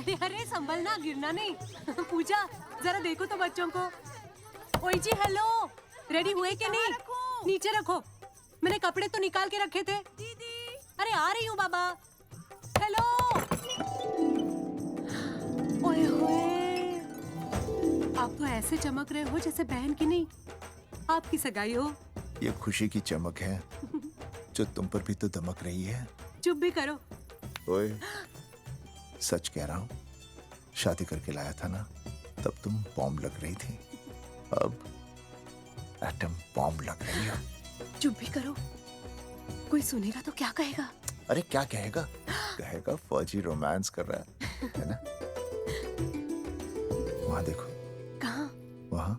अरे अरे संभलना, गिरना नहीं। पूजा जरा देखो तो बच्चों को। ओई जी हेलो, रेडी हुए कि नहीं? नीचे रखो, मैंने कपड़े तो निकाल के रखे थे। दीदी अरे आ रही हूँ बाबा। हेलो। ओए होए, आप तो ऐसे चमक रहे हो जैसे बहन की नहीं आपकी सगाई हो। ये खुशी की चमक है जो तुम पर भी तो दमक रही है। चुप भी करो। ओए, सच कह रहा हूँ, शादी करके लाया था ना, तब तुम बॉम्ब लग रही थी, अब एटम बॉम्ब लग रही हो। चुप भी करो, कोई सुनेगा तो क्या कहेगा? अरे क्या कहेगा? कहेगा फौजी रोमांस कर रहा है ना? वहां देखो। कहाँ? वहां।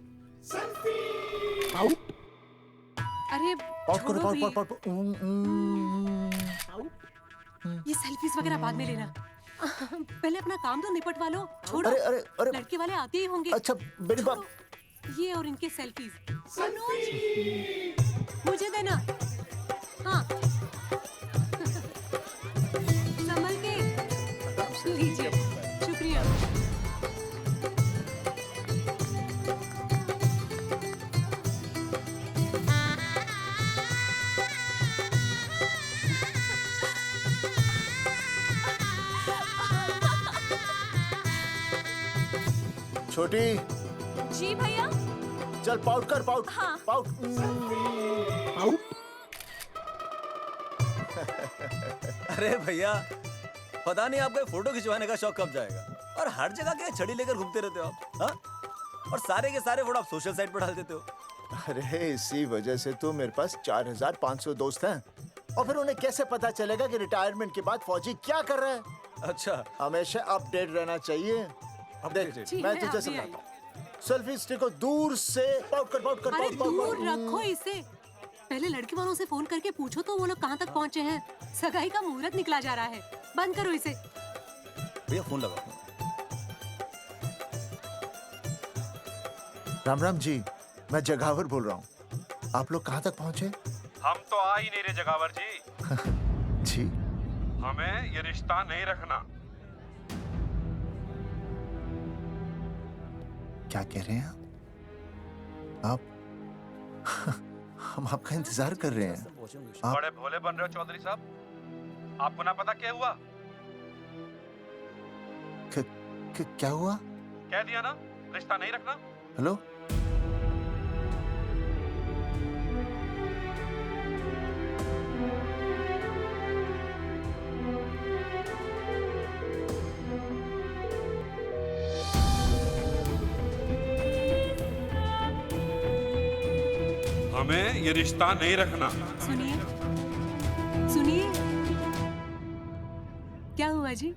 अरे पाउट करो, छोड़ो भी। पाउट। ये सेल्फीज वगैरह बाद में लेना। पहले अपना काम तो निपटवा लो। छोड़ो, अरे लड़के वाले आते ही होंगे। अच्छा मेरी बात। छोड़ो, ये और इनके सेल्फीज। मुझे देना। हाँ संभल के लीजिए, शुक्रिया। छोटी, जी भैया। चल पाउट कर, पाउट। हाँ। पाउट। अरे भैया, पता नहीं आपका फोटो खिंचवाने का शौक कब जाएगा, और हर जगह के छड़ी लेकर घूमते रहते हो आप, हाँ? और सारे के सारे फोटो आप सोशल साइट पर डाल देते हो। अरे इसी वजह से तो मेरे पास 4500 दोस्त हैं, और फिर उन्हें कैसे पता चलेगा कि रिटायरमेंट के बाद फौजी क्या कर रहा है? अच्छा, हमेशा अपडेट रहना चाहिए। देख, जी, मैं मैं तुझे अभी समझाता हूँ। सेल्फी स्टिक को दूर से पाउट कर, पाउट कर, अरे पाउट, पाउट, दूर पाउट। रखो इसे। पहले लड़के वालों से फोन करके पूछो तो वो लोग कहाँ तक पहुँचे हैं। सगाई का मुहूर्त निकला जा रहा है। बंद करो इसे। भैया फोन लगाओ। राम राम जी, मैं जगावर बोल रहा हूँ। आप लोग कहाँ तक पहुँचे? हम तो आ ही नहीं रहे जगावर जी। जी, हमें ये रिश्ता नहीं रखना। क्या कह रहे हैं आप? हम आपका इंतजार कर रहे हैं। आप बड़े भोले बन रहे हो चौधरी साहब। आपको ना पता क्या हुआ? क्या हुआ? कह दिया ना, रिश्ता नहीं रखना। हेलो, हमें ये रिश्ता नहीं रखना। सुनिए, सुनिए। क्या हुआ जी?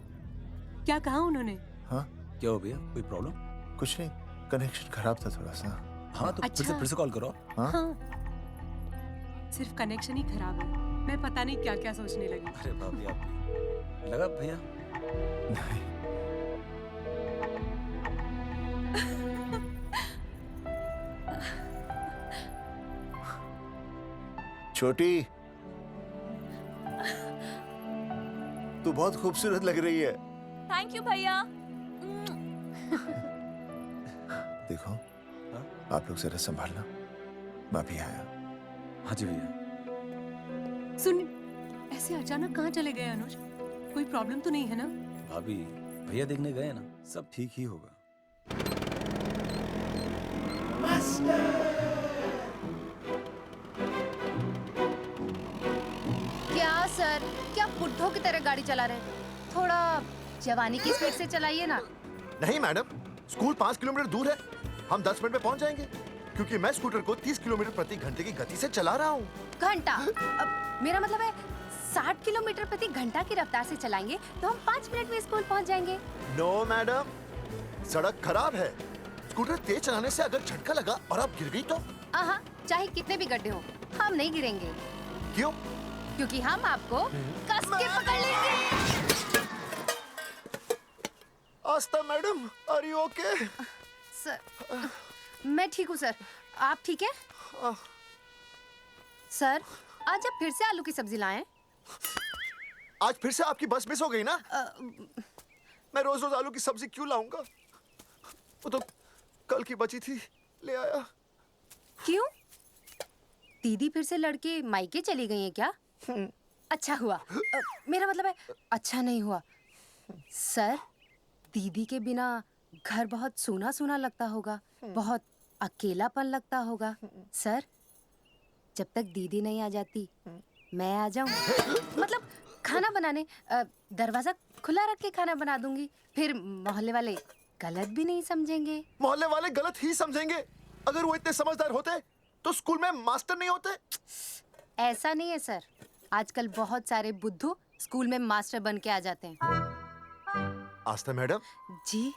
क्या कहा उन्होंने? हाँ क्या हो भैया, कोई प्रॉब्लम? कुछ नहीं, कनेक्शन खराब था थोड़ा सा। हाँ तो अच्छा। फिर से कॉल करो। हाँ? हाँ, सिर्फ कनेक्शन ही खराब है। मैं पता नहीं क्या क्या सोचने लगी। अरे भाभी, आप भी लगा भैया। नहीं, छोटी, तू बहुत खूबसूरत लग रही है। थैंक यू भैया। देखो, आप लोग जरा संभालना, मैं भी आया। हाँ जी भैया। सुन, ऐसे अचानक कहाँ चले गए अनुज? कोई प्रॉब्लम तो नहीं है ना? भाभी, भैया देखने गए ना, सब ठीक ही होगा। क्या सर, क्या बुड्ढों की तरह गाड़ी चला रहे हैं? थोड़ा जवानी की स्पीड से चलाइए ना। नहीं मैडम, स्कूल 5 किलोमीटर दूर है, हम 10 मिनट में पहुंच जाएंगे, क्योंकि मैं स्कूटर को 30 किलोमीटर प्रति घंटे की गति से चला रहा हूँ। घंटा? अब मेरा मतलब है 60 किलोमीटर प्रति घंटा की रफ्तार से चलाएंगे तो हम 5 मिनट में स्कूल पहुंच जाएंगे। नो मैडम, सड़क खराब है, स्कूटर तेज चलाने से अगर झटका लगा और आप गिर गई तो? आहा, चाहे कितने भी गड्ढे हो, हम नहीं गिरेंगे, क्यों? क्योंकि हम आपको कस के पकड़ लेंगे। Astha madam, are you okay? Sir, मैं ठीक हूँ सर, आप ठीक है? सर, आज आप फिर से आलू की सब्जी लाएं? आज फिर से आपकी बस मिस हो गई ना? मैं रोज रोज आलू की सब्जी क्यों लाऊंगा? वो तो कल की बची थी, ले आया। क्यों? दीदी फिर से लड़के मायके चली गई हैं क्या? अच्छा हुआ। मेरा मतलब है अच्छा नहीं हुआ। सर, दीदी के बिना घर बहुत सूना सूना लगता होगा, बहुत अकेलापन लगता होगा। सर, जब तक दीदी नहीं आ जाती मैं आ जाऊं। मतलब खाना बनाने दरवाजा खुला रख के खाना बना दूंगी, फिर मोहल्ले वाले गलत भी नहीं समझेंगे। मोहल्ले वाले गलत ही समझेंगे। अगर वो इतने समझदार होते तो स्कूल में मास्टर नहीं होते। ऐसा नहीं है सर, आजकल बहुत सारे बुद्धू स्कूल में मास्टर बन के आ जाते हैं। आस्था मैडम, जी?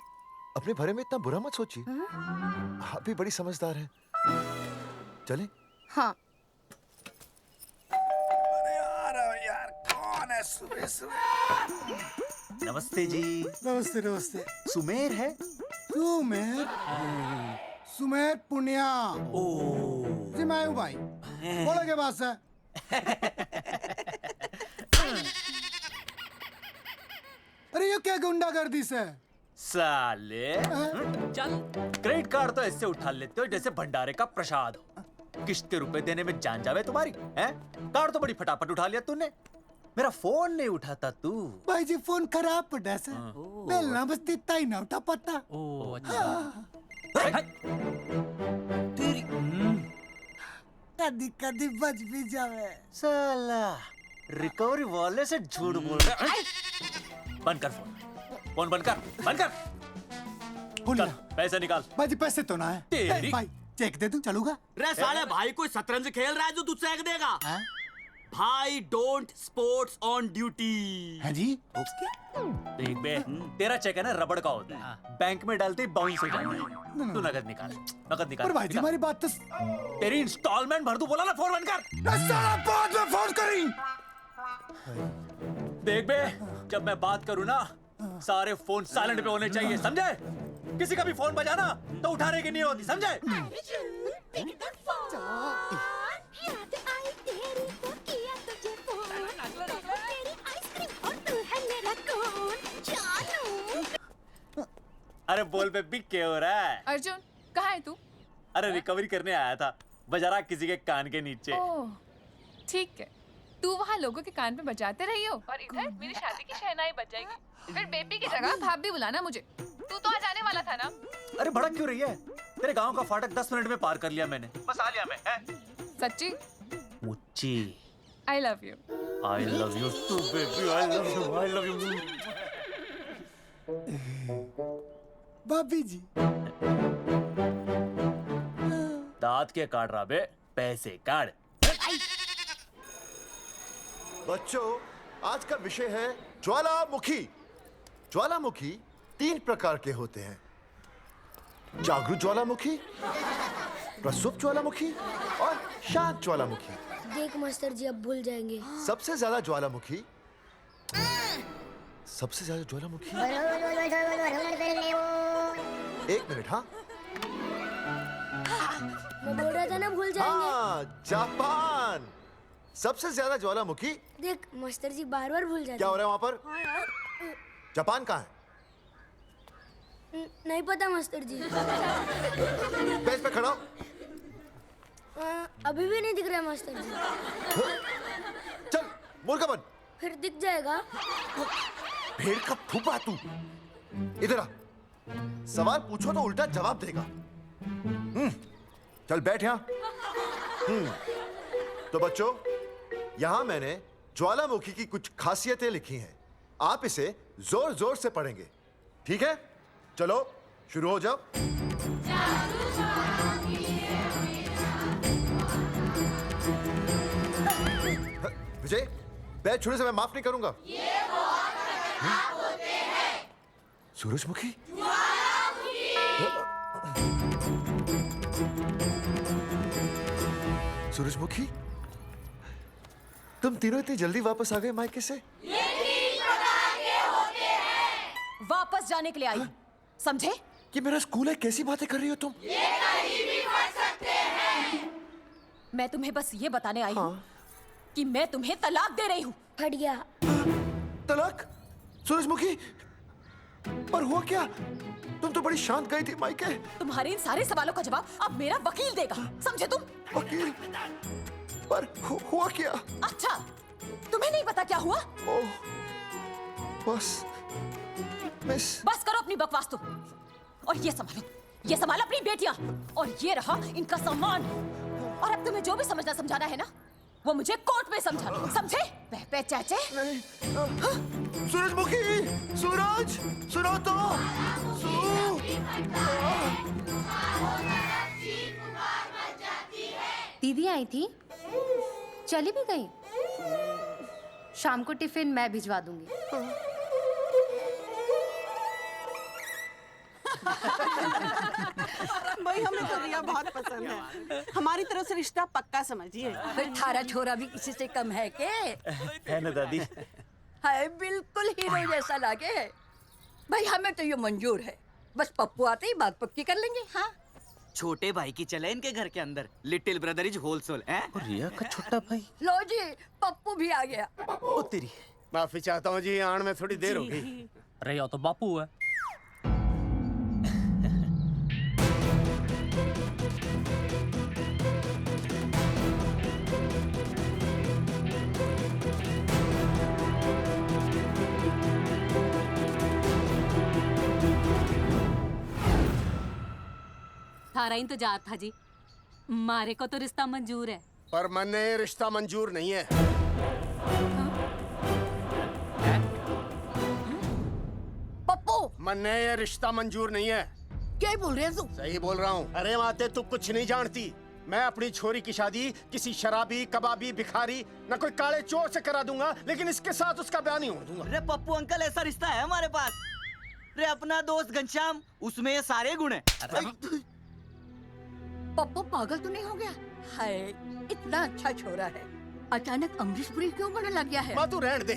अपने बारे में इतना बुरा मत सोचिए। आप भी बड़ी समझदार हैं। चले? हाँ। यार कौन है सुबह सुबह? नमस्ते जी। नमस्ते नमस्ते। सुमेर है? सुमेर? सुमेर पुनिया। जी मैं हूँ भाई। बोलो के पास है। अरे ये क्या गुंडागर्दी से? साले चल, क्रेडिट कार्ड तो ऐसे उठा लेते हो जैसे भंडारे का प्रसाद हो। किश्ते रुपए देने में जान जावे तुम्हारी हैं? कार्ड तो बड़ी फटाफट उठा लिया तूने, मेरा फोन नहीं उठाता तू। भाई जी फोन खराब पड़ा सर। बेलना बस इतना ही ना उठा पाता। कदी कदी बच भी जावे। साला रिकवरी वाले से झूठ बोल रहा है। बंद कर फोन बंद कर। चल पैसे निकाल। भाई जी पैसे तो ना है। तेरी- भाई चेक दे दूं चलूगा? रे साले भाई कोई शतरंज खेल रहा है जो तुझसे एक देगा? भाई डोंट स्पोर्ट्स ऑन ड्यूटी। है जी? देख बे, तेरा चेक है ना रबड़ का होता है, बैंक में डालते ही बाउंस हो जाता है। तू नकद निकाल। पर भाई जी हमारी बात तो तेरी इंस्टॉलमेंट भर, तू बोला ना फोन बंद कर। साला बाद में फोन करी। देख बे, जब मैं बात करूँ ना सारे फोन साइलेंट पे होने चाहिए, समझे? किसी का भी फोन बजाना तो उठाने की नहीं होती, समझे? अरे बोल बेबी क्या हो रहा है? अर्जुन कहाँ है तू? अरे रिकवरी करने आया था, बजा रहा किसी के कान के नीचे। ओह ठीक है, तू वहाँ लोगों के कान पे बजाते रही हो और इधर मेरी शादी की शहनाई बज जाएगी। फिर बेबी की जगह भाभी बुलाना मुझे। तू तो आ जाने वाला था ना? अरे भड़क क्यों रही है? तेरे गांव का फाटक 10 मिनट में पार कर लिया मैंने, बस आ लिया मैं। सच्ची? मुच्ची I love you. I love you too baby, I love you. भाभी जी दांत के काट रहा बे, पैसे काट। बच्चों, आज का विषय है ज्वालामुखी। ज्वालामुखी 3 प्रकार के होते हैं: जागरूक ज्वालामुखी, प्रसुप्त ज्वालामुखी और शांत ज्वालामुखी। देख मास्टर जी अब भूल जाएंगे। सबसे ज्यादा ज्वालामुखी एक मिनट। हाँ मैं बोल रहा था ना भूल जाएंगे। हाँ, जापान। सबसे ज्यादा ज्वालामुखी। देख मास्टर जी बार बार भूल जाते क्या हो रहा है वहां पर? हाँ यार। जापान कहाँ है? नहीं पता मास्टर जी। बेंच पे खड़ा हो। अभी भी नहीं दिख रहा मास्टर जी। चल मुर्गा बन। फिर दिख जाएगा। भेड़ का फूफा तू। इधर आ। सवाल पूछो तो उल्टा जवाब देगा। चल बैठ यहाँ। तो बच्चों, यहाँ मैंने ज्वालामुखी की कुछ खासियतें लिखी हैं। आप इसे जोर जोर से पढ़ेंगे, ठीक है? चलो शुरू हो जाओ। विजय, बैच छूने से मैं माफ नहीं करूंगा। ये बहुत खतरनाक होते हैं। सूरजमुखी? सूरजमुखी, तुम तीनों इतनी जल्दी वापस आ गए मायके से? वापस जाने के लिए आई, समझे? ये मेरा स्कूल है, कैसी बातें कर रही हो तुम? ये कहीं भी पढ़ सकते हैं। मैं तुम्हें बस ये बताने आई हूँ कि मैं तुम्हें तलाक दे रही हूँ। फट गया। तलाक? सूरजमुखी, पर हुआ क्या? तुम तो बड़ी शांत गई थी मायके। तुम्हारे इन सारे सवालों का जवाब अब मेरा वकील देगा, समझे तुम? वकील? पर हुआ क्या? अच्छा, तुम्हें नहीं पता क्या हुआ? ओह, बस मिस। बस करो अपनी बकवास तुम, और ये संभालो अपनी बेटियां, और ये रहा इनका सम्मान। और अब तुम्हें जो भी समझना समझाना है ना, वो मुझे कोर्ट में समझाना, समझे? पे चाचे। सूरजमुखी, सूरज, सुनो तो। दीदी आई थी, चली भी गई। शाम को टिफिन मैं भिजवा दूंगी। भाई हमें तो रिया बहुत पसंद है, हमारी तरफ से रिश्ता पक्का समझिए। थारा छोरा भी किसी से कम है के? है ना दादी? हाय, बिल्कुल हीरो जैसा लागे है। भाई हमें तो ये मंजूर है, बस पप्पू आते ही बात पक्की कर लेंगे। हाँ, छोटे भाई की चले इनके घर के अंदर, लिटिल ब्रदर इज होलसेल है। और रिया का छोटा भाई। लो जी, पप्पू भी आ गया। ओ तेरी। माफी चाहता हूँ जी, आने में थोड़ी देर हो गई। अरे या तो बापू है। थारा इंतजार था जी, मारे को तो रिश्ता मंजूर है। पर मैंने ये रिश्ता मंजूर नहीं है। पप्पू, मैंने ये रिश्ता मंजूर नहीं है। क्या बोल रहे हैं तू? सही बोल रहा हूँ। अरे माते, तू कुछ नहीं जानती। मैं अपनी छोरी की शादी किसी शराबी, कबाबी, भिखारी, न कोई काले चोर से करा दूंगा, लेकिन इसके साथ उसका ब्याह नहीं होने दूंगा। अरे पप्पू अंकल, ऐसा रिश्ता है हमारे पास। अरे अपना दोस्त घनश्याम, उसमें ये सारे गुण हैं। पप्पू पागल तो नहीं हो गया? हाय, इतना अच्छा छोरा है, अचानक अमरीश पुरी क्यों बनने लग गया है? माँ तू रहने दे,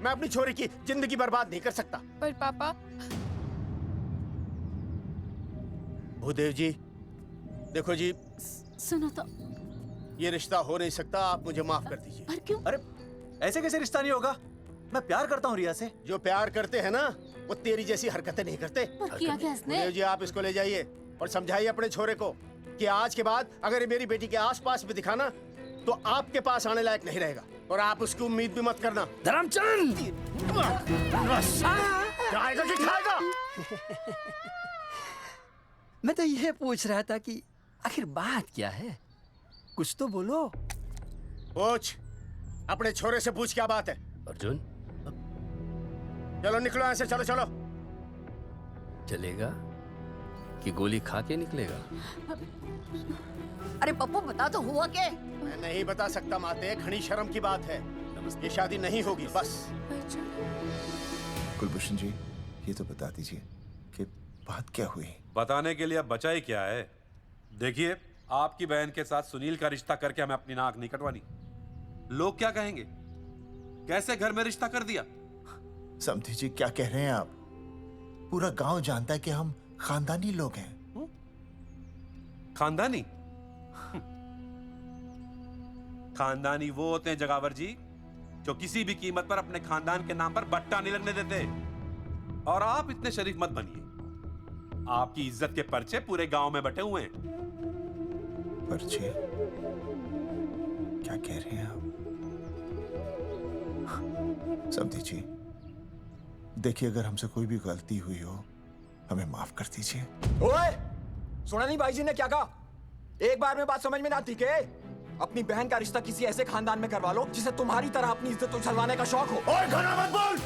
मैं अपनी छोरी की जिंदगी बर्बाद नहीं कर सकता। पर पापा। भूदेव जी, देखो जी, सुनो तो। ये रिश्ता हो नहीं सकता, आप मुझे माफ कर दीजिए। पर क्यों? अरे ऐसे कैसे रिश्ता नहीं होगा? मैं प्यार करता हूँ रिया से। जो प्यार करते हैं ना, वो तेरी जैसी हरकतें नहीं करते। पर किया क्या इसने? भूदेव जी, आप इसको ले जाइए और समझाइए अपने छोरे को कि आज के बाद अगर ये मेरी बेटी के आसपास भी दिखाना, तो आपके पास आने लायक नहीं रहेगा, और आप उसकी उम्मीद भी मत करना। धर्मचंद, खाएगा कि खाएगा? मैं तो ये पूछ रहा था कि आखिर बात क्या है, कुछ तो बोलो। पूछ, अपने छोरे से पूछ क्या बात है। अर्जुन, चलो निकलो ऐसे, चलो चलो। चलेगा कि गोली खा के निकलेगा? अरे पप्पू, बता तो हुआ क्या? मैं नहीं बता सकता माते, घनी शर्म की बात है। ये शादी नहीं होगी, बस। कुलभूषण जी, ये तो बता दीजिए कि बात क्या हुई? बताने के लिए अब बचा ही क्या है? देखिए, आपकी बहन के साथ सुनील का रिश्ता करके हमें अपनी नाक नहीं कटवानी। लोग क्या कहेंगे? कैसे घर में रिश्ता कर दिया? समझी जी, क्या कह रहे हैं आप? पूरा गांव जानता है कि हम खानदानी लोग हैं। खानदानी? खानदानी वो होते हैं जगावर जी, जो किसी भी कीमत पर अपने खानदान के नाम पर बट्टा नहीं लगने देते। और आप इतने शरीफ मत बनिए, आपकी इज्जत के पर्चे पूरे गांव में बटे हुए हैं। पर्चे? क्या कह रहे हैं आप? समझी जी, देखिए, अगर हमसे कोई भी गलती हुई हो, हमें माफ कर दीजिए। ओए, सुना नहीं भाई जी ने क्या कहा? एक बार में बात समझ में ना आती के? अपनी बहन का रिश्ता किसी ऐसे खानदान में करवा लो जिसे तुम्हारी तरह अपनी इज्जत उछलवाने का शौक हो। ओए, घना मत बोल।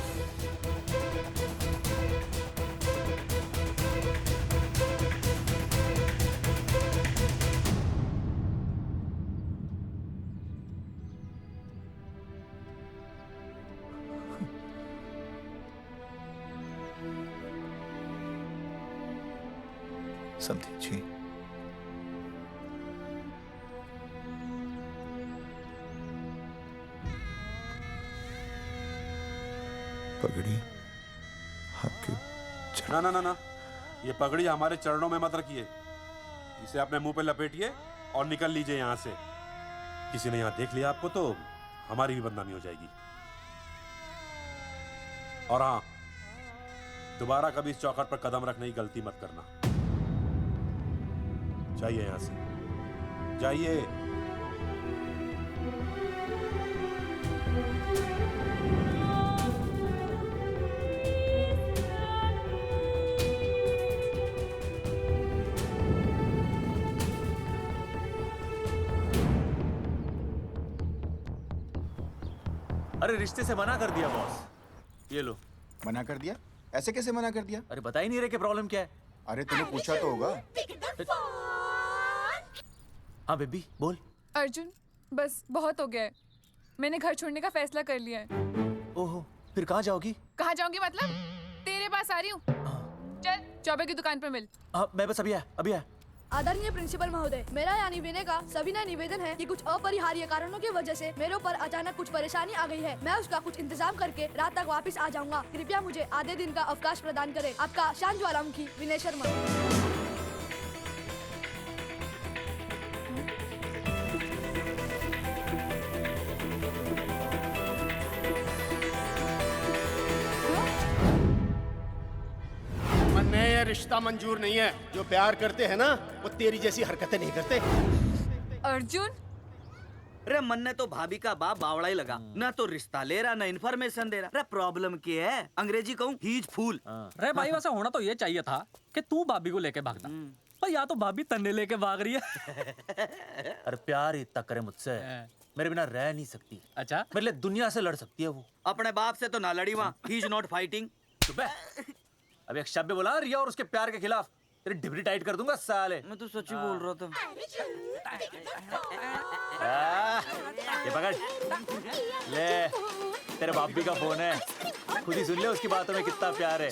समझी जी, पगड़ी आपके ना ना ना ना, ये पगड़ी हमारे चरणों में मत रखिए। इसे अपने मुंह पे लपेटिए और निकल लीजिए यहाँ से। किसी ने यहाँ देख लिया आपको तो हमारी भी बदनामी हो जाएगी। और हाँ, दोबारा कभी इस चौखट पर कदम रखने की गलती मत करना। जाइए यहां से, जाइए। अरे रिश्ते से मना कर दिया बॉस। ये लो। मना कर दिया? ऐसे कैसे मना कर दिया? अरे बता ही नहीं रहे कि प्रॉब्लम क्या है। अरे तूने पूछा तो होगा। हाँ बेबी बोल। अर्जुन बस बहुत हो गया है, मैंने घर छोड़ने का फैसला कर लिया है। ओहो, फिर कहाँ जाओगी? कहाँ जाऊंगी मतलब? तेरे पास आ रही हूँ। चल चौबे की दुकान पर मिल। हाँ मैं बस अभी आया। आदरणीय प्रिंसिपल महोदय, मेरा यानी विनय का सविनय निवेदन है कि कुछ अपरिहार्य कारणों की वजह से मेरे ऊपर अचानक कुछ परेशानी आ गई है। मैं उसका कुछ इंतजाम करके रात तक वापस आ जाऊंगा। कृपया मुझे आधे दिन का अवकाश प्रदान करें। आपका शांत ज्वालामुखी विनय शर्मा। मन्ने ये रिश्ता मंजूर नहीं है। जो प्यार करते हैं ना वो तेरी जैसी हरकतें नहीं करते। अर्जुन अरे मन्ने तो भाभी का बाप बावड़ा ही लगा, ना तो रिश्ता ले रहा ना इन्फॉर्मेशन दे रहा। अरे प्रॉब्लम क्या है? अंग्रेजी कहूँ ही इज फूल। अरे भाई वैसा होना तो ये चाहिए था कि तू भाभी को लेके भागता, पर या तो भाभी तन्ने लेके भाग रही है। अरे प्यार इतना करे मुझसे, मेरे बिना रह नहीं सकती। अच्छा मेरे लिए दुनिया से लड़ सकती है वो। अपने बाप से तो ना लड़ी वहाँ, ही इज नॉट फाइटिंग। अब एक शब्द बोला रिया और उसके प्यार के खिलाफ, तेरी डिबरी टाइट कर दूंगा साले। मैं तो सच्ची बोल रहा था। ये पकड़ ले, तेरे भाभी का फोन है, खुद ही सुन ले उसकी बातों में कितना प्यार है,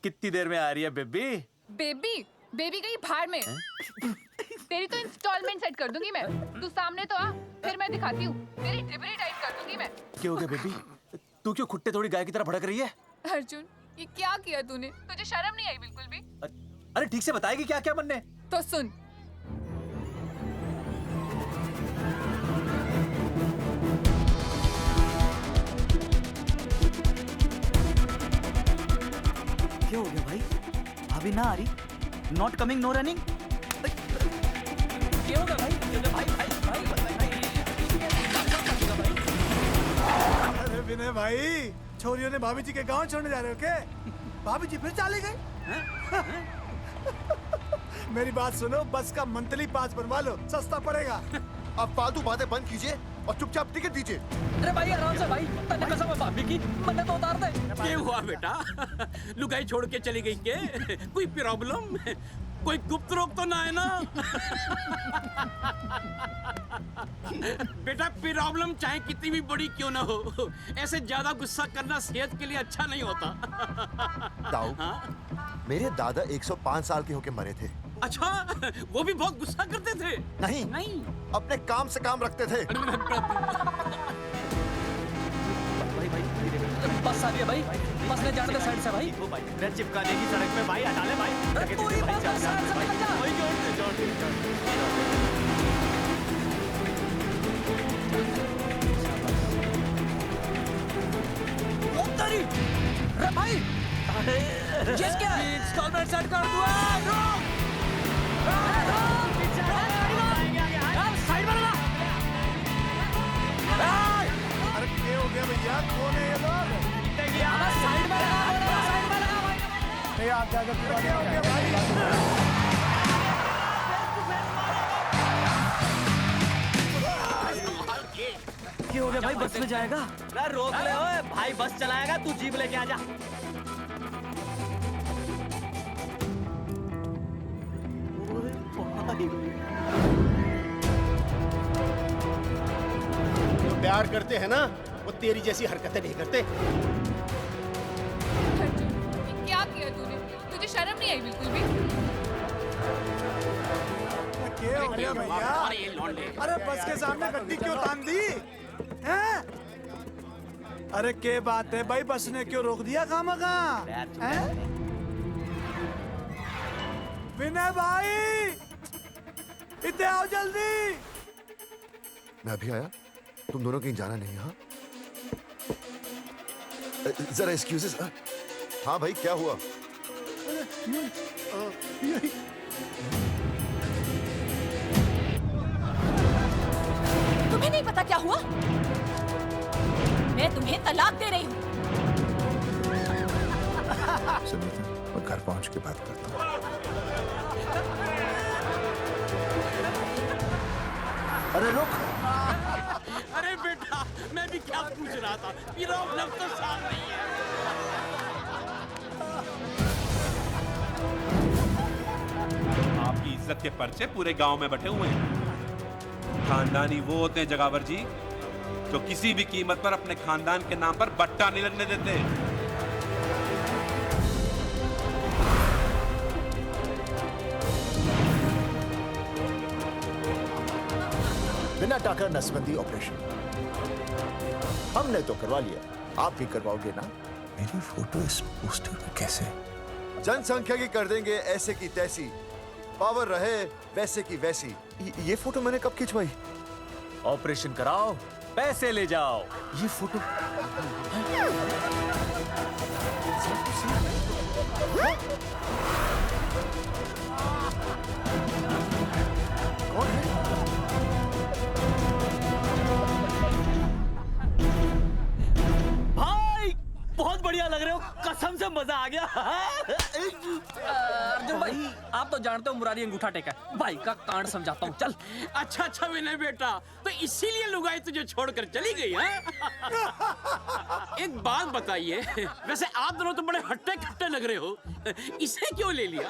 कितनी देर में आ रही है बेबी? बेबी गई भाड़ में। तेरी तो इंस्टॉलमेंट सेट कर दूंगी मैं। तू सामने तो आ, फिर मैं दिखाती हूँ। तेरी डिबरी टाइट कर दूंगी मैं। क्या हो गया बेबी? तू क्यों खुट्टे थोड़ी गाय की तरह भड़क रही है? अर्जुन ये क्या किया तूने? तुझे शर्म नहीं आई बिल्कुल भी? अरे ठीक से बताएगी क्या क्या बनने? तो सुन, क्या हो गया भाई? भाभी ना आ रही? Not coming no running? क्या हो गया भाई? अरे विनय भाई, छोरियों ने भाभी जी के गांव छोड़ने जा रहे हो क्या? भाभी जी फिर चले गए? मेरी बात सुनो, बस का मंथली पास बनवा लो, सस्ता पड़ेगा। अब फालतू बातें बंद कीजिए और चुपचाप टिकट दीजिए। अरे भाई आराम से भाई, तन्ने कसम है भाभी की, मन्ने तो उतार दे। क्या हुआ बेटा? लुगाई छोड़ के चली गई के? कोई प्रॉब्लम? कोई गुप्त रोग तो ना है ना? बेटा प्रॉब्लम चाहे कितनी भी बड़ी क्यों ना हो, ऐसे ज्यादा गुस्सा करना सेहत के लिए अच्छा नहीं होता। ताऊ, मेरे दादा 105 साल के होके मरे थे। अच्छा, वो भी बहुत गुस्सा करते थे? नहीं, अपने काम से काम रखते थे। बस आ रही है भाई, बस ले जाने दे साइड से भाई। वो भाई ट्रेन चिपका देगी सड़क पे भाई, हटा ले भाई। तू ही बस साइड से निकल जा। वही जोड़ दे। अरे भाई, ये क्या है? इंस्टॉलमेंट सेट कर दो। साइड में लगा। अरे क्या हो गया भैया? कौन है ये लोग? साइड में लगा, साइड में लगा भाई। नहीं आप जाकर क्या हो गया भाई? क्या हो गया भाई? बस में जाएगा? अरे रोक ले ओए भाई, बस चलाएगा, तू जीप लेके आ जा। जो प्यार करते हैं ना वो तेरी जैसी हरकतें नहीं करते। ये क्या किया तूने? तुझे शर्म नहीं आई बिल्कुल भी? क्या हो गया भैया? अरे बस के सामने गड्डी क्यों तान दी? हैं? अरे क्या बात है भाई, बस ने क्यों रोक दिया खामखा? विनय भाई, इतने आओ जल्दी। मैं अभी आया, तुम दोनों कहीं जाना नहीं। हाँ जरा एक्सक्यूजेस। हाँ भाई, क्या हुआ? तुम्हें नहीं पता क्या हुआ? मैं तुम्हें तलाक दे रही हूँ। सुनीता, मैं घर पहुंच के बात करता हूँ। अरे रुक। अरे बेटा, मैं भी क्या पूछ रहा था, मेरा लफ्ज़ तो साफ नहीं है। आपकी इज्जत के पर्चे पूरे गांव में बटे हुए हैं। खानदानी वो होते हैं जगावर जी जो किसी भी कीमत पर अपने खानदान के नाम पर बट्टा नहीं लगने देते। बिना टाका नसबंदी ऑपरेशन हमने तो करवा लिया, आप भी करवाओगे ना? मेरी फोटो इस पोस्टर में कैसे? जनसंख्या की कर देंगे ऐसे की तैसी, पावर रहे वैसे की वैसी। ये फोटो मैंने कब खिंचवाई? ऑपरेशन कराओ, पैसे ले जाओ। ये फोटो कौन है? भाई बहुत बढ़िया लग रहे हो, कसम से मजा आ गया। अर्जुन भाई, आप तो जानते हो मुरारी अंगूठा टेका है। भाई का कांड समझाता हूँ, चल। अच्छा अच्छा विनय बेटा, तो इसीलिए लुगाई तुझे छोड़कर चली गई है? एक बात बताइए, वैसे आप दोनों तो बड़े हट्टे कट्टे लग रहे हो, इसे क्यों ले लिया?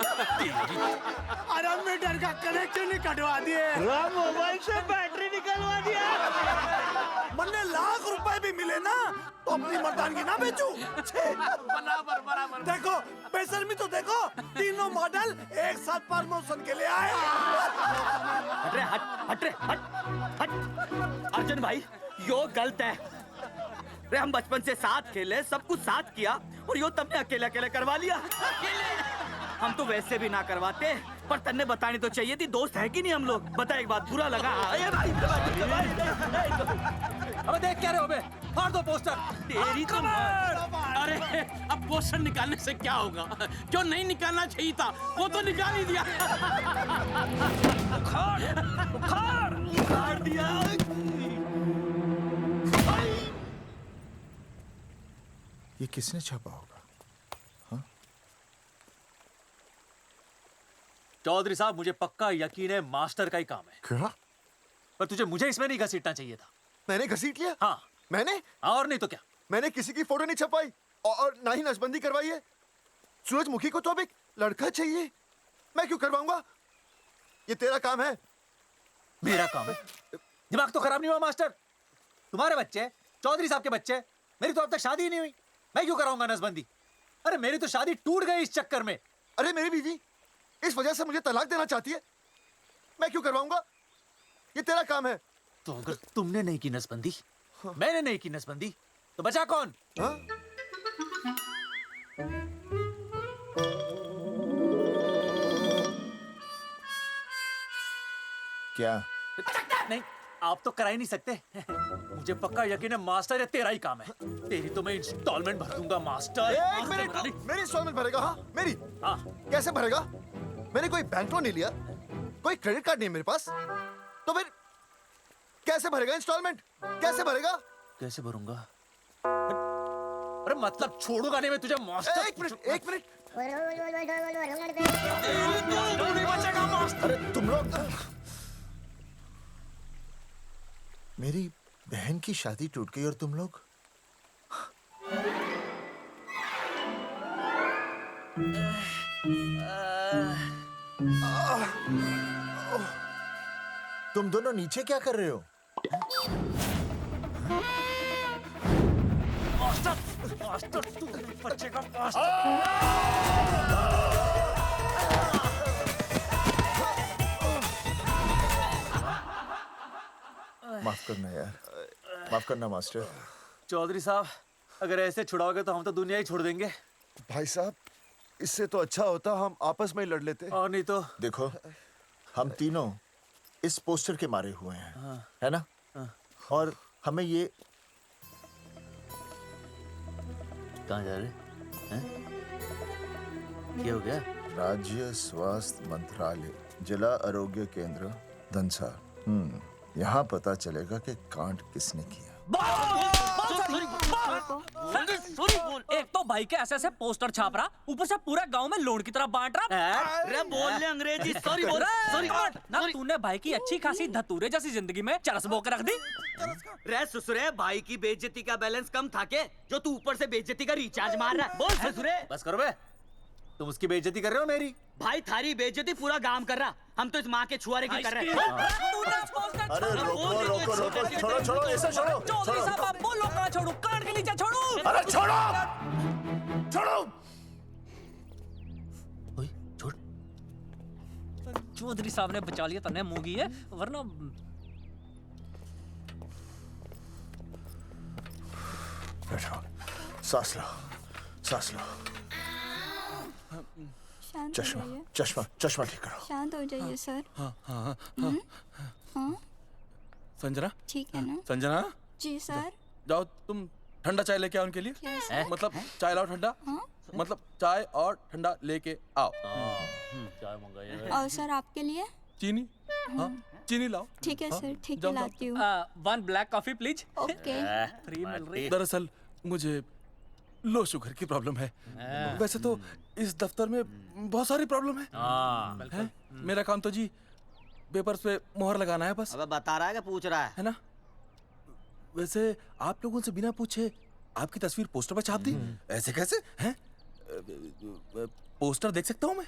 अरे मीटर का कनेक्शन ही कटवा दिए, मोबाइल से बैटरी निकलवा दिया। मन्ने लाख रुपए भी मिले ना तो अपनी मर्दानगी ना बेचूं। बराबर बराबर। देखो बेशर्मी तो देखो, तीनों मॉडल एक साथ प्रमोशन के लिए आए। हट रे, हट रे, हट। अर्जुन भाई, यो गलत है। रे हम बचपन से साथ खेले, सब कुछ साथ किया, और यो तुमने अकेले अकेले करवा लिया। हम तो वैसे भी ना करवाते, पर तन्ने बतानी तो चाहिए थी, दोस्त है कि नहीं हम लोग। बता, एक बात बुरा लगा? अबे देख क्या रहे हो बे? फाड़ दो पोस्टर। तेरी तो अरे अब पोस्टर निकालने से क्या होगा? जो नहीं निकालना चाहिए था वो तो निकाल ही दिया। उखाड़ दिया। ये किसने छापा होगा? हाँ? चौधरी साहब, मुझे पक्का यकीन है मास्टर का ही काम है। क्या? पर तुझे मुझे इसमें नहीं घसीटना चाहिए था। मैंने घसीट लिया? हाँ। मैंने? और नहीं तो क्या? मैंने किसी की फोटो नहीं छपाई और ना ही नसबंदी करवाई है। सूरजमुखी को तो अब एक लड़का चाहिए, मैं क्यों करवाऊंगा? ये तेरा काम है। मेरा काम है? दिमाग तो खराब नहीं हुआ मास्टर? तुम्हारे बच्चे, चौधरी साहब के बच्चे, मेरी तो अब तक शादी ही नहीं हुई, मैं क्यों कराऊंगा नसबंदी? अरे मेरी तो शादी टूट गई इस चक्कर में। अरे मेरी बीवी इस वजह से मुझे तलाक देना चाहती है, मैं क्यों करवाऊंगा? ये तेरा काम है। तो अगर तुमने नहीं की नसबंदी, मैंने नहीं की नसबंदी, तो बचा कौन? हाँ? क्या? नहीं, आप तो करा ही नहीं सकते। मुझे पक्का यकीन है मास्टर, ये तेरा ही काम है। तेरी तो मैं इंस्टॉलमेंट भर दूंगा मास्टर। एक मिनट, मेरी इंस्टॉलमेंट भरेगा? हाँ मेरी। हाँ। कैसे भरेगा? मैंने कोई बैंक लोन नहीं लिया, कोई क्रेडिट कार्ड नहीं है मेरे पास, तो फिर कैसे भरेगा इंस्टॉलमेंट? कैसे भरेगा? कैसे भरूंगा? अरे मतलब छोड़ूंगा नहीं मैं तुझे मास्टर। एक मिनट, एक मिनट। नहीं बचेगा मास्टर। अरे तुम लोग, मेरी बहन की शादी टूट गई और तुम लोग? तुम दोनों नीचे क्या कर रहे हो? मास्टर, मास्टर तू नहीं बचेगा मास्टर। माफ करना यार, माफ करना मास्टर। चौधरी साहब, अगर ऐसे छुड़ाओगे तो हम तो दुनिया ही छोड़ देंगे। भाई साहब, इससे तो अच्छा होता हम आपस में ही लड़ लेते। और नहीं तो। देखो, हम तीनों इस पोस्टर के मारे हुए हैं, हाँ। है ना? हाँ। और हमें ये कहाँ जा रहे हैं? क्या हो गया? राज्य स्वास्थ्य मंत्रालय, जिला आरोग्य केंद्र दंसा। यहाँ पता चलेगा कि कांड किसने किया। एक तो भाई के ऐसे पोस्टर छाप रहा, ऊपर से पूरे गांव में लोन की तरह बांट रहा। अरे बोल ले अंग्रेजी, सॉरी बोल, सॉरी ना तूने भाई की अच्छी खासी धतूरे जैसी जिंदगी में चरस बो के रख दी। रे ससुरे, भाई की बेइज्जती का बैलेंस कम था के जो तू ऊपर से बेइज्जती का रिचार्ज मार रहा है? बोल ससुरे। बस करो बे, तुम उसकी बेइज्जती कर रहे हो मेरी। भाई थारी बेइज्जती पूरा गांव कर रहा, हम तो इस माँ के छुआरे की कर रहे हैं। अरे रोको रोको रोको, छोड़ो छोड़ो, ऐसे छोड़ो। चौधरी साहब आप बोलो, कहाँ छोड़ू? कान के नीचे छोड़ू। अरे छोड़ो छोड़ो। छोड़। चौधरी साहब ने बचा लिया, तन्ने मूंगी है, वरना बैठो, सांस लो, सांस लो। शांत चश्मा हो जाइए। चश्मा चश्मा ठीक करो। शांत हो जाइए सर। हाँ हाँ हाँ संजना, ठीक है ना? संजना जी सर। जाओ तुम ठंडा चाय लेके आओ उनके लिए। Yes, sir. मतलब चाय लाओ ठंडा। मतलब चाय और ठंडा लेके आओ। चाय मंगाइए। और सर आपके लिए? चीनी, हाँ चीनी लाओ। ठीक है हाँ, सर, ठीक है जाओ, जाओ। लाती हूँ। 1 black coffee please. Okay. Free मिल रही। दरअसल मुझे लो शुगर की प्रॉब्लम है। वैसे तो इस दफ्तर में बहुत सारी प्रॉब्लम है। मेरा काम तो जी पेपर्स पे मोहर लगाना है बस। अबे बता रहा है कि पूछ रहा है ना? वैसे आप लोगों से बिना पूछे आपकी तस्वीर पोस्टर पर छाप दी, ऐसे कैसे हैं? पोस्टर देख सकता हूँ मैं?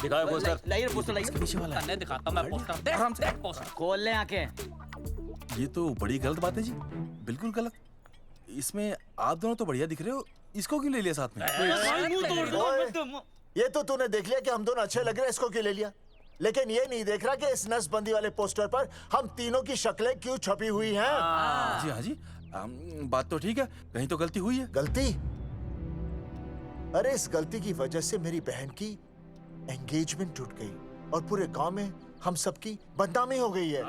दिखाओ पोस्टर। लाइए पोस्टर, लाइए। पीछे वाला है। तन्ने दिखाता मैं पोस्टर। देख आराम से। देख पोस्टर। खोल ले आंखें। ये तो बड़ी गलत बात है जी, बिल्कुल गलत। इसमें आप दोनों तो बढ़िया दिख रहे हो, इसको क्यों ले लिया साथ में? ये तो तूने देख लिया कि हम दोनों अच्छे लग रहे हैं, इसको क्यों ले लिया? लेकिन ये नहीं देख रहा कि इस नसबंदी वाले पोस्टर पर हम तीनों की शक्लें क्यों छपी हुई हैं? जी हाँ जी, बात तो ठीक है, कहीं तो गलती हुई है। गलती? अरे इस गलती की वजह से मेरी बहन की एंगेजमेंट टूट गई और पूरे गांव में हम सबकी बदनामी हो गई है।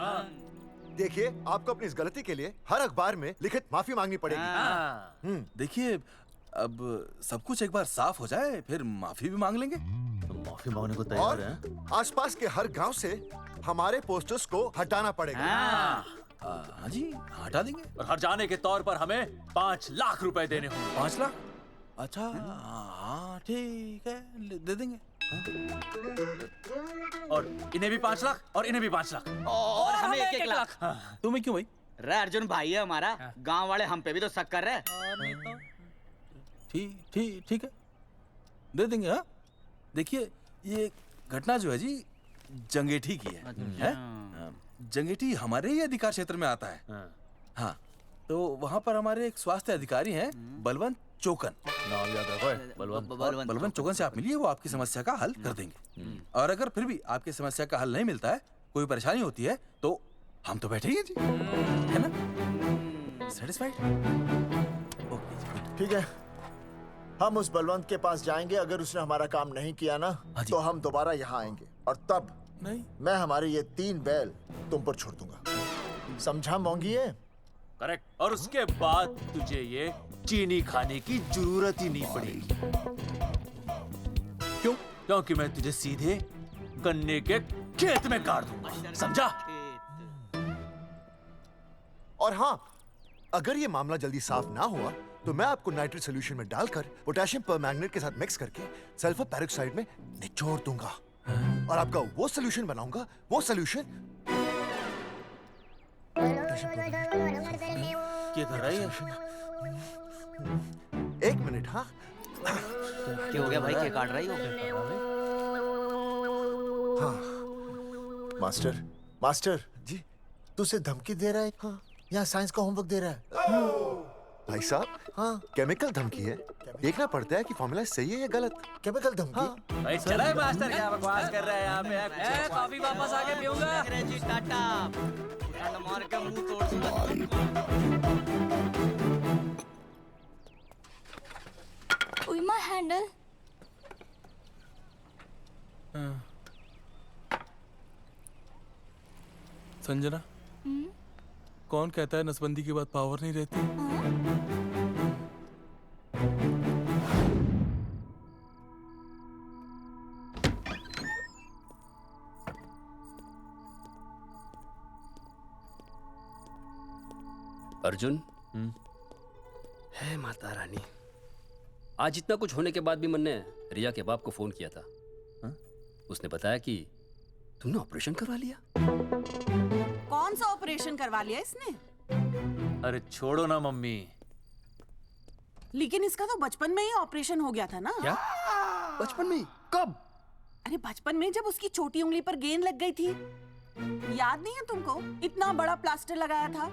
देखिए, आपको अपनी इस गलती के लिए हर अखबार में लिखित माफी मांगनी पड़ेगी। देखिए, अब सब कुछ एक बार साफ हो जाए फिर माफी भी मांग लेंगे। तुम माफी मांगने को और आसपास के हर गांव से हमारे पोस्टर्स को हटाना पड़ेगा। हाँ जी, हटा देंगे। और हर जाने के तौर पर हमें 5 लाख रुपए देने होंगे। 5 लाख? अच्छा हाँ ठीक है, दे देंगे। और इन्हें भी 5 लाख और इन्हें भी 5 लाख और हमें 1-1 लाख। तुम्हें क्यों भाई? रे अर्जुन भाई है हमारा, गांव वाले हम पे भी तो शक कर रहे हैं। ठीक है, दे देंगे। हाँ देखिए, ये घटना जो है जी जंगेठी की है? जंगेठी हमारे ही अधिकार क्षेत्र में आता है। हाँ, तो वहाँ पर हमारे एक स्वास्थ्य अधिकारी हैं, बलवंत चौकन। नाम याद रखो। बलवंत चौकन से आप मिलिए, वो आपकी समस्या का हल कर देंगे। और अगर फिर भी आपकी समस्या का हल नहीं मिलता है, कोई परेशानी होती है, तो हम तो बैठे ही हैं जी, है ना? सेटिस्फाइड? ठीक है, हम उस बलवंत के पास जाएंगे। अगर उसने हमारा काम नहीं किया ना, तो हम दोबारा यहाँ आएंगे और तब नहीं, मैं हमारे ये 3 बैल तुम पर छोड़ दूंगा। समझा मोंगी है? करेक्ट। और उसके बाद तुझे ये चीनी खाने की जरूरत ही नहीं पड़ेगी। क्यों? क्योंकि मैं तुझे सीधे गन्ने के खेत में गाड़ दूंगा, समझा? और हाँ, अगर ये मामला जल्दी साफ ना हुआ तो मैं आपको नाइट्रेट सोल्यूशन में डालकर पोटेशियम परमैंगनेट के साथ मिक्स करके सल्फर पेरोक्साइड में निचोड़ दूंगा और आपका वो सोल्यूशन बनाऊंगा। वो सोल्यूशन क्या कर रही है? 1 मिनट। हाँ क्या हो गया भाई, क्या काट रही हो? हाँ मास्टर जी, तू उसे धमकी दे रहा है? हाँ, यहाँ साइंस का होमवर्क दे रहा है। भाई साहब, हाँ केमिकल धमकी है, देखना पड़ता है कि फॉर्मूला सही है या गलत। केमिकल धमकी? भाई चला है मास्टर, क्या बकवास कर रहा है यहाँ पे? कॉफी वापस आके पीऊंगा। अंग्रेजी टाटा, मार के मुंह तोड़ दूंगा। उइमा हैंडल। संजना, कौन कहता है नसबंदी के बाद पावर नहीं रहती? अर्जुन, है माता रानी, आज इतना कुछ होने के बाद भी मैंने रिया के बाप को फोन किया था। उसने बताया कि तुमने ऑपरेशन करवा लिया। कौन सा ऑपरेशन करवा लिया इसने? अरे छोड़ो ना मम्मी। लेकिन इसका तो बचपन में ही ऑपरेशन हो गया था ना। क्या? बचपन में? कब? अरे बचपन में, जब उसकी छोटी उंगली पर गेंद लग गई थी। याद नहीं है तुमको? इतना बड़ा प्लास्टर लगाया था।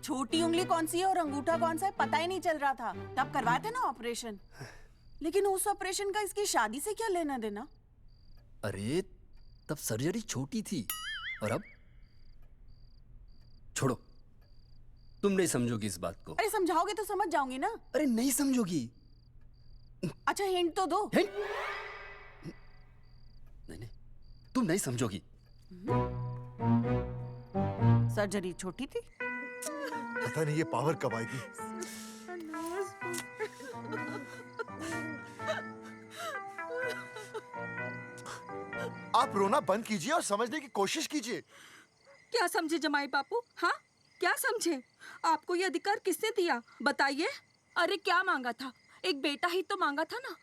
छोटी उंगली कौन सी है और अंगूठा कौन सा है पता ही नहीं चल रहा था। तब करवाए थे ना ऑपरेशन। लेकिन उस ऑपरेशन का इसकी शादी से क्या लेना देना? अरे तब सर्जरी छोटी थी और अब? छोड़ो, तुम नहीं समझोगी इस बात को। अरे समझाओगे तो समझ जाऊंगी ना। अरे नहीं समझोगी। अच्छा हिंट तो दो। हिंट? नहीं, तुम नहीं समझोगी। सर्जरी छोटी थी। पता नहीं ये पावर कब आएगी। आप रोना बंद कीजिए और समझने की कोशिश कीजिए। क्या समझे जमाई बापू? हाँ, क्या समझे? आपको ये अधिकार किसने दिया बताइए? अरे क्या मांगा था? एक बेटा ही तो मांगा था ना।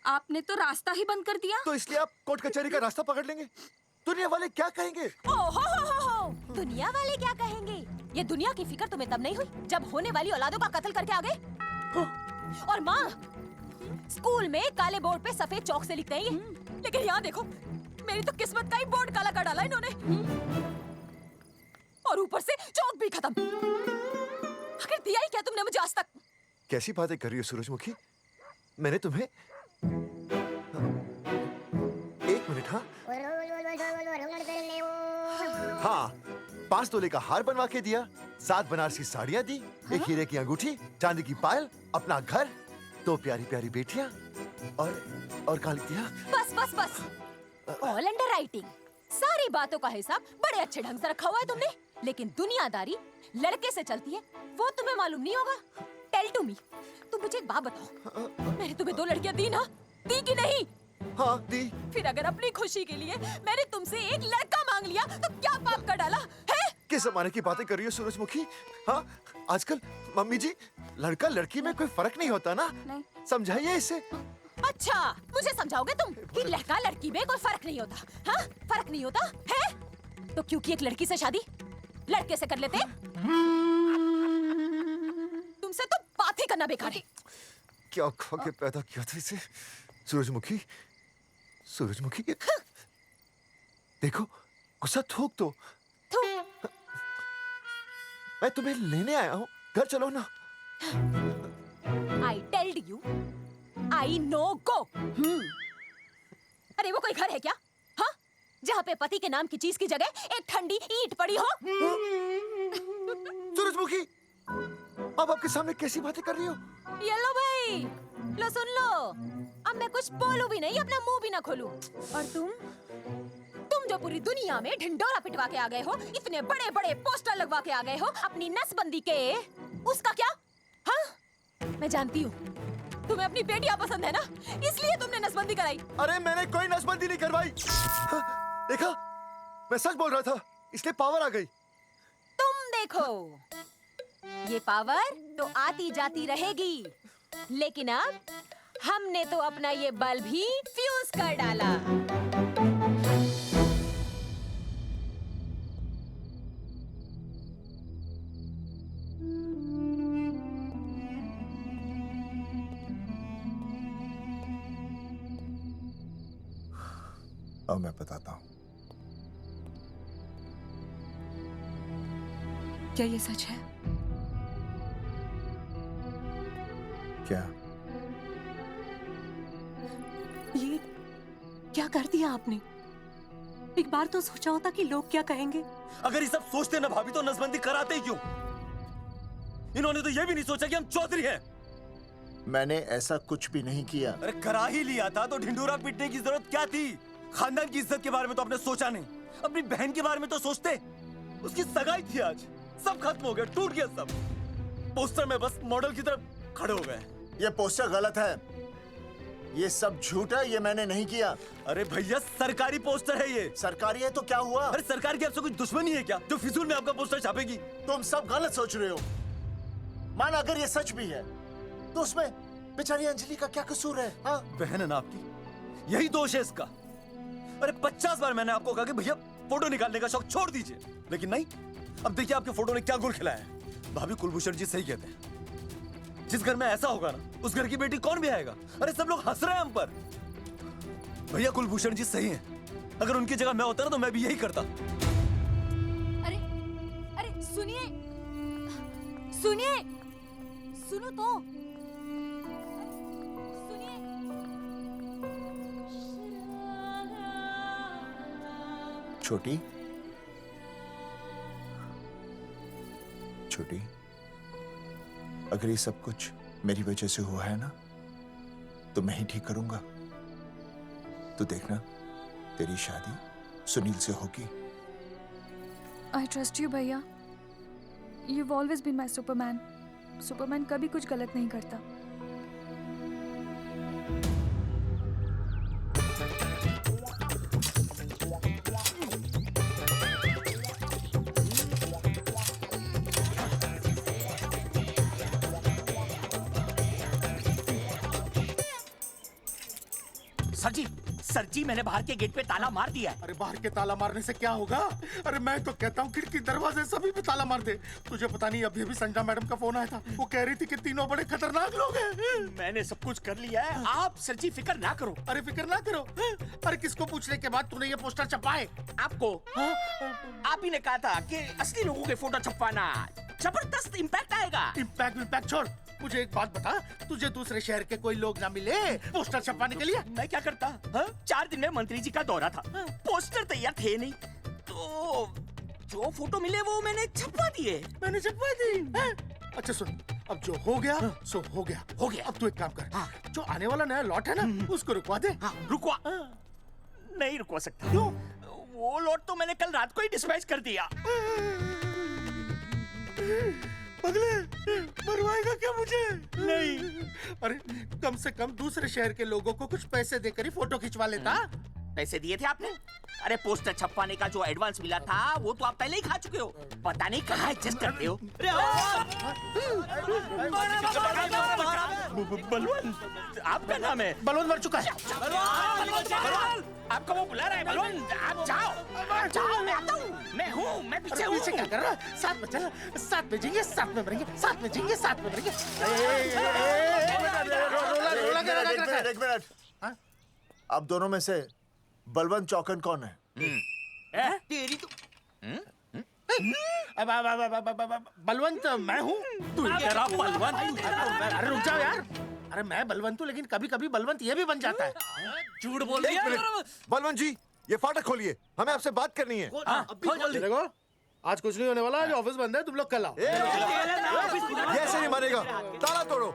आपने तो रास्ता ही बंद कर दिया। तो इसलिए आप कोर्ट कचहरी का रास्ता पकड़ लेंगे? दुनिया वाले क्या कहेंगे? हो। दुनिया वाले क्या कहेंगे? ये दुनिया की फिक्र तुम्हें तब नहीं हुई जब होने वाली औलादों का कत्ल करके आ गए। और माँ, स्कूल में काले बोर्ड पे सफेद चौक से लिखते हैं ये, लेकिन यहाँ देखो, मेरी तो किस्मत का ही बोर्ड काला कर डाला इन्होंने। और ऊपर से चौक भी खत्म। आखिर दिया ही क्या तुमने मुझे आज तक? कैसी बातें कर रही हो सूरजमुखी? मैंने तुम्हें एक मिनट। हाँ, 5 तोले का हार बनवा के दिया, 7 बनारसी साड़ियाँ दी, एक हीरे की अंगूठी, चांदी की पायल, अपना घर, 2 प्यारी प्यारी बेटियाँ और काली दिया। बस। All under writing. सारी बातों का हिसाब बड़े अच्छे ढंग से रखा हुआ है तुमने, लेकिन दुनियादारी लड़के से चलती है वो तुम्हें मालूम नहीं होगा। टेल टू मी, तुम मुझे एक बात बताओ, मैंने तुम्हें 2 लड़कियां दी ना? दी कि नहीं? हाँ दी। फिर अगर अपनी खुशी के लिए मैंने तुमसे एक लड़का मांग लिया तो क्या पाप कर डाला है? किस जमाने की बातें कर रही हो सूरजमुखी? हाँ, आजकल मम्मी जी, लड़का लड़की में कोई फर्क नहीं होता ना। नहीं। समझाइए इसे। अच्छा, मुझे समझाओगे तुम कि लड़का लड़की में कोई फर्क नहीं होता? हाँ, फर्क नहीं होता है? तो क्योंकि एक लड़की से शादी लड़के से कर लेते? तुमसे तो बात ही करना बेकार है। क्या खा के पैदा किया था इसे? सूरजमुखी, देखो, गुस्सा थूक दो। मैं तुम्हें लेने आया हूँ, घर चलो ना। I told you, I know go. अरे वो कोई घर है क्या? हाँ? जहाँ पे पति के नाम की चीज की जगह एक ठंडी ईंट पड़ी हो? सूरजमुखी, अब आपके सामने कैसी बातें कर रही हो? ये लो भाई, लो सुन लो। अब मैं कुछ बोलूं भी नहीं, अपना मुंह भी ना खोलूं। और तुम जो पूरी दुनिया में ढिंडोरा पिटवा के आ गए हो, इतने बड़े बड़े पोस्टर लगवा के आ गए हो अपनी नसबंदी के, उसका क्या? हाँ? मैं जानती हूँ तुम्हें अपनी बेटियां पसंद है ना, इसलिए तुमने नसबंदी कराई। अरे मैंने कोई नसबंदी नहीं करवाई। हाँ, देखा, मैं सच बोल रहा था, इसलिए पावर आ गई। तुम देखो, ये पावर तो आती जाती रहेगी, लेकिन अब हमने तो अपना ये बल्ब ही फ्यूज कर डाला। अब मैं बताता हूँ। क्या ये सच है? क्या? ये क्या कर दिया आपने? एक बार तो सोचा होता कि लोग क्या कहेंगे। अगर ये सब सोचते ना भाभी तो नसबंदी कराते ही क्यों? इन्होंने तो ये भी नहीं सोचा कि हम चौधरी हैं। मैंने ऐसा कुछ भी नहीं किया। अरे करा ही लिया था तो ढिंडोरा पीटने की जरूरत क्या थी? खानदान की इज्जत के बारे में तो आपने सोचा नहीं, अपनी बहन के बारे में तो सोचते। उसकी सगाई थी आज, सब खत्म हो गया, टूट गया सब। पोस्टर में बस मॉडल की तरफ खड़े हो गए। ये पोस्टर गलत है, ये सब झूठ है, ये मैंने नहीं किया। अरे भैया सरकारी पोस्टर है ये। सरकारी है तो क्या हुआ? अरे सरकार की आपसे कोई दुश्मनी है क्या जो फिजूल में आपका पोस्टर छापेगी? तुम सब गलत सोच रहे हो। माना अगर ये सच भी है तो उसमें बेचारी अंजलि का क्या कसूर है? हाँ? बहन है ना आपकी, यही दोष है इसका। अरे 50 बार मैंने आपको कहा कि भैया फोटो निकालने का शौक छोड़ दीजिए, लेकिन नहीं। अब देखिए आपके फोटो ने क्या गुल खिलाया है। भाभी कुलभूषण जी सही कहते हैं, जिस घर में ऐसा होगा ना उस घर की बेटी कौन भी आएगा। अरे सब लोग हंस रहे हैं हम पर। भैया कुलभूषण जी सही हैं, अगर उनकी जगह मैं होता ना तो मैं भी यही करता। अरे अरे सुनिए सुनिए, सुनो तो। छोटी छोटी, अगर ये सब कुछ मेरी वजह से हुआ है ना तो मैं ही ठीक करूंगा। तो देखना तेरी शादी सुनील से होगी। आई ट्रस्ट यू भैया। You've always been my Superman. Superman कभी कुछ गलत नहीं करता। सर जी मैंने बाहर के गेट पे ताला मार दिया है। अरे बाहर के ताला मारने से क्या होगा? अरे मैं तो कहता हूँ खिड़की दरवाजे सभी पे ताला मार दे। तुझे पता नहीं अभी अभी संजना मैडम का फोन आया था, वो कह रही थी कि तीनों बड़े खतरनाक लोग हैं। मैंने सब कुछ कर लिया है, आप सर जी फिक्र ना करो। अरे फिक्र ना करो। अरे किसको पूछने के बाद तूने ये पोस्टर छपाए? आपको। आप ही ने कहा था कि असली लोगों के फोटो छपवाना जबरदस्त इम्पैक्ट आएगा। इम्पैक्ट छोड़, मुझे एक बात बता, तुझे दूसरे शहर के कोई लोग ना मिले पोस्टर छपवाने के लिए? मैं क्या करता? 4 दिन में मंत्री जी का दौरा था, पोस्टर तैयार थे नहीं, तो जो फोटो मिले वो मैंने छपवा दिए। मैंने छपवा दी? अच्छा सुन, अब जो हो गया सो हो गया। हो गया। अब तू एक काम कर, जो आने वाला नया लॉट है ना उसको रुकवा दे। रुकवा? नहीं रुकवा सकता। क्यों? वो लॉट तो मैंने कल रात को ही डिस्पैच कर दिया। पगले, मरवाएगा क्या मुझे? नहीं। अरे कम से कम दूसरे शहर के लोगों को कुछ पैसे देकर ही फोटो खिंचवा लेता। पैसे दिए थे आपने? अरे पोस्टर छपवाने का जो एडवांस मिला था वो तो आप पहले ही खा चुके हो, पता नहीं कहाँ एडजस्ट करते हो। बलवंत, आपका नाम है? बलवंत मर चुका है। आपको वो बुला रहा है बलवंत, आप जाओ। जाओ, मैं आता हूँ। मैं हूँ, मैं पीछे हूँ। पीछे क्या कर रहा है? साथ में चल, साथ में जिएंगे, साथ में मरेंगे, साथ में जिएंगे, साथ में मरेंगे। एक मिनट। अब दोनों में से बलवंत चौकन कौन है? तेरी तो बलवंत मैं हूँ। तू तेरा बलवंत? अरे रुक जाओ यार। अरे मैं बलवंत हूँ, लेकिन कभी कभी बलवंत ये भी बन जाता है। झूठ बोल रही है। बलवंत जी, ये फाटक खोलिए, हमें आपसे बात करनी है। देखो, आज कुछ नहीं होने वाला, आज ऑफिस बंद है, तुम लोग कल आओ। ये ऐसे नहीं मानेगा, ताला तोड़ो।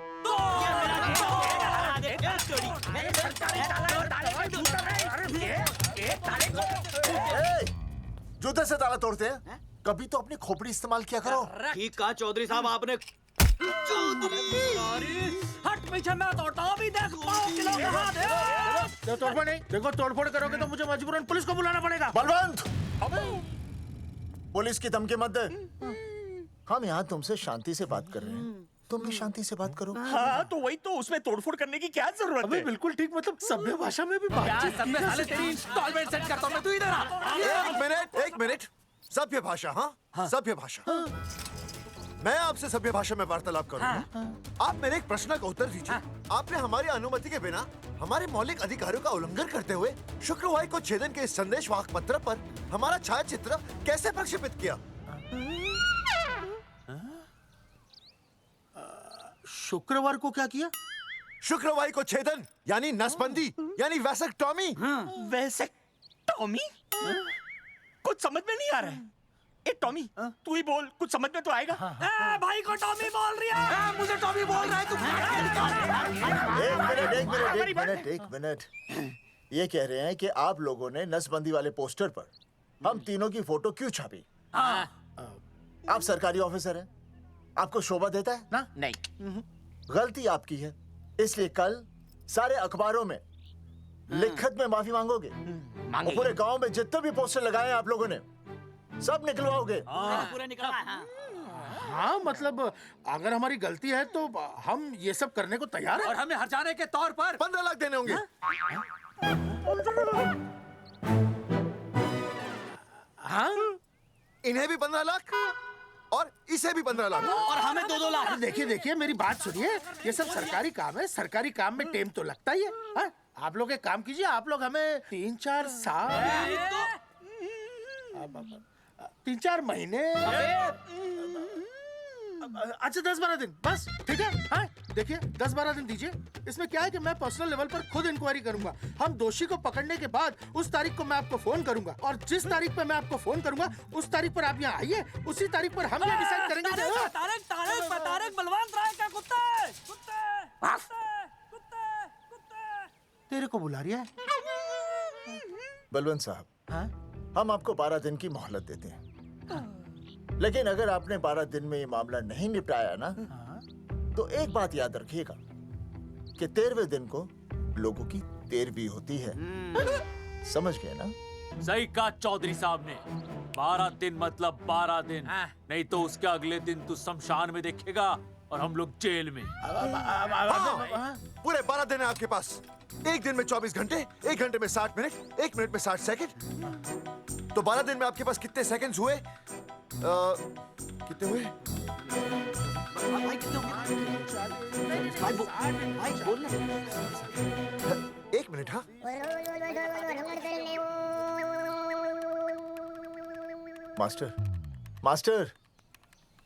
जूते से ताला तोड़ते हैं? कभी तो अपनी खोपड़ी इस्तेमाल किया करो। ठीक कहा चौधरी साहब आपने। हट पीछे, मैं तोड़ता हूँ। अभी देख पाँव किलो का हाथ है। तोड़फोड़ नहीं, देखो तोड़फोड़ करोगे तो मुझे मजबूरन पुलिस को बुलाना पड़ेगा। बलवंत, पुलिस की धमकी मत दे। हम यहाँ तुमसे शांति से बात कर रहे हैं, तुम भी शांति से बात करो। हाँ तो वही तो, उसमें तोड़फोड़ करने की क्या जरूरत है? बिल्कुल ठीक, मतलब सभ्य भाषा में भी बातचीत। तेरी इंस्टॉलमेंट सेट करता हूँ मैं, तू इधर आ। एक मिनट। सभ्य भाषा? हाँ, सभ्य भाषा। मैं आपसे सभ्य भाषा में वार्तालाप करूंगा। आप मेरे एक प्रश्न का उत्तर दीजिए। आपने हमारी अनुमति के बिना हमारे मौलिक अधिकारों का उल्लंघन करते हुए शुक्रवार को छेदन के इस संदेश वाहक पत्र पर हमारा छायाचित्र कैसे प्रक्षेपित किया? शुक्रवार को क्या किया? शुक्रवार को छेदन यानी नसबंदी यानी वैसेक्टॉमी। वैसेक्टॉमी? कुछ समझ में नहीं आ रहा है। ए टॉमी, तू ही बोल, कुछ समझ में तो आएगा। भाई को टॉमी बोल रही है। मुझे टॉमी बोल रहा है तू। एक मिनट। ये कह रहे हैं कि आप लोगों ने नसबंदी वाले पोस्टर पर हम तीनों की फोटो क्यों छापी? आप सरकारी ऑफिसर हैं, आपको शोभा देता है ना? नहीं। गलती आपकी है, इसलिए कल सारे अखबारों में लिखत में माफी मांगोगे। और पूरे गांव में जितने भी पोस्टर लगाए हैं आप लोगों ने सब निकलवाओगे। पूरा निकलवा। हाँ मतलब अगर हमारी गलती है तो हम ये सब करने को तैयार हैं। और हमें हर्जाने के तौर पर 15 लाख देने होंगे। हाँ? इन्हें भी 15 लाख और इसे भी 15 लाख और हमें 2-2 लाख। देखिए देखिए मेरी बात सुनिए, ये सब सरकारी काम है, सरकारी काम में टाइम तो लगता ही है। हाँ? आप लोग एक काम कीजिए, आप लोग हमें 3-4 साल 3-4 महीने अच्छा 10-12 दिन बस, ठीक है। हाँ देखिए 10-12 दिन दीजिए। इसमें क्या है कि मैं पर्सनल लेवल पर खुद इंक्वायरी करूंगा। हम दोषी को पकड़ने के बाद उस तारीख को मैं आपको फोन करूंगा और जिस तारीख पर मैं आपको फोन करूंगा उस तारीख पर आप यहाँ आइए। उसी तारीख पर हम ये डिसाइड करेंगे। तारक बलवंत राय का कुत्ता है। तेरे को बुला रहा है। बलवंत साहब, हम आपको 12 दिन की मोहलत देते हैं, लेकिन अगर आपने 12 दिन में ये मामला नहीं निपटाया ना, तो एक बात याद रखिएगा कि 13वें दिन को लोगों की 13वीं होती है। समझ गए ना? सही कहा चौधरी साहब ने। 12 दिन मतलब 12 दिन, नहीं तो उसके अगले दिन तू शमशान में देखेगा और हम लोग जेल में। पूरे 12 दिन है आपके पास। एक दिन में 24 घंटे, 1 घंटे में 60 मिनट, 1 मिनट में 60 सेकंड। तो 12 दिन में आपके पास कितने सेकंड्स हुए? कितने हुए? एक मिनट। हाँ मास्टर,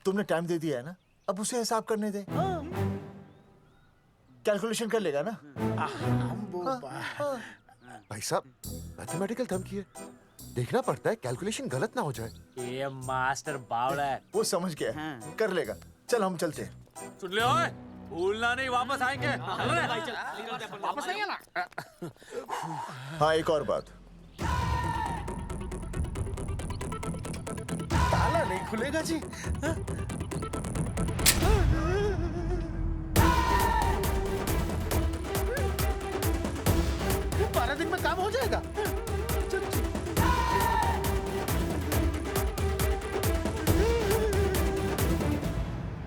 तुमने टाइम दे दिया है ना, अब उसे हिसाब करने दे। कैलकुलेशन कर लेगा ना। भाई साहब मैथमेटिकल थंब की है, देखना पड़ता है कैलकुलेशन गलत ना हो जाए। ये मास्टर बावड़ा है। वो समझ गया, कर लेगा। चल हम चलते हैं। सुन ले ओए, भूलना नहीं, वापस आएंगे। चल रहे हैं। वापस नहीं आना। हाँ एक और बात, ताला नहीं खुलेगा जी। 12 दिन में काम हो जाएगा।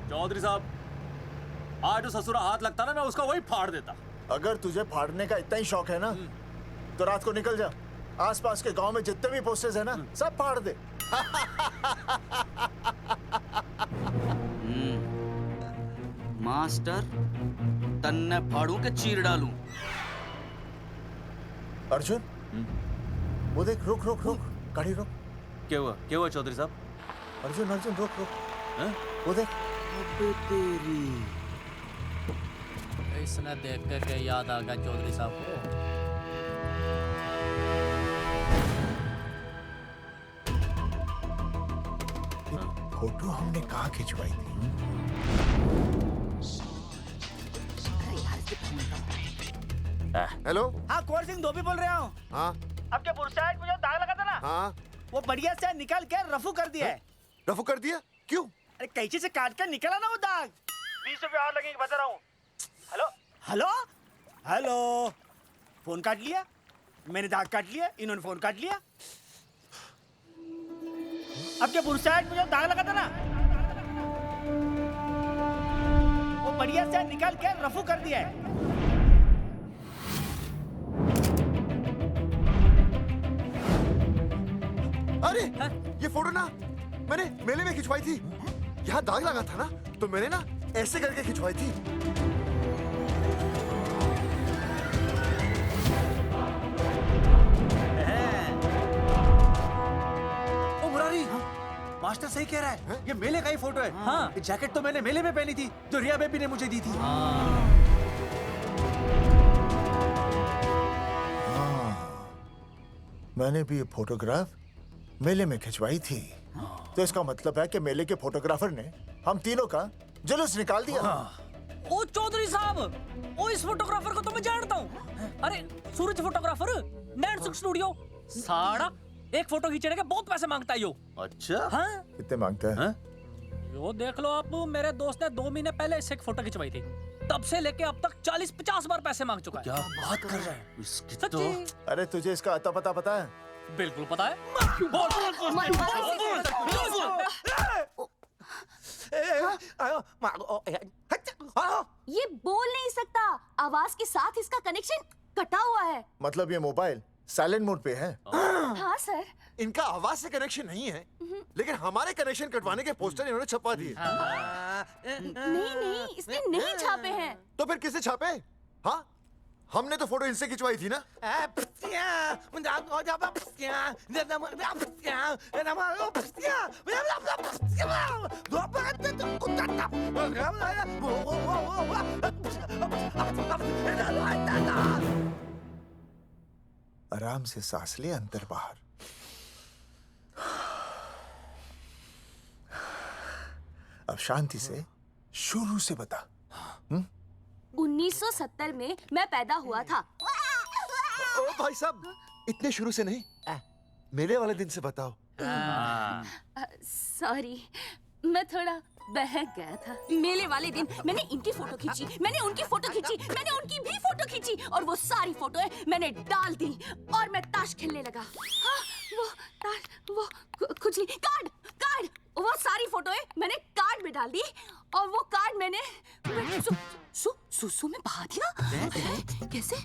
चौधरी साहब, आज जो ससुरा हाथ लगता ना, मैं उसका वही फाड़ देता। अगर तुझे फाड़ने का इतना ही शौक है ना, तो रात को निकल जा, आसपास के गांव में जितने भी पोस्टर्स है ना, सब फाड़ दे। मास्टर, तन्ने फाड़ू के चीर डालूं। अर्जुन, वो देख, रुक रुक रुक, गाड़ी रोक। क्या हुआ चौधरी साहब? अर्जुन रुक रुक, वो देख। तेरी इसने देख के याद आ गया चौधरी साहब को। फोटो हमने कहाँ खिंचवाई थी? हेलो। हाँ कुंवर सिंह धोबी बोल रहा हूँ। हाँ आपके बुरसाइड में जो दाग लगा था ना, हाँ वो बढ़िया से निकाल के रफू कर दिया है। रफू कर दिया? क्यों? अरे कैंची से काट कर निकला ना वो दाग। 20 रुपए और लगेंगे, बता रहा हूँ। हेलो हेलो हेलो, फोन काट लिया, मैंने दाग काट लिया, इन्होंने फोन काट लिया। आपके बुरसाइड में जो दाग लगा था ना, वो बढ़िया से निकाल के रफू कर दिया है। अरे ये फोटो ना मैंने मेले में खिंचवाई थी। यहाँ दाग लगा था ना, तो मैंने ना ऐसे करके खिंचवाई थी। ओ मुरारी, मास्टर सही कह रहा है, ये मेले का ही फोटो है। हाँ, ये जैकेट तो मैंने मेले में पहनी थी, जो रिया बेबी ने मुझे दी थी। मैंने भी ये फोटोग्राफ मेले में खिंचवाई थी। तो इसका मतलब है कि मेले के फोटोग्राफर ने हम तीनों का जुलूस निकाल दिया। ओ चौधरी साहब, ओ इस फोटोग्राफर को तो मैं जानता हूँ। अरे सूरज फोटोग्राफर, नैनसुख स्टूडियो। साड़ा एक फोटो खींचने के बहुत पैसे मांगता है यो। अच्छा? हाँ? कितने मांगता है? यो देख लो आप, मेरे दोस्त ने 2 महीने पहले इससे एक फोटो खिंचवाई थी, तब से लेके अब तक 40-50 बार पैसे मांग चुका है। क्या बात कर रहा है? इसकी तो... अरे तुझे इसका अता पता पता है? बिल्कुल पता है। ये बोल नहीं सकता, आवाज के साथ इसका कनेक्शन कटा हुआ है। मतलब ये मोबाइल साइलेंट मोड पे है? हाँ सर। इनका आवाज से कनेक्शन नहीं है, लेकिन हमारे कनेक्शन कटवाने के पोस्टर इन्होंने छपवा दिए। नहीं, इसने नहीं छापे हैं। तो फिर किसे छापे? हाँ, हमने तो फोटो इनसे खिंचवाई थी ना। आराम से सांस ले, अंदर बाहर। अब शांति से शुरू से बता। 1970 में मैं पैदा हुआ था। ओ भाई साहब, इतने शुरू से नहीं, मेले वाले दिन से बताओ। सॉरी, मैं थोड़ा बहक गया था। मेले वाले दिन मैंने इनकी फोटो खींची, मैंने उनकी फोटो खींची, मैंने उनकी भी फोटो खींची, और वो सारी फोटोएं मैंने डाल दी और मैं ताश खेलने लगा। हाँ, वो कुछ नहीं, कार्ड, वो सारी फोटोएं मैंने कार्ड में डाल दी और वो कार्ड मैंने सुसु में बहा दिया। कैसे?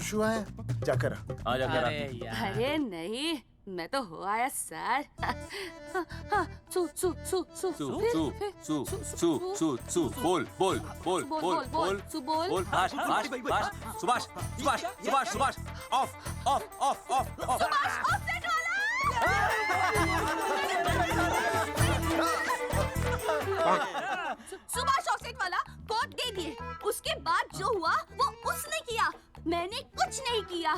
शुआ है, जाकर आ जाकर। अरे नहीं, मैं तो हो आया सर। सु बोल सुभाष ऑफ। सुभाष ऑफसेट वाला कोड दे दिए। उसके बाद जो हुआ वो उसने किया, मैंने कुछ नहीं किया।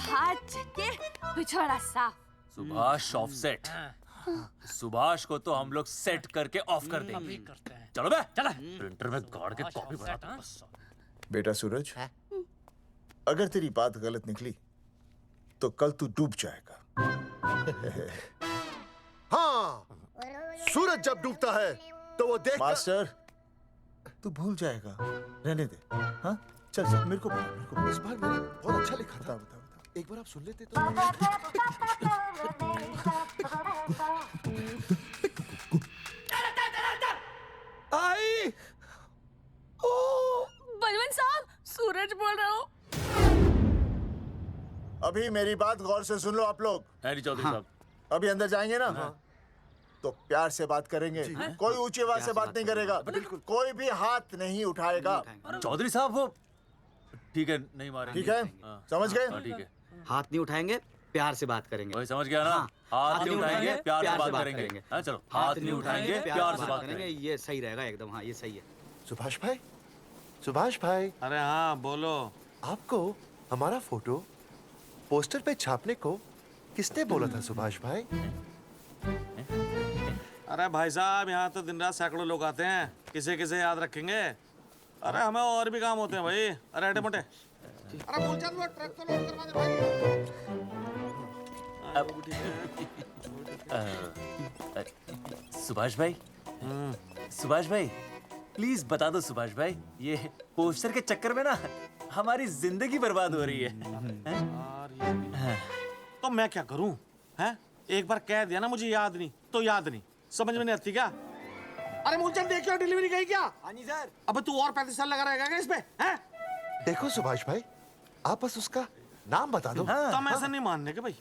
हाथ के पिछड़ा साफ। सुभाष ऑफसेट। सुभाष को तो हम लोग सेट करके ऑफ कर देंगे। चलो बे, चला प्रिंटर में गाड़ के कॉपी बनाता हूं। बेटा सूरज, अगर तेरी बात गलत निकली तो कल तू डूब जाएगा। हाँ, सूरज जब डूबता है तो वो देख। मास्टर, तू भूल जाएगा, रहने दे। हाँ, चल मेरे को इस बार मैंने बहुत अच्छा लिखा था। बता। एक बार आप सुन लेते तो। आई, बलवंत साहब, सूरज बोल रहा हूँ। अभी मेरी बात गौर से सुन लो आप लोग। चौधरी साहब, अभी अंदर जाएंगे ना, तो प्यार से बात करेंगे। कोई ऊंची आवाज से बात नहीं करेगा, कोई भी हाथ नहीं उठाएगा। चौधरी साहब वो ठीक है, नहीं मारेंगे। ठीक है, समझ गए? ठीक है। हाथ नहीं उठाएंगे, प्यार से बात करेंगे। वही समझ गया ना? हाथ नहीं उठाएंगे, प्यार से बात करेंगे। हाँ, चलो, हाथ नहीं उठाएंगे, प्यार से बात करेंगे। ये सही रहेगा एकदम। हाँ, ये सही है। सुभाष भाई। अरे हाँ, बोलो। आपको हमारा फोटो पोस्टर पे छापने को किसने बोला था सुभाष भाई? अरे भाई साहब, यहाँ तो दिन रात सैकड़ों लोग आते हैं, किसे किसे याद रखेंगे। अरे हमें और भी काम होते हैं भाई। अरे हटे मोटे। अरे बोल चल, वो ट्रक तो लोड करवा दे भाई। सुभाष भाई प्लीज बता दो सुभाष भाई, ये पोस्टर के चक्कर में ना हमारी जिंदगी बर्बाद हो रही है। तो मैं क्या करूं? हैं? एक बार कह दिया ना मुझे याद नहीं तो याद नहीं, समझ में नहीं आती क्या? अरे मूलचंद, देखियो डिलीवरी गई क्या? हाँ जी सर। अब तू और 35 साल लगा रहेगा क्या इसमें? हैं? देखो सुभाष भाई, आप बस उसका नाम बता दो। तुम ऐसा नहीं मानने के भाई।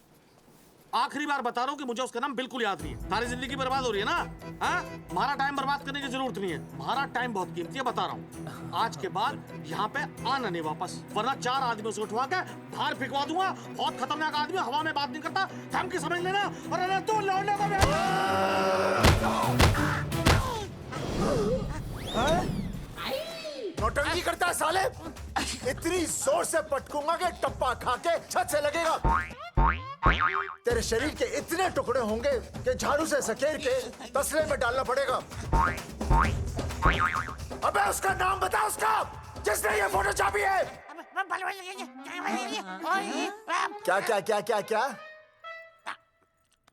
आखिरी बार बता रहा हूँ कि मुझे उसका नाम बिल्कुल याद नहीं है। सारी जिंदगी बर्बाद हो रही है ना? हाँ? हमारा टाइम बर्बाद करने की जरूरत नहीं है। हमारा टाइम बहुत कीमती है, बता रहा हूँ। आज के बाद यहाँ पे आना नहीं वापस, वरना 4 आदमियों से उठवा के बाहर फेंकवा दूंगा। बहुत खतरनाक आदमी, हवा में बात नहीं करता, धमकी समझ लेना। और अरे तू लौटने का नौटंकी करता है साले। इतनी जोर से पटकूंगा कि टप्पा खा के छत से लगेगा। तेरे शरीर के इतने टुकड़े होंगे कि झाड़ू से सकेर के तसले में डालना पड़ेगा। अबे उसका नाम बता, उसका जिसने ये फोटो छापी है। क्या क्या क्या क्या क्या?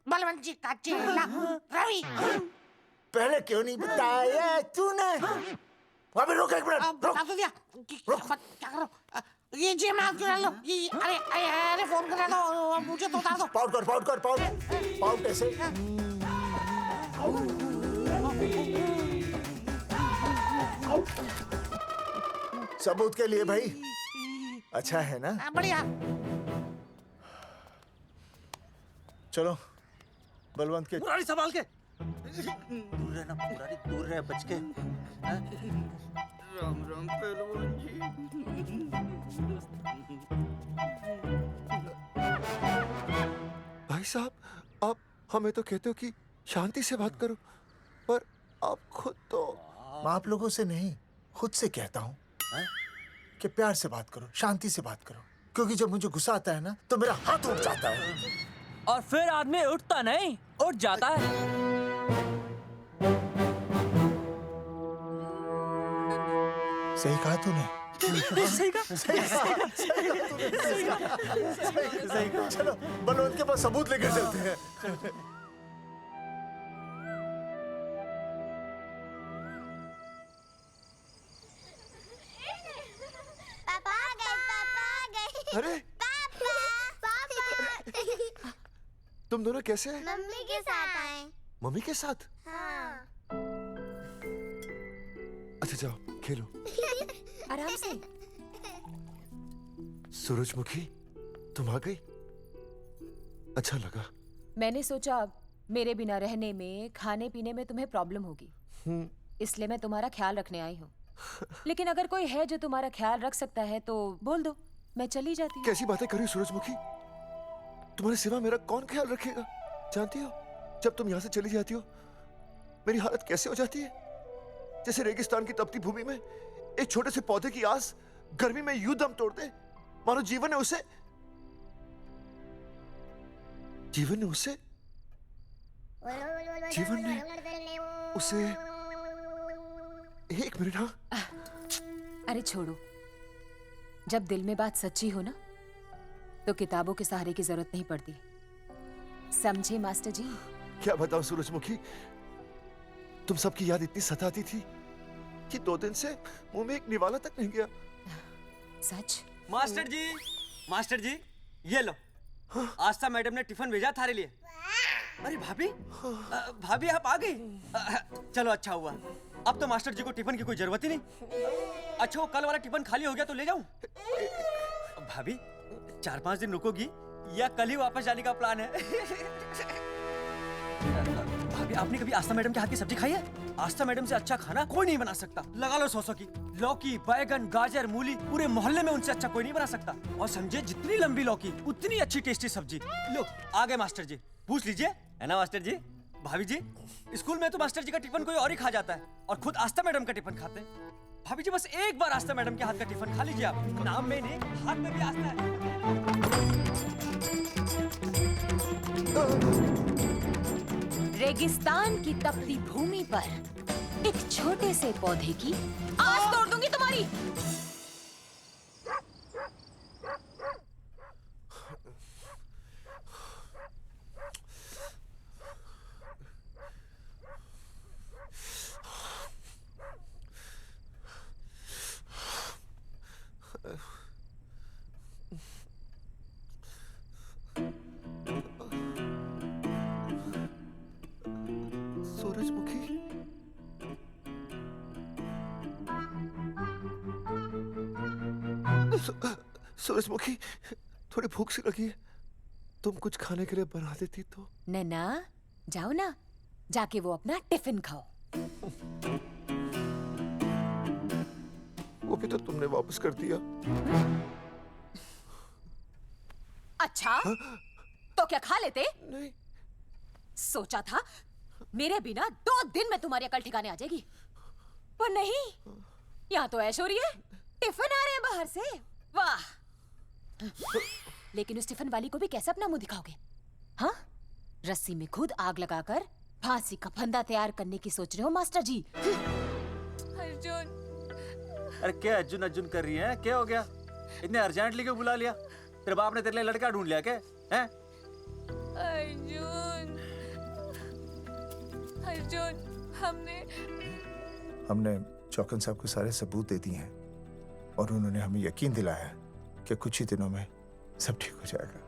बलवंत जी का चेला रवि। पहले क्यों नहीं बताया तूने? अबे रुक एक मिनट, रुक। क्या करो? ये जी मैं क्यों लो? ये अरे फोन करा लो, मुझे तो उतार दो। पाउट ऐसे। सबूत के लिए भाई। अच्छा है ना? बढ़िया। चलो बलवंत के। मुरारी संभाल के। दूर रहना मुरारी, दूर रह बच के। राम राम पहलवान जी। भाई साहब, आप हमें तो कहते हो कि शांति से बात करो, पर आप खुद तो। मैं आप लोगों से नहीं, खुद से कहता हूँ कि प्यार से बात करो, शांति से बात करो, क्योंकि जब मुझे गुस्सा आता है ना तो मेरा हाथ उठ जाता है। और फिर आदमी उठता नहीं, उठ जाता है। सही कहा तूने। सही कहा। सही कहा। चलो बलवंत के पास सबूत लेकर चलते हैं। पापा आ गए, पापा आ गए। अरे तुम दोनों कैसे हैं? मम्मी के साथ आए। मम्मी के साथ? हाँ। अच्छा जाओ खेलो। आराम से। सूरजमुखी, तुम आ गई? अच्छा लगा। मैंने सोचा मेरे बिना रहने में, खाने पीने में तुम्हें प्रॉब्लम होगी, इसलिए मैं तुम्हारा ख्याल रखने आई हूँ। लेकिन अगर कोई है जो तुम्हारा ख्याल रख सकता है तो बोल दो, मैं चली जाती हूँ। कैसी बातें कर रही हो सूरजमुखी? तुम्हारे सिवा मेरा कौन ख्याल रखेगा? जानती हो, जब तुम यहाँ से चली जाती हो मेरी हालत कैसे हो जाती है? जैसे रेगिस्तान की तपती भूमि में एक छोटे से पौधे की आस गर्मी में यूं दम तोड़ दे, मानो जीवन ने उसे एक मिनट। हाँ, अरे छोड़ो, जब दिल में बात सच्ची हो ना तो किताबों के सहारे की जरूरत नहीं पड़ती, समझे मास्टर जी? क्या बताऊं सूरजमुखी, तुम सबकी याद इतनी सताती थी कि 2 दिन से मुंह में एक निवाला तक नहीं गया। सच? मास्टर जी ये लो। आस्था मैडम ने टिफिन भेजा थारे लिए। अरे भाभी, भाभी आप आ गई? चलो अच्छा हुआ, अब तो मास्टर जी को टिफिन की कोई जरूरत ही नहीं। अच्छा वो कल वाला टिफिन खाली हो गया तो ले जाऊं? भाभी 4-5 दिन रुकोगी या कल ही वापस जाने का प्लान है? भाभी आपने कभी आस्था मैडम के हाथ की सब्जी खाई है? आस्था मैडम से अच्छा खाना कोई नहीं बना सकता। लगा लो 100 की। लौकी, बैगन, गाजर, मूली, पूरे मोहल्ले में उनसे अच्छा कोई नहीं बना सकता। और समझे, जितनी लंबी लौकी उतनी अच्छी टेस्टी सब्जी। लो आ गए मास्टर जी, पूछ लीजिए, है ना मास्टर जी? भाभी जी, स्कूल में तो मास्टर जी का टिफिन कोई और ही खा जाता है और खुद आस्था मैडम का टिफिन खाते हैं। भाभी जी बस एक बार आस्था मैडम के हाथ का टिफिन खा लीजिए आप। नाम में नहीं, हाथ में भी आस्था है। रेगिस्तान की तपती भूमि पर एक छोटे से पौधे की आस तोड़ दूंगी तुम्हारी। सूरजमुखी, सूरजमुखी, थोड़ी भूख सी लगी है, तुम कुछ खाने के लिए बना देती तो। नैना जाओ ना, जाके वो अपना टिफिन खाओ। वो भी तो तुमने वापस कर दिया। अच्छा तो क्या खा लेते? नहीं। सोचा था मेरे बिना 2 दिन में तुम्हारी अकल ठिकाने आ जाएगी, पर नहीं, यहाँ तो ऐश हो रही है। टिफिन आ रहे हैं बाहर से, वाह। लेकिन उस टिफिन वाली को भी कैसे अपना मुंह दिखाओगे? हाँ, रस्सी में खुद आग लगाकर फांसी का फंदा तैयार करने की सोच रहे हो मास्टर जी? अर्जुन, अरे क्या अर्जुन अर्जुन कर रही है? क्या हो गया? इतने अर्जेंटली क्यों बुला लिया? तेरे बाप ने तेरे लिए लड़का ढूंढ लिया क्या? हैं? अर्जुन, अर्जुन, हमने चौकन साहब को सारे सबूत दे दिए हैं और उन्होंने हमें यकीन दिलाया कि कुछ ही दिनों में सब ठीक हो जाएगा।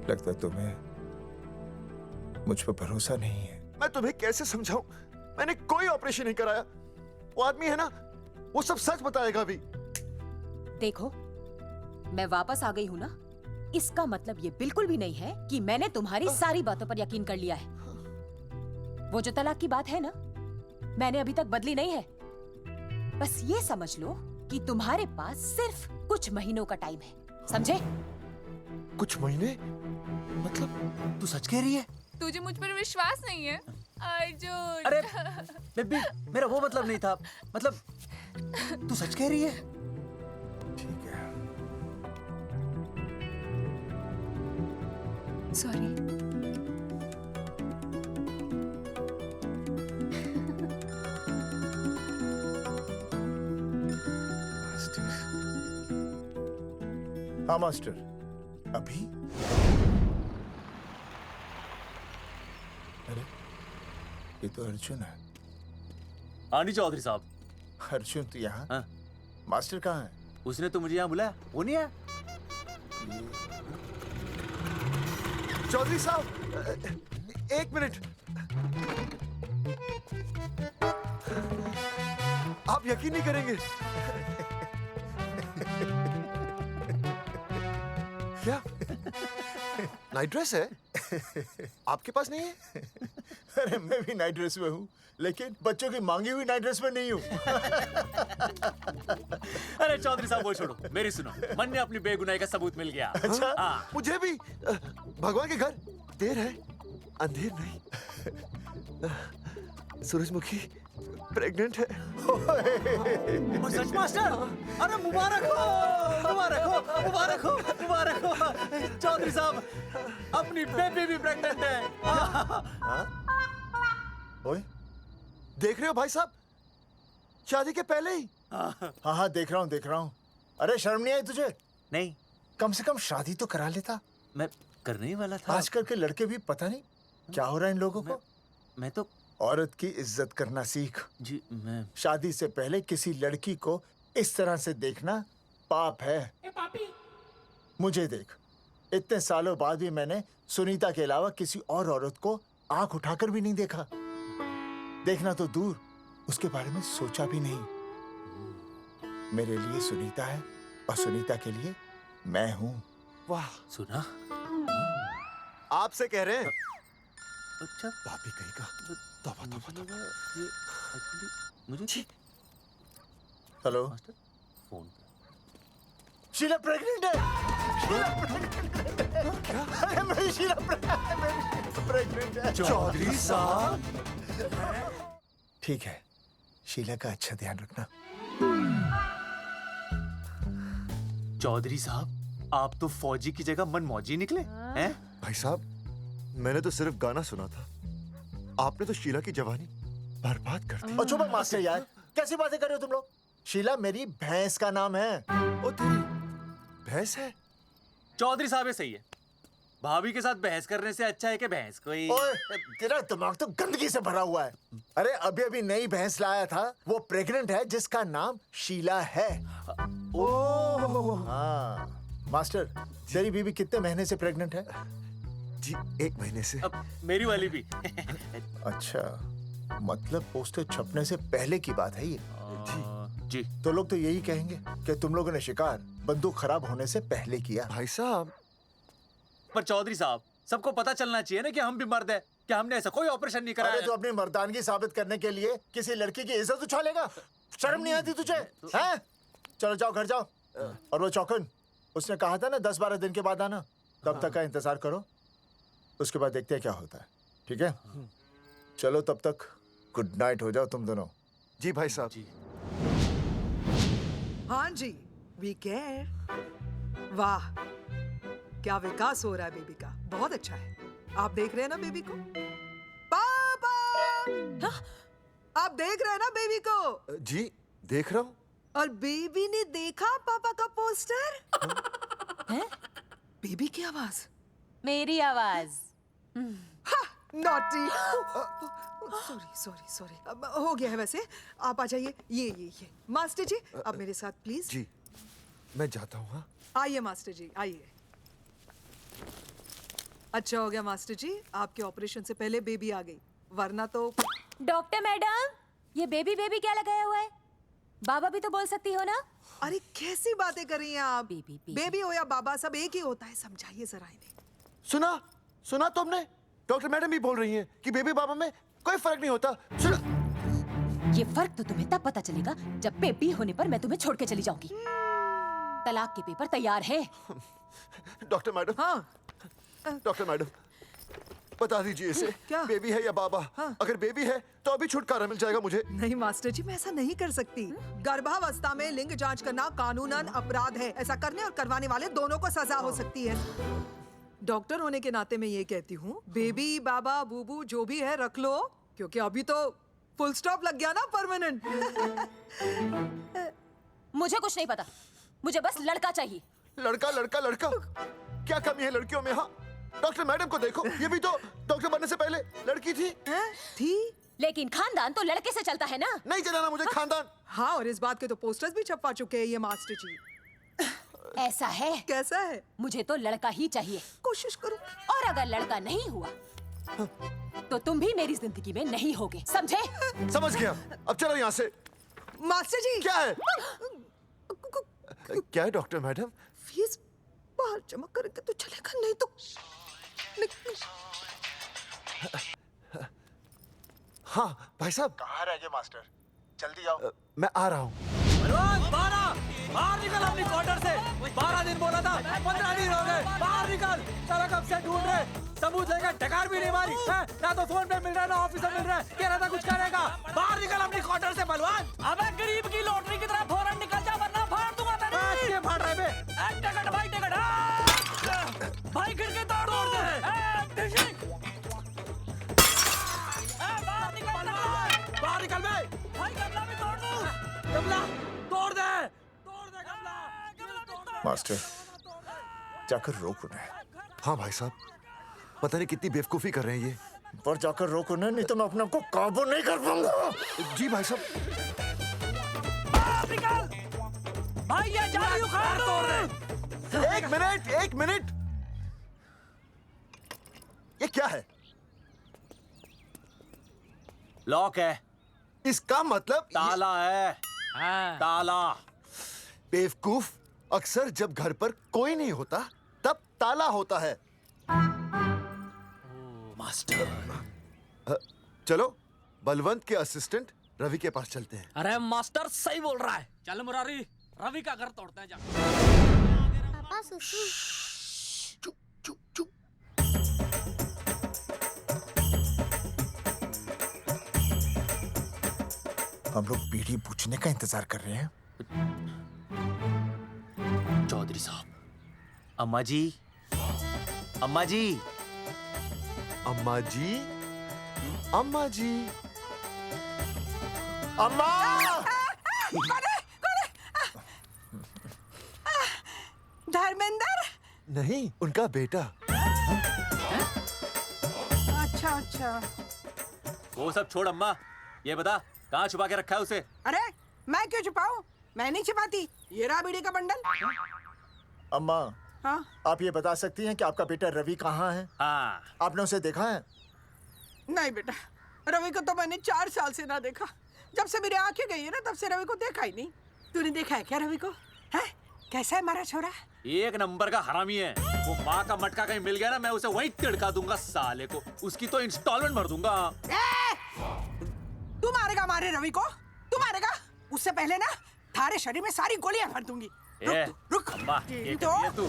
लगता है तुम्हें मुझ पर भरोसा नहीं है। मैं तुम्हें कैसे समझाऊं? मैंने कोई ऑपरेशन नहीं कराया। वो आदमी है ना, वो सब सच बताएगा अभी। देखो, मैं वापस आ गई हूँ ना, इसका मतलब ये बिल्कुल भी नहीं है कि मैंने तुम्हारी सारी बातों पर यकीन कर लिया है। वो जो तलाक की बात है ना, मैंने अभी तक बदली नहीं है। बस ये समझ लो कि तुम्हारे पास सिर्फ कुछ महीनों का टाइम है, समझे? कुछ महीने? मतलब तू सच कह रही है? तुझे मुझ पर विश्वास नहीं है अर्जुन? अरे बेबी, मेरा वो मतलब नहीं था। मतलब तू सच कह रही है? ठीक है। सॉरी। हाँ मास्टर, अभी? अरे ये तो अर्जुन है। हाँ नहीं चौधरी साहब। अर्जुन तो यहाँ? हाँ। मास्टर कहाँ है? उसने तो मुझे यहाँ बुलाया, वो नहीं आया। चौधरी साहब, एक मिनट। आप यकीन नहीं करेंगे। क्या नाइट ड्रेस है? आपके पास नहीं है? अरे मैं भी नाइट ड्रेस में हूँ, लेकिन बच्चों की मांगी हुई नाइट ड्रेस में नहीं हूँ। अरे चौधरी साहब वो छोड़ो, मेरी सुनो। मन ने अपनी बेगुनाही का सबूत मिल गया। अच्छा, हाँ। मुझे भी। भगवान के घर देर है, अंधेर नहीं। सूरजमुखी प्रेग्नेंट है। सच मास्टर? अरे मुबारक हो, मुबारक हो, मुबारक हो, मुबारक हो। चौधरी साहब, अपनी बेबी भी प्रेग्नेंट है। ओए, देख रहे हो भाई साहब, शादी के पहले ही। हाँ हाँ देख रहा हूँ, देख रहा हूँ। अरे शर्म नहीं आई तुझे? नहीं। कम से कम शादी तो करा लेता। मैं करने ही वाला था। आजकल के लड़के भी पता नहीं क्या हो रहा है इन लोगों को। मैं तो औरत की इज्जत करना सीख। जी मैं शादी से पहले किसी लड़की को इस तरह से देखना पाप है। मुझे देख, इतने सालों बाद भी मैंने सुनीता के अलावा किसी और औरत को आंख उठाकर भी नहीं देखा। देखना तो दूर, उसके बारे में सोचा भी नहीं। मेरे लिए सुनीता है और सुनीता के लिए मैं हूँ। वाह, सुना? आपसे कह रहे हैं। अच्छा, भाभी कहेगा। तौबा तौबा तौबा। ये एक्चुअली मुझे हेलो फोन शीला प्रेग्नेंट है। शीला प्रेग्नेंट है। अरे मैं शीला प्रेग्नेंट है। चौधरी साहब, ठीक है, शीला का अच्छा ध्यान रखना। चौधरी साहब, आप तो फौजी की जगह मनमौजी निकले हैं? भाई साहब, मैंने तो सिर्फ गाना सुना था। आपने तो शीला की जवानी बर्बाद कर दी। और चुप मास्टर यार, कैसी बातें कर रहे हो तुम लोग? शीला मेरी भैंस का नाम है। ओ तेरी भैंस है? चौधरी साहब ये सही है। भाभी के साथ बहस करने से अच्छा है कि भैंस कोई। ओए, तेरा दिमाग तो गंदगी से भरा हुआ है। अरे अभी अभी नई भैंस लाया था, वो प्रेग्नेंट है जिसका नाम शीला है। हाँ मास्टर, तेरी बीवी कितने महीने से प्रेग्नेंट है? जी 1 महीने से। अब मेरी वाली भी। अच्छा, मतलब पोस्टर छपने से पहले की बात है ये। जी तो लोग तो यही कहेंगे कि तुम लोगों ने शिकार बंदूक खराब होने से पहले किया। भाई साहब, पर चौधरी साहब, सबको पता चलना चाहिए ना कि हम भी मर्द है, कि हमने ऐसा कोई ऑपरेशन नहीं कराया। अरे तो अपनी मर्दानगी साबित करने के लिए किसी लड़की की इज्जत उछालेगा? शर्म नहीं आती तुझे? हैं? चलो जाओ, घर जाओ। और वो चौकन, उसने कहा था ना 10-12 दिन के बाद आना, तब तक का इंतजार करो। उसके बाद देखते हैं क्या होता है। ठीक है, चलो तब तक गुड नाइट हो जाओ तुम दोनों। जी भाई साहब। हाँ जी, वी केयर। वाह, क्या विकास हो रहा है बेबी का। बहुत अच्छा है। आप देख रहे हैं ना बेबी को? पापा, आप देख रहे हैं ना बेबी को? जी देख रहा हूँ। और बेबी ने देखा पापा का पोस्टर? हैं? बेबी की आवाज? मेरी आवाज। नॉटी। सॉरी सॉरी सॉरी, हो गया है वैसे। आप आ जाइए। ये मास्टर जी, आप मेरे साथ प्लीज। जी मैं जाता हूँ। हाँ आइए मास्टर जी, आइए। अच्छा हो गया मास्टर जी, आपके ऑपरेशन से पहले बेबी आ गई, वरना तो। डॉक्टर मैडम, ये बेबी बेबी क्या लगाया हुआ है? बाबा भी तो बोल सकती हो ना? अरे कैसी बातें कर रही हैं आप? बेबी हो या बाबा, सब एक ही होता है, समझाइए जरा इन्हें। सुना तुमने? डॉक्टर मैडम भी बोल रही हैं कि बेबी बाबा में कोई फर्क नहीं होता। सुना? ये फर्क तो तुम्हें तब पता चलेगा जब बेबी होने पर मैं तुम्हें छोड़ के चली जाऊंगी। तलाक के पेपर तैयार है। Doctor madam. हाँ। डॉक्टर मैडम, बता दीजिए इसे, क्या? बेबी है या बाबा? हाँ। अगर बेबी है तो अभी छुटकारा मिल जाएगा मुझे। नहीं मास्टर जी, मैं ऐसा नहीं कर सकती। गर्भावस्था में लिंग जांच करना कानूनन अपराध है। ऐसा करने और करवाने वाले दोनों को सजा हो सकती है। डॉक्टर होने के नाते मैं ये कहती हूँ, बेबी बाबा बूबू जो भी है रख लो, क्योंकि अभी तो फुल स्टॉप लग गया ना परमानेंट। मुझे कुछ नहीं पता, मुझे बस लड़का चाहिए। लड़का लड़का लड़का, क्या कमी है लड़कियों में? हाँ, डॉक्टर मैडम को देखो, ये भी तो डॉक्टर बनने से पहले लड़की थी। थी? लेकिन खानदान तो लड़के से चलता है ना। नहीं चलाना मुझे खानदान। हाँ, और इस बात के तो पोस्टर्स भी छपवा चुके हैं ये मास्टर जी। ऐसा है? कैसा है? मुझे तो लड़का ही चाहिए। कोशिश करो। और अगर लड़का नहीं हुआ तो तुम भी मेरी जिंदगी में नहीं होगे, समझे? समझ गया, अब चलो यहाँ से। मास्टर जी। क्या है? क्या है डॉक्टर मैडम? फीस बाहर जमा करेंगे तो चलेगा, नहीं तो हाँ भाई साहब। कहाँ रह गए मास्टर? जल्दी आओ। मैं आ रहा हूँ। बाहर निकल अपनी क्वार्टर से। 12 दिन बोला था, 15 दिन हो गए। बाहर निकल, साला कब से ढूंढ रहे, सबूत लेकर डकार भी नहीं मारी है? ना तो फोन पे मिल रहा है ना ऑफिस में मिल रहा है, कह रहा था कुछ करेगा। बाहर निकल अपनी क्वार्टर से बलवान। अबे गरीब की लॉटरी की तरह फौरन निकल जा, वरना फाड़ दूंगा तेरी। क्या फाड़ रहे बे? टिकट भाई, टिकट भाई, खिड़की तोड़ दे। बाहर निकल बे। भाई गमला भी तोड़ दूं। गमला तोड़ दे। मास्टर, जाकर रोक उन्हें। हाँ भाई साहब, पता नहीं कितनी बेवकूफी कर रहे हैं ये। पर जाकर रोक उन्हें, नहीं तो मैं अपने आप को काबू नहीं कर पाऊंगा। जी भाई साहब। भाई ये जाली उखाड़ दो। एक मिनट। ये क्या है? लॉक है। इसका मतलब ताला है। ताला। बेवकूफ, अक्सर जब घर पर कोई नहीं होता तब ताला होता है। मास्टर। चलो बलवंत के असिस्टेंट रवि के पास चलते हैं। अरे मास्टर सही बोल रहा है, चल मुरारी रवि का घर तोड़ते हैं। जा पापा सुसु। हम लोग बीड़ी पूछने का इंतजार कर रहे हैं। चौधरी साहब, अम्मा जी, अम्मा जी, अम्मा जी, अम्मा जी, अम्मा। धर्मेंद्र? नहीं, उनका बेटा। अच्छा। वो सब छोड़ अम्मा, ये बता कहाँ छुपा के रखा है उसे? अरे मैं क्यों छुपाऊं? मैं नहीं छुपाती। ये रहा बीड़ी का बंडल। अम्मा, हाँ? आप ये बता सकती हैं कि आपका बेटा रवि कहाँ है? हाँ। आपने उसे देखा है? नहीं बेटा, रवि को तो मैंने 4 साल से ना देखा। जब से मेरी आंखें गई है ना, तब से रवि को देखा ही नहीं। तूने देखा है क्या रवि को? है? कैसा है हमारा छोरा? एक नंबर का हरामी है। वो माँ का मटका कहीं मिल गया ना, मैं उसे वहीं तिड़का दूंगा साले को। उसकी तो इंस्टॉलमेंट भर दूंगा। तू मारेगा मारे रवि को? तू मारेगा? उससे पहले ना थारे शरीर में सारी गोलियां भर दूंगी। रुक अम्मा, ये तो कर दिया तू।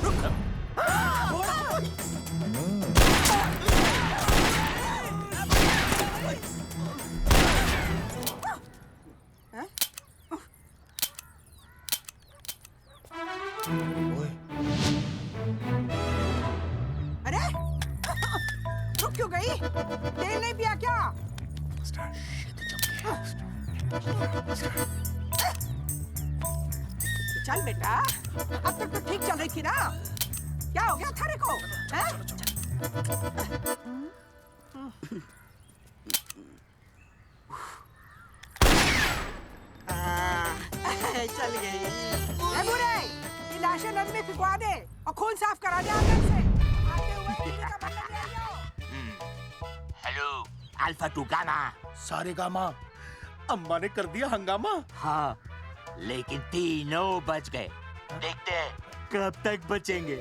अरे रुक क्यों गई? तेल नहीं पिया क्या? चल बेटा, अब तक तो ठीक चल रही थी ना। क्या हो गया थारे को? चल गई। बुरे, ये लाशें नदी में फिकवा दे और खून साफ करा दे अंदर से। आते हुए हेलो अल्फा टू गामा। सारे गामा अम्मा ने कर दिया हंगामा। हाँ लेकिन तीनों बच गए। देखते हैं कब तक बचेंगे।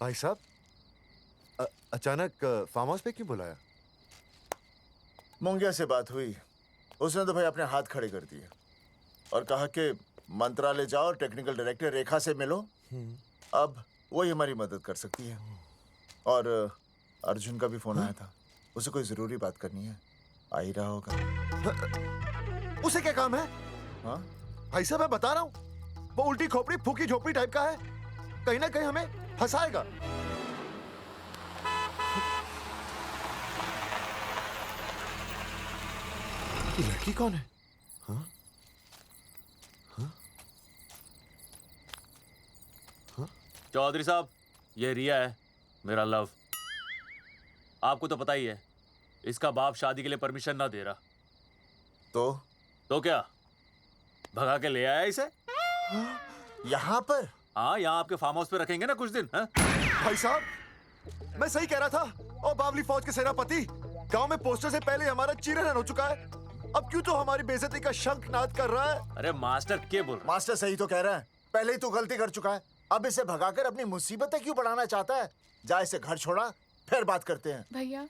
भाई साहब, अचानक फार्म हाउस पे क्यों बुलाया? मुंगिया से बात हुई, उसने तो भाई अपने हाथ खड़े कर दिए और कहा कि मंत्रालय जाओ और टेक्निकल डायरेक्टर रेखा से मिलो, अब वही हमारी मदद कर सकती है। और अर्जुन का भी फोन आया था, उसे कोई जरूरी बात करनी है, आ ही रहा होगा। उसे क्या काम है? हाँ भाई साहब मैं बता रहा हूँ, वो उल्टी खोपड़ी फूकी झोपड़ी टाइप का है, कहीं ना कहीं हमें फंसाएगा। ये लड़की कौन है? हाँ? हाँ? हाँ? चौधरी साहब, ये रिया है, मेरा लव। आपको तो पता ही है, इसका बाप शादी के लिए परमिशन ना दे रहा। तो क्या भगा के ले आया इसे? यहाँ पर? हाँ, यहाँ आपके फार्म हाउस पे रखेंगे ना कुछ दिन। हाँ? भाई साहब, मैं सही कह रहा था। और बावली फौज के सेनापति, गांव में पोस्टर से पहले हमारा चीरहरण हो चुका है, अब क्यों तो हमारी बेइज्जती का शंखनाद कर रहा है? अरे मास्टर क्या बोल रहा है? मास्टर सही तो कह रहा है, पहले ही तो गलती कर चुका है, अब इसे भगाकर अपनी मुसीबतें क्यों बढ़ाना चाहता है? जा इसे घर छोड़ा, फिर बात करते हैं। भैया,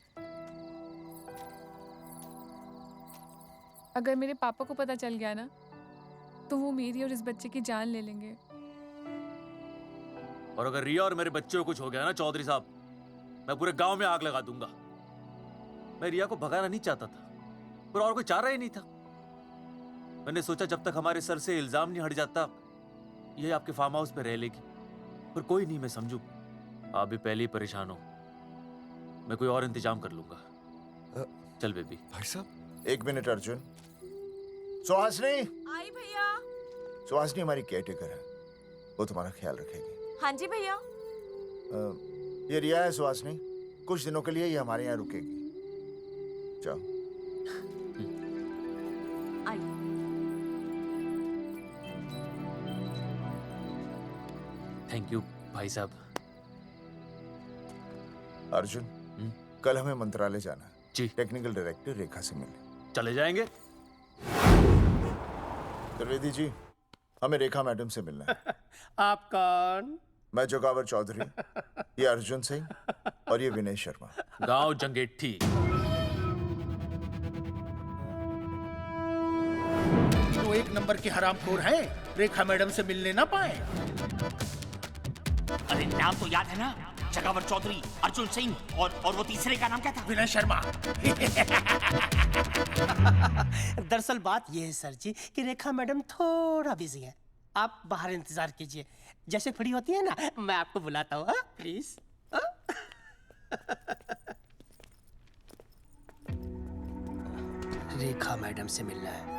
अगर मेरे पापा को पता चल गया ना, तो वो मेरी और इस बच्चे की जान ले लेंगे। और अगर रिया और मेरे बच्चे को कुछ हो गया ना चौधरी साहब, मैं पूरे गांव में आग लगा दूंगा। मैं रिया को भगाना नहीं चाहता था, पर और कोई चारा ही नहीं था। मैंने सोचा जब तक हमारे सर से इल्जाम नहीं हट जाता, ये आपके फार्म हाउस पे रह लेगी। पर कोई नहीं, मैं समझू आप भी पहले ही परेशान हो, मैं कोई और इंतजाम कर लूंगा। चल बेबी। भाई साहब, एक मिनट अर्जुन। सुहासनी। आई भैया। सुहासनी हमारी केयरटेकर है, वो तुम्हारा ख्याल रखेगी। हाँ जी भैया। ये रिया है सुहासनी, कुछ दिनों के लिए ये हमारे यहाँ रुकेगी। जाओ। थैंक यू भाई साहब। अर्जुन, कल हमें मंत्रालय जाना है जी। टेक्निकल डायरेक्टर रेखा से मिलने चले जाएंगे। त्रिवेदी जी, हमें रेखा मैडम से मिलना है। आप कौन? मैं जोगावर चौधरी, ये अर्जुन सिंह और ये विनय शर्मा। गांव जंगेठी। तो एक नंबर के हरामखोर हैं, रेखा मैडम से मिलने ना पाए। अरे नाम तो याद है ना, जगावर चौधरी, अर्जुन सिंह और वो तीसरे का नाम क्या था? विनय शर्मा। दरअसल बात यह है सर जी कि रेखा मैडम थोड़ा बिजी है, आप बाहर इंतजार कीजिए, जैसे फ्री होती है ना मैं आपको बुलाता हूँ, प्लीज। रेखा मैडम से मिलना है।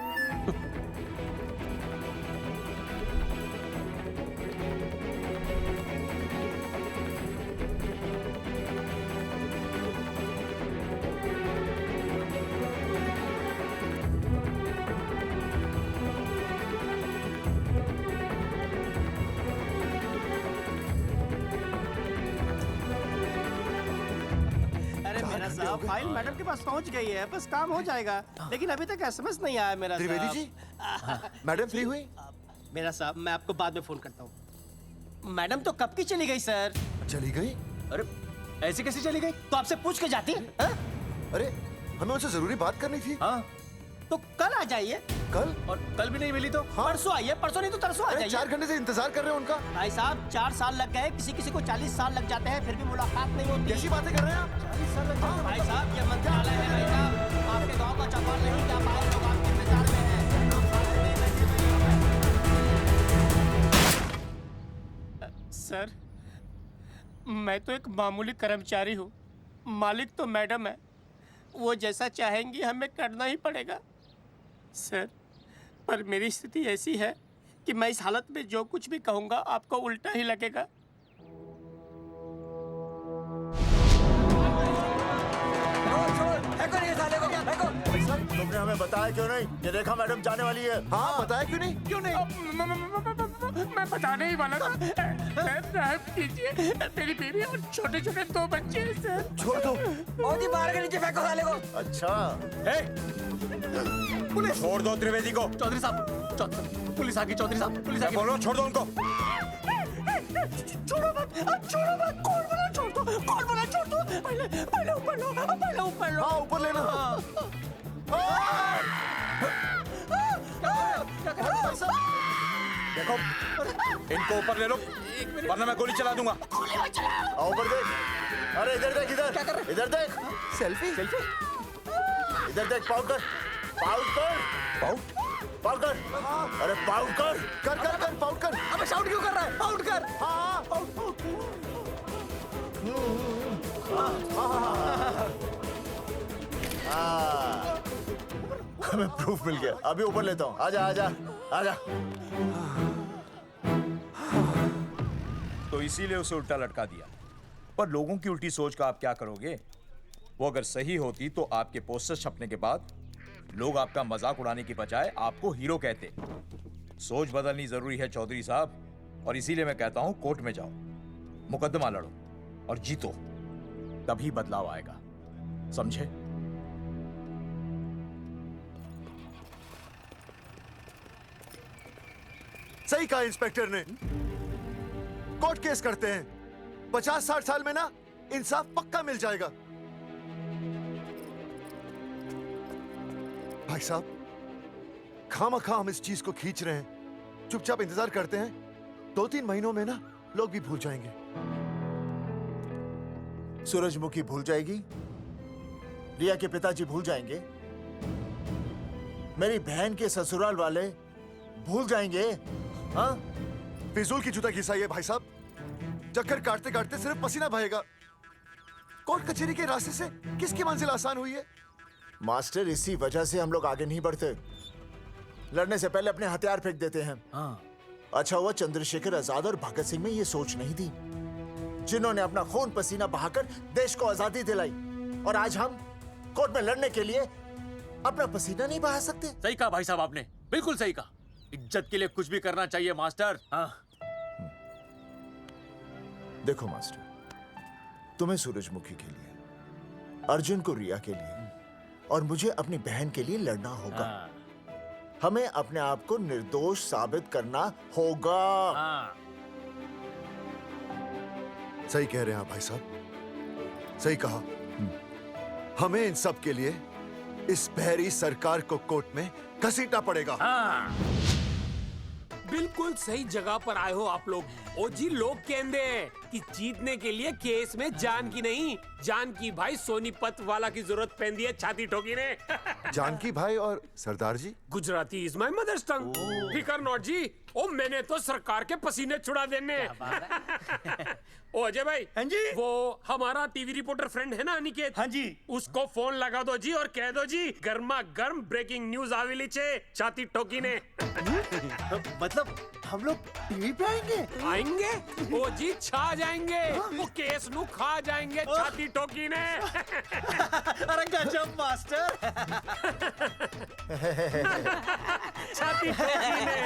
साहब, फाइल मैडम के पास पहुंच गई है, बस काम हो जाएगा, लेकिन अभी तक एसएमएस नहीं आया मेरा। त्रिवेदी जी, मैडम फ्री हुई? मेरा साहब, मैं आपको बाद में फोन करता हूँ। मैडम तो कब की चली गई सर। चली गई? अरे ऐसे कैसे चली गई? तो आपसे पूछ के जाती। अरे हमें उनसे जरूरी बात करनी थी। हाँ तो कल आ जाइए। कल? और कल भी नहीं मिली तो? हाँ? परसों आइए, परसों नहीं तो तरसों आ जाइए। 4 घंटे से इंतजार कर रहे हैं उनका। भाई साहब 4 साल लग गए, किसी किसी को 40 साल लग जाते हैं, फिर भी मुलाकात नहीं होती। कैसी बातें कर रहे हैं आप? 40 साल लग जाते। भाई साहब ये मंत्रालय है भाई साहब, आपके गाँव का चौपाल नहीं क्या पाए, लोग आपके इंतजार में हैं। सर, मैं तो एक मामूली कर्मचारी हूँ, मालिक तो मैडम है, वो जैसा चाहेंगी हमें करना ही पड़ेगा। सर, पर मेरी स्थिति ऐसी है कि मैं इस हालत में जो कुछ भी कहूँगा आपको उल्टा ही लगेगा। तुमने हमें बताया क्यों नहीं? ये रेखा मैडम जाने वाली है। हाँ, बताया क्यों नहीं? क्यों नहीं? तो मैं बताने ही वाला था। रहम कीजिए, मेरी बीवी और छोटे छोटे 2 बच्चे हैं सर। छोड़ दो। मोदी बाहर के नीचे फेंको साले को। अच्छा पुलिस छोड़ दो त्रिवेदी को। चौधरी साहब, पुलिस आ गई। चौधरी साहब, पुलिस आ गई। बोलो छोड़ दो उनको। छोड़ो मत, कौन बोला छोड़ दो, कौन बोला छोड़ दो। पहले ऊपर लो, पहले ऊपर लो। हाँ ऊपर लेना। देखो इनको ऊपर ले लो वरना मैं गोली चला दूंगा। आओ ऊपर देख। अरे इधर देख, इधर इधर देख। सेल्फी इधर देख, पाउट कर, पाउट कर। अरे पाउट कर पाउट कर। अबे शाउट क्यों कर रहा है? आउट कर। हाँ हमें प्रूफ मिल गया। अभी ऊपर लेता हूँ। आजा। तो इसीलिए उसे उल्टा लटका दिया। पर लोगों की उल्टी सोच का आप क्या करोगे? वो अगर सही होती तो आपके पोस्टर छपने के बाद लोग आपका मजाक उड़ाने की बजाय आपको हीरो कहते। सोच बदलनी जरूरी है चौधरी साहब, और इसीलिए मैं कहता हूं कोर्ट में जाओ, मुकदमा लड़ो और जीतो, तभी बदलाव आएगा। समझे? सही कहा इंस्पेक्टर ने। कोर्ट केस करते हैं, 50-60 साल में ना इंसाफ पक्का मिल जाएगा। भाई साहब, खामखा हम इस चीज को खींच रहे हैं। चुपचाप इंतजार करते हैं, 2-3 महीनों में ना लोग भी भूल जाएंगे। सूरजमुखी भूल जाएगी, रिया के पिताजी भूल जाएंगे, मेरी बहन के ससुराल वाले भूल जाएंगे। हाँ, फिजूल की जूता घिसाई है भाई साहब। चक्कर काटते काटते सिर्फ पसीना बहेगा। कोर्ट कचहरी के रास्ते से किसकी मंजिल आसान हुई है? मास्टर, इसी वजह से हम लोग आगे नहीं बढ़ते। लड़ने से पहले अपने हथियार फेंक देते हैं। अच्छा हुआ चंद्रशेखर आजाद और भगत सिंह में ये सोच नहीं थी, जिन्होंने अपना खून पसीना बहाकर देश को आजादी दिलाई। और आज हम कोर्ट में लड़ने के लिए अपना पसीना नहीं बहा सकते। सही कहा भाई साहब आपने, बिल्कुल सही कहा। इज्जत के लिए कुछ भी करना चाहिए मास्टर। देखो मास्टर, तुम्हें सूरजमुखी के लिए, अर्जुन को रिया के लिए और मुझे अपनी बहन के लिए लड़ना होगा। हमें अपने आप को निर्दोष साबित करना होगा। सही कह रहे हैं आप भाई साहब, सही कहा। हमें इन सब के लिए इस बहरी सरकार को कोर्ट में घसीटना पड़ेगा। बिल्कुल सही जगह पर आए हो आप लोग। ओ जी, लोग कहते हैं कि जीतने के लिए केस में जान की नहीं, जान की भाई सोनीपत वाला की जरूरत पैंदी है छाती ठोकी ने। जानकी भाई और सरदार जी, गुजराती इज माय मदर्स टंग। फिकर नॉट जी। ओ मैंने तो सरकार के पसीने छुड़ा देने। ओ अजय भाई, हाँ जी, वो हमारा टीवी रिपोर्टर फ्रेंड है ना अनिकेत, हाँ जी, उसको फोन लगा दो जी और कह दो जी गर्मा गर्म ब्रेकिंग न्यूज आवेली छे छाती ठोकी ने। मतलब हम लोग टीवी पे आएंगे? ओ जी छा जाएंगे, वो केस नु खा जाएंगे छाती ठोकी ने। अरे गजब मास्टर। छाती ठोकी ने।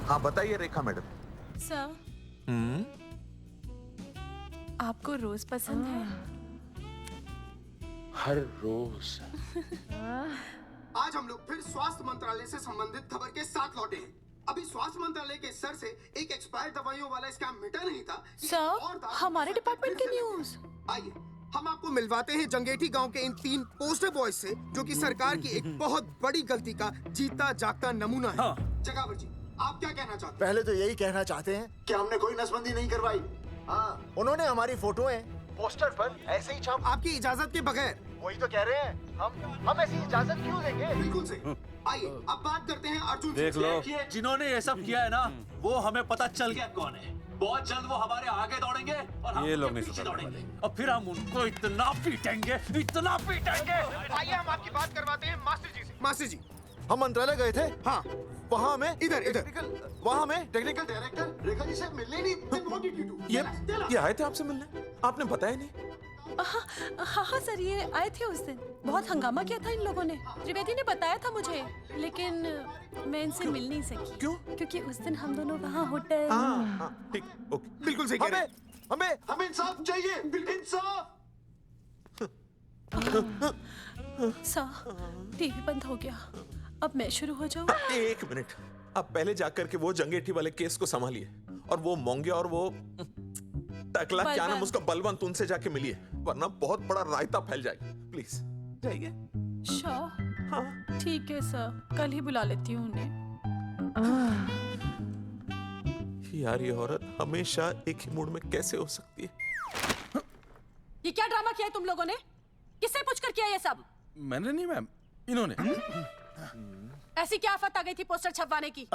हाँ बताइए रेखा मैडम। सर, आपको रोज पसंद है? हर रोज। आज हम लोग फिर स्वास्थ्य मंत्रालय से संबंधित खबर के साथ लौटे हैं। अभी स्वास्थ्य मंत्रालय के सर से एक एक्सपायर्ड दवाइयों वाला स्कैम मिटा नहीं था। सर, हमारे डिपार्टमेंट की न्यूज। आइए हम आपको मिलवाते हैं जंगेठी गांव के इन 3 पोस्टर बॉयज से, जो कि सरकार की एक बहुत बड़ी गलती का जीता जागता नमूना है। जगावर जी, आप क्या कहना चाहते हैं? पहले तो यही कहना चाहते हैं कि हमने कोई नसबंदी नहीं करवाई। हाँ, उन्होंने हमारी फोटोएं पोस्टर पर ऐसे ही छाप, आपकी इजाजत के बगैर। वही तो कह रहे हैं, हम ऐसी इजाजत क्यों देंगे? बिल्कुल सही। आइए अब बात करते हैं अर्जुन देख लो, जिन्होंने ये सब किया है ना, वो हमें पता चल गया कौन है। बहुत जल्द वो हमारे आगे दौड़ेंगे और हम ये लोग उनके नहीं पीछे सुधरने दौड़ेंगे, और फिर हम उनको इतना पीटेंगे, इतना पीटेंगे। आइए हम आपकी बात करवाते हैं मास्टर जी से। मास्टर जी, हम मंत्रालय गए थे। हाँ, वहाँ में इधर वहाँ में टेक्निकल डायरेक्टर रेखा जी से मिलने नहीं। ये आए थे आपसे मिलने, आपने बताया नहीं। हाँ हाँ सर, ये आए थे उस दिन। बहुत हंगामा किया था इन लोगों ने। त्रिवेदी ने बताया था मुझे, लेकिन मैं इनसे मिल नहीं सकी। क्यों? क्योंकि उस दिन हम दोनों वहाँ होटल। ठीक, ओके, बिल्कुल सही कह रहे हैं। हमें इंसाफ चाहिए, इंसाफ। सर, टीवी बंद हो गया। अब मैं शुरू हो जाऊँ? एक मिनट, आप पहले जाकर के वो जंगेठी वाले केस को संभालिए और वो मोंगे और वो टकला क्या नाम उसका बलवंत, उनसे जाके मिलिए, वरना बहुत बड़ा रायता फैल जाएगा। प्लीज जाइए। हाँ ठीक है सर, कल ही बुला लेती हूँ उन्हें। यार ये औरत हमेशा एक ही मूड में कैसे हो सकती है? ये क्या ड्रामा किया है तुम लोगों ने? किससे पूछकर किया ये सब? मैंने नहीं मैम, इन्होंने। ऐसी क्या आफत आ गई थी पोस्टर छपवाने की?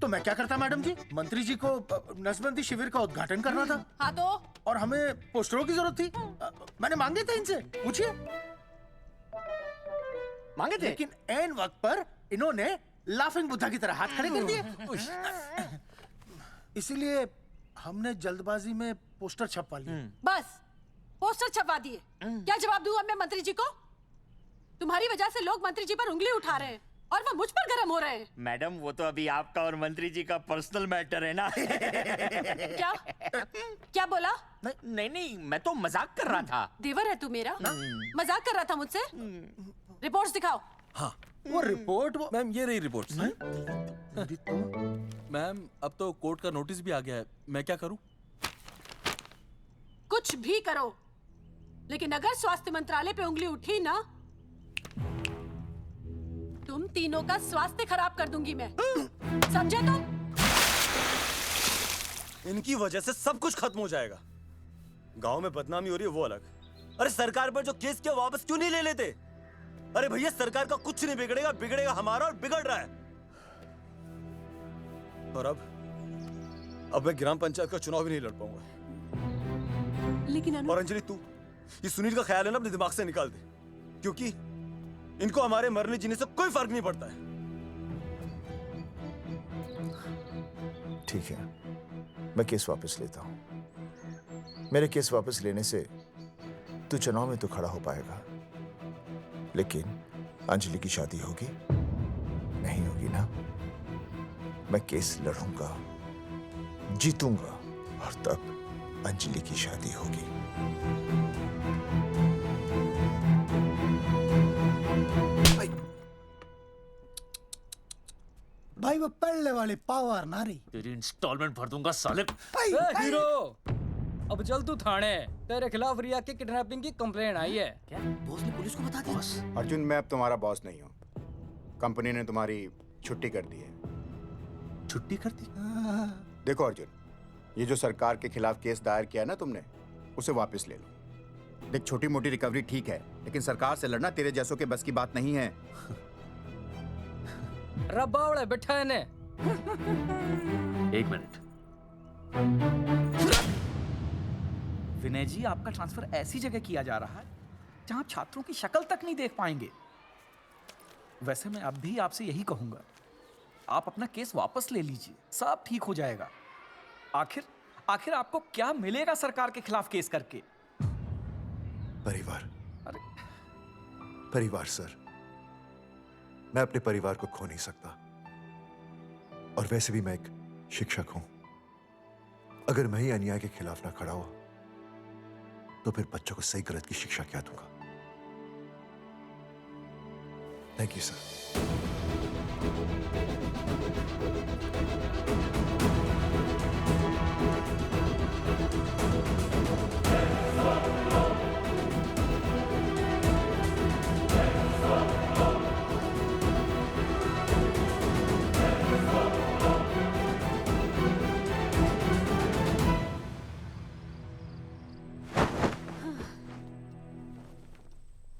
तो मैं क्या करता मैडम जी? मंत्री जी को नसबंदी शिविर का उद्घाटन करना था। हाँ तो? और हमें पोस्टरों की जरूरत थी। मैंने मांगे थे इनसे, पूछिए। मांगे थे, लेकिन ऐन वक्त पर इन्होंने लाफिंग बुद्धा की तरह हाथ खड़े कर दिए। इसीलिए हमने जल्दबाजी में पोस्टर छपवा लिए। बस पोस्टर छपवा दिए। क्या जवाब दूं अब मैं मंत्री जी को? तुम्हारी वजह से लोग मंत्री जी पर उंगली उठा रहे हैं और वो मुझ पर गर्म हो रहे हैं। मैडम वो तो अभी आपका और मंत्री जी का पर्सनल मैटर है ना। क्या? क्या बोला? नहीं, मैं तो मजाक कर रहा था। देवर है तू मेरा? मजाक कर रहा था मुझसे? रिपोर्ट्स दिखाओ। हाँ वो रिपोर्ट मैम, ये रही रिपोर्ट्स। मैम अब तो कोर्ट का नोटिस भी आ गया है, मैं क्या करूं? कुछ भी करो, लेकिन अगर स्वास्थ्य मंत्रालय पे उंगली उठी ना, तुम तीनों का स्वास्थ्य खराब कर दूंगी मैं। समझे तुम? इनकी वजह से सब कुछ खत्म हो जाएगा। गांव में बदनामी हो रही है वो अलग, अरे सरकार पर जो केस किया वापस क्यों नहीं ले लेते? अरे भैया सरकार का कुछ नहीं बिगड़ेगा, बिगड़ेगा हमारा, और बिगड़ रहा है। और अब मैं ग्राम पंचायत का चुनाव भी नहीं लड़ पाऊंगा। लेकिन और अंजलि तू ये सुनील का ख्याल है ना अपने दिमाग से निकाल दे, क्योंकि इनको हमारे मरने जीने से कोई फर्क नहीं पड़ता है। ठीक है, मैं केस वापस लेता हूं। मेरे केस वापस लेने से तू चुनाव में तो खड़ा हो पाएगा, लेकिन अंजलि की शादी होगी नहीं होगी ना? मैं केस लड़ूंगा, जीतूंगा, और तब अंजलि की शादी होगी। भाई वो पहले वाले पावर ना रही। तेरी इंस्टॉलमेंट भर दूंगा साले। हीरो, अब चल तू थाने। तेरे खिलाफ रिया की किडनैपिंग की कंप्लेंट आई है। क्या बॉस ने पुलिस को बता दिया? अर्जुन, मैं अब तुम्हारा बॉस नहीं हूँ। कंपनी ने तुम्हारी छुट्टी कर दी है। छुट्टी कर दी? देखो अर्जुन, ये जो सरकार के खिलाफ केस दायर किया ना तुमने, उसे वापस ले लो। देख, छोटी मोटी रिकवरी ठीक है, लेकिन सरकार से लड़ना तेरे जैसों के बस की बात नहीं है। रबावड़े बैठा है ने। एक मिनट। विनय जी, आपका ट्रांसफर ऐसी जगह किया जा रहा है जहां आप छात्रों की शक्ल तक नहीं देख पाएंगे। वैसे मैं अब भी आपसे यही कहूंगा, आप अपना केस वापस ले लीजिए, सब ठीक हो जाएगा। आखिर आपको क्या मिलेगा सरकार के खिलाफ केस करके? परिवार। अरे परिवार सर, मैं अपने परिवार को खो नहीं सकता, और वैसे भी मैं एक शिक्षक हूं। अगर मैं ही अन्याय के खिलाफ ना खड़ा हुआ तो फिर बच्चों को सही गलत की शिक्षा क्या दूंगा? Thank you sir.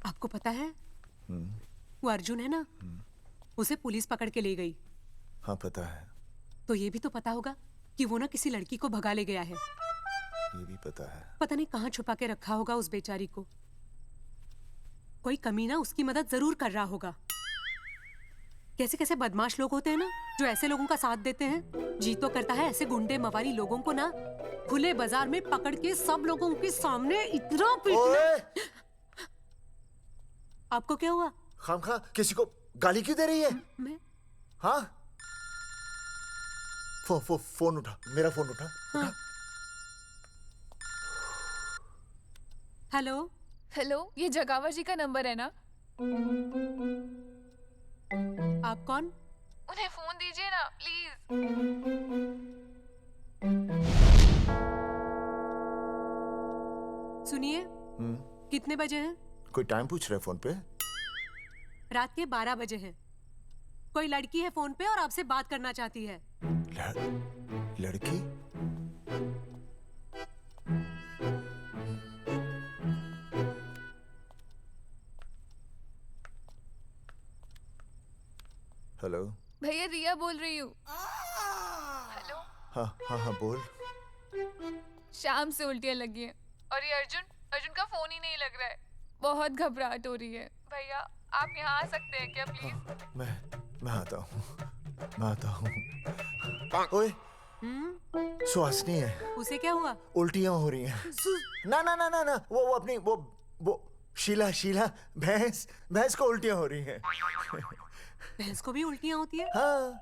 आपको पता है वो अर्जुन है ना, उसे पुलिस पकड़ के ले गई। हाँ पता है। तो ये भी तो पता होगा कि वो ना किसी लड़की को भगा ले गया है। ये भी पता है। पता नहीं कहाँ छुपा के रखा होगा उस बेचारी को। कोई कमीना उसकी मदद जरूर कर रहा होगा। कैसे कैसे बदमाश लोग होते हैं ना, जो ऐसे लोगों का साथ देते हैं। जी तो करता है ऐसे गुंडे मवाली लोगों को ना खुले बाजार में पकड़ के सब लोगों के सामने इतना पीटना। आपको क्या हुआ? खामखा किसी को गाली क्यों दे रही है? मैं? हाँ? फोन उठा, मेरा फोन उठा। हाँ। हेलो हेलो, ये जगावर जी का नंबर है ना? आप कौन? उन्हें फोन दीजिए ना प्लीज। सुनिए, कितने बजे हैं? कोई टाइम पूछ रहे फोन पे? रात के 12 बजे हैं। कोई लड़की है फोन पे और आपसे बात करना चाहती है। लड़की? हेलो भैया रिया बोल रही हूँ। हेलो। हाँ हाँ हाँ बोल। शाम से उल्टियाँ लगी हैं और ये अर्जुन का फोन ही नहीं लग रहा है। बहुत घबराहट हो रही है। भैया आप यहाँ आ सकते हैं क्या प्लीज? मैं आता हूँ। ओए सुहासिनी है। उसे क्या हुआ? उल्टियाँ हो रही हैं। ना ना ना ना ना वो अपनी वो शीला भैंस को उल्टियाँ हो रही हैं। भैंस को भी उल्टियाँ होती है? हाँ,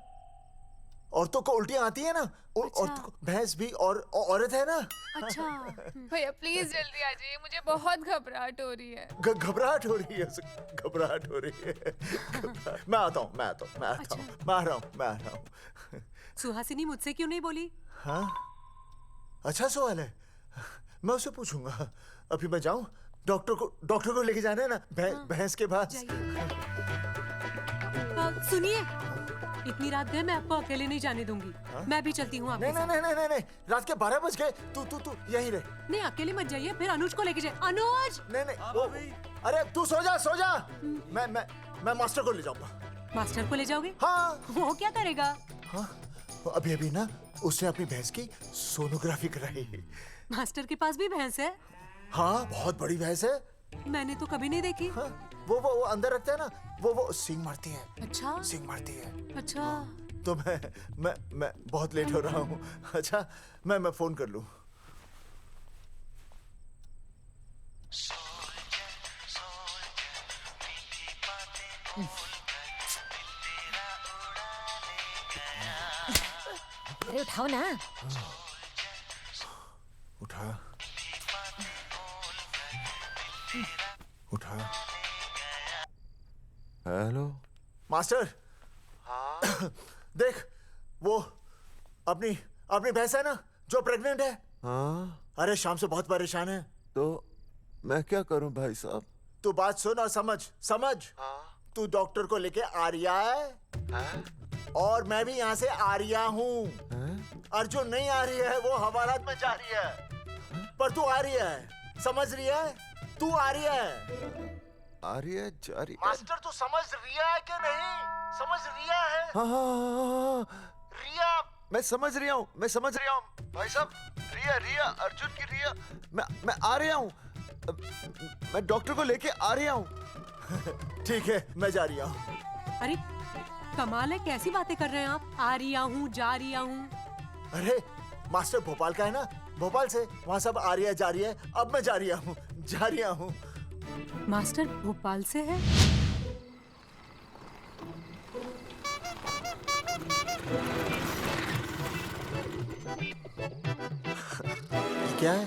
औरतों को उल्टियाँ आती है ना। अच्छा। औरतों को, भैंस भी और औरत है ना। अच्छा। भैया प्लीज जल्दी आ जाइए, मुझे बहुत घबराहट हो रही है। घबराहट हो रही है। मैं आता हूँ। मैं आ रहा हूँ। सुहासिनी मुझसे क्यों नहीं बोली? हाँ, अच्छा सवाल है, मैं उससे पूछूंगा। अभी मैं जाऊँ? डॉक्टर को लेके जाना है ना भैंस के पास। सुनिए, इतनी रात गए मैं आपको अकेले नहीं जाने दूंगी। मैं भी चलती हूँ आपके साथ। नहीं, रात के 12 बज गए। तू यहीं रह। नहीं, अकेले मत जाइए, फिर अनुज को लेके जाए। अनुज! नहीं, अरे तू सो जा। मैं मास्टर को ले जाऊंगा। मास्टर को ले जाओगे? हाँ। वो क्या करेगा? हाँ, अभी ना उसने अपनी भैंस की सोनोग्राफी कराई। मास्टर के पास भी भैंस है? हाँ, बहुत बड़ी भैंस है। मैंने तो कभी नहीं देखी। हाँ, वो अंदर रखता है ना, वो सींग मारती है। अच्छा। सींग मारती है। अच्छा। तो मैं बहुत लेट हो रहा हूँ। अच्छा, मैं फोन कर लूँ। अरे उठाओ ना। उठा। Hello master. देख, वो अपनी भैंस है ना जो प्रेग्नेंट है। हाँ? अरे शाम से बहुत परेशान है। तो मैं क्या करूं भाई साहब? तू बात सुन और समझ। तू डॉक्टर को लेके आ रिया है? और मैं भी यहाँ से आ रिया हूँ। अर्जुन नहीं आ रही है, वो हवालात में जा रही है। पर तू आ रही है, समझ रही है? तू आ रही है। आ रही है, जा रही है। मास्टर तू समझ रिया है कि नहीं? समझ रिया है? हाँ। रिया। मैं समझ रहा हूँ भाई साहब। रिया अर्जुन की रिया। मैं आ रहा हूँ। मैं डॉक्टर को लेके आ रहा हूँ। ठीक है, मैं जा रही हूँ। अरे कमाल है, कैसी बातें कर रहे हैं आप? आ रिया हूँ, जा रिया हूँ। अरे मास्टर भोपाल का है ना, भोपाल से वहाँ सब आ रही है, जा रही है। अब मैं जा रहा हूँ। मास्टर भोपाल से है? क्या है?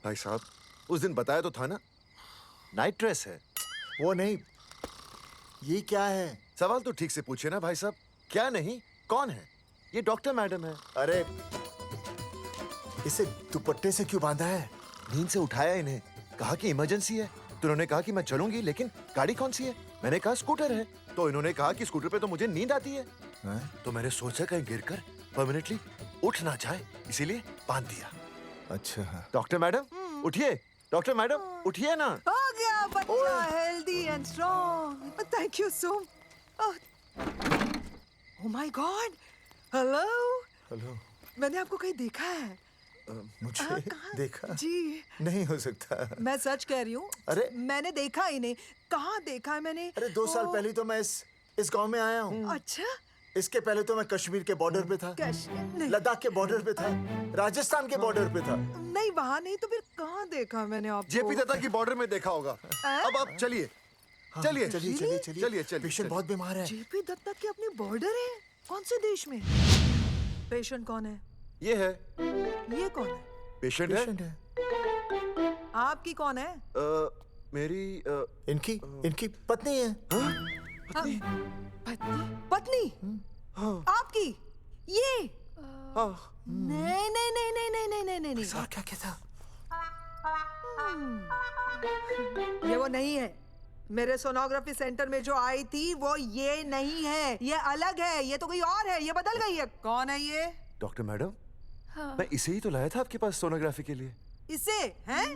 भाई साहब, उस दिन बताया तो था ना, नाइट ड्रेस है। वो नहीं, ये क्या है? सवाल तो ठीक से पूछे ना भाई साहब। क्या नहीं, कौन है? ये डॉक्टर मैडम है। अरे इसे दुपट्टे से क्यों बांधा है? नींद से उठाया इन्हें, कहा कि इमरजेंसी है। तो उन्होंने कहा कि मैं चलूंगी, लेकिन गाड़ी कौन सी है? मैंने कहा स्कूटर है। तो इन्होंने कहा कि स्कूटर पे तो मुझे नींद आती है। तो मैंने सोचा कहीं गिरकर परमानेंटली उठ ना जाए, इसीलिए बांध दिया। अच्छा। डॉक्टर मैडम उठिए, डॉक्टर मैडम उठिए ना। हो गया बच्चा healthy and strong. Thank you so. Oh my God. Hello. Hello. मैंने आपको कहीं देखा है। मुझे देखा जी नहीं हो सकता। मैं सच कह रही हूँ। अरे मैंने देखा ही नहीं। कहाँ देखा है मैंने? अरे 2 साल पहले तो मैं इस गांव में आया हूँ। अच्छा। इसके पहले तो मैं कश्मीर के बॉर्डर पे था, नहीं। लद्दाख के बॉर्डर पे था, राजस्थान के बॉर्डर पे था। नहीं वहाँ नहीं तो फिर कहाँ देखा मैंने आपको? जेपी दत्ता की बॉर्डर में देखा होगा। अब आप चलिए चलिए चलिए चलिए चलिए चलिए। पेशेंट बहुत बीमार है। जेपी दत्ता की अपनी बॉर्डर है? कौन से देश में? पेशेंट कौन है? ये है। ये कौन है? पेशेंट है। आपकी कौन है? मेरी इनकी पत्नी है। पत्नी? पत्नी? आपकी? ये? नहीं नहीं नहीं नहीं नहीं नहीं नहीं नहीं। क्या कहता? ये वो नहीं है। मेरे सोनोग्राफी सेंटर में जो आई थी वो ये नहीं है, ये अलग है, ये तो कोई और है, ये बदल गई है। कौन है ये? डॉक्टर मैडम, मैं इसे ही तो लाया था आपके पास सोनोग्राफी के लिए। इसे? हैं?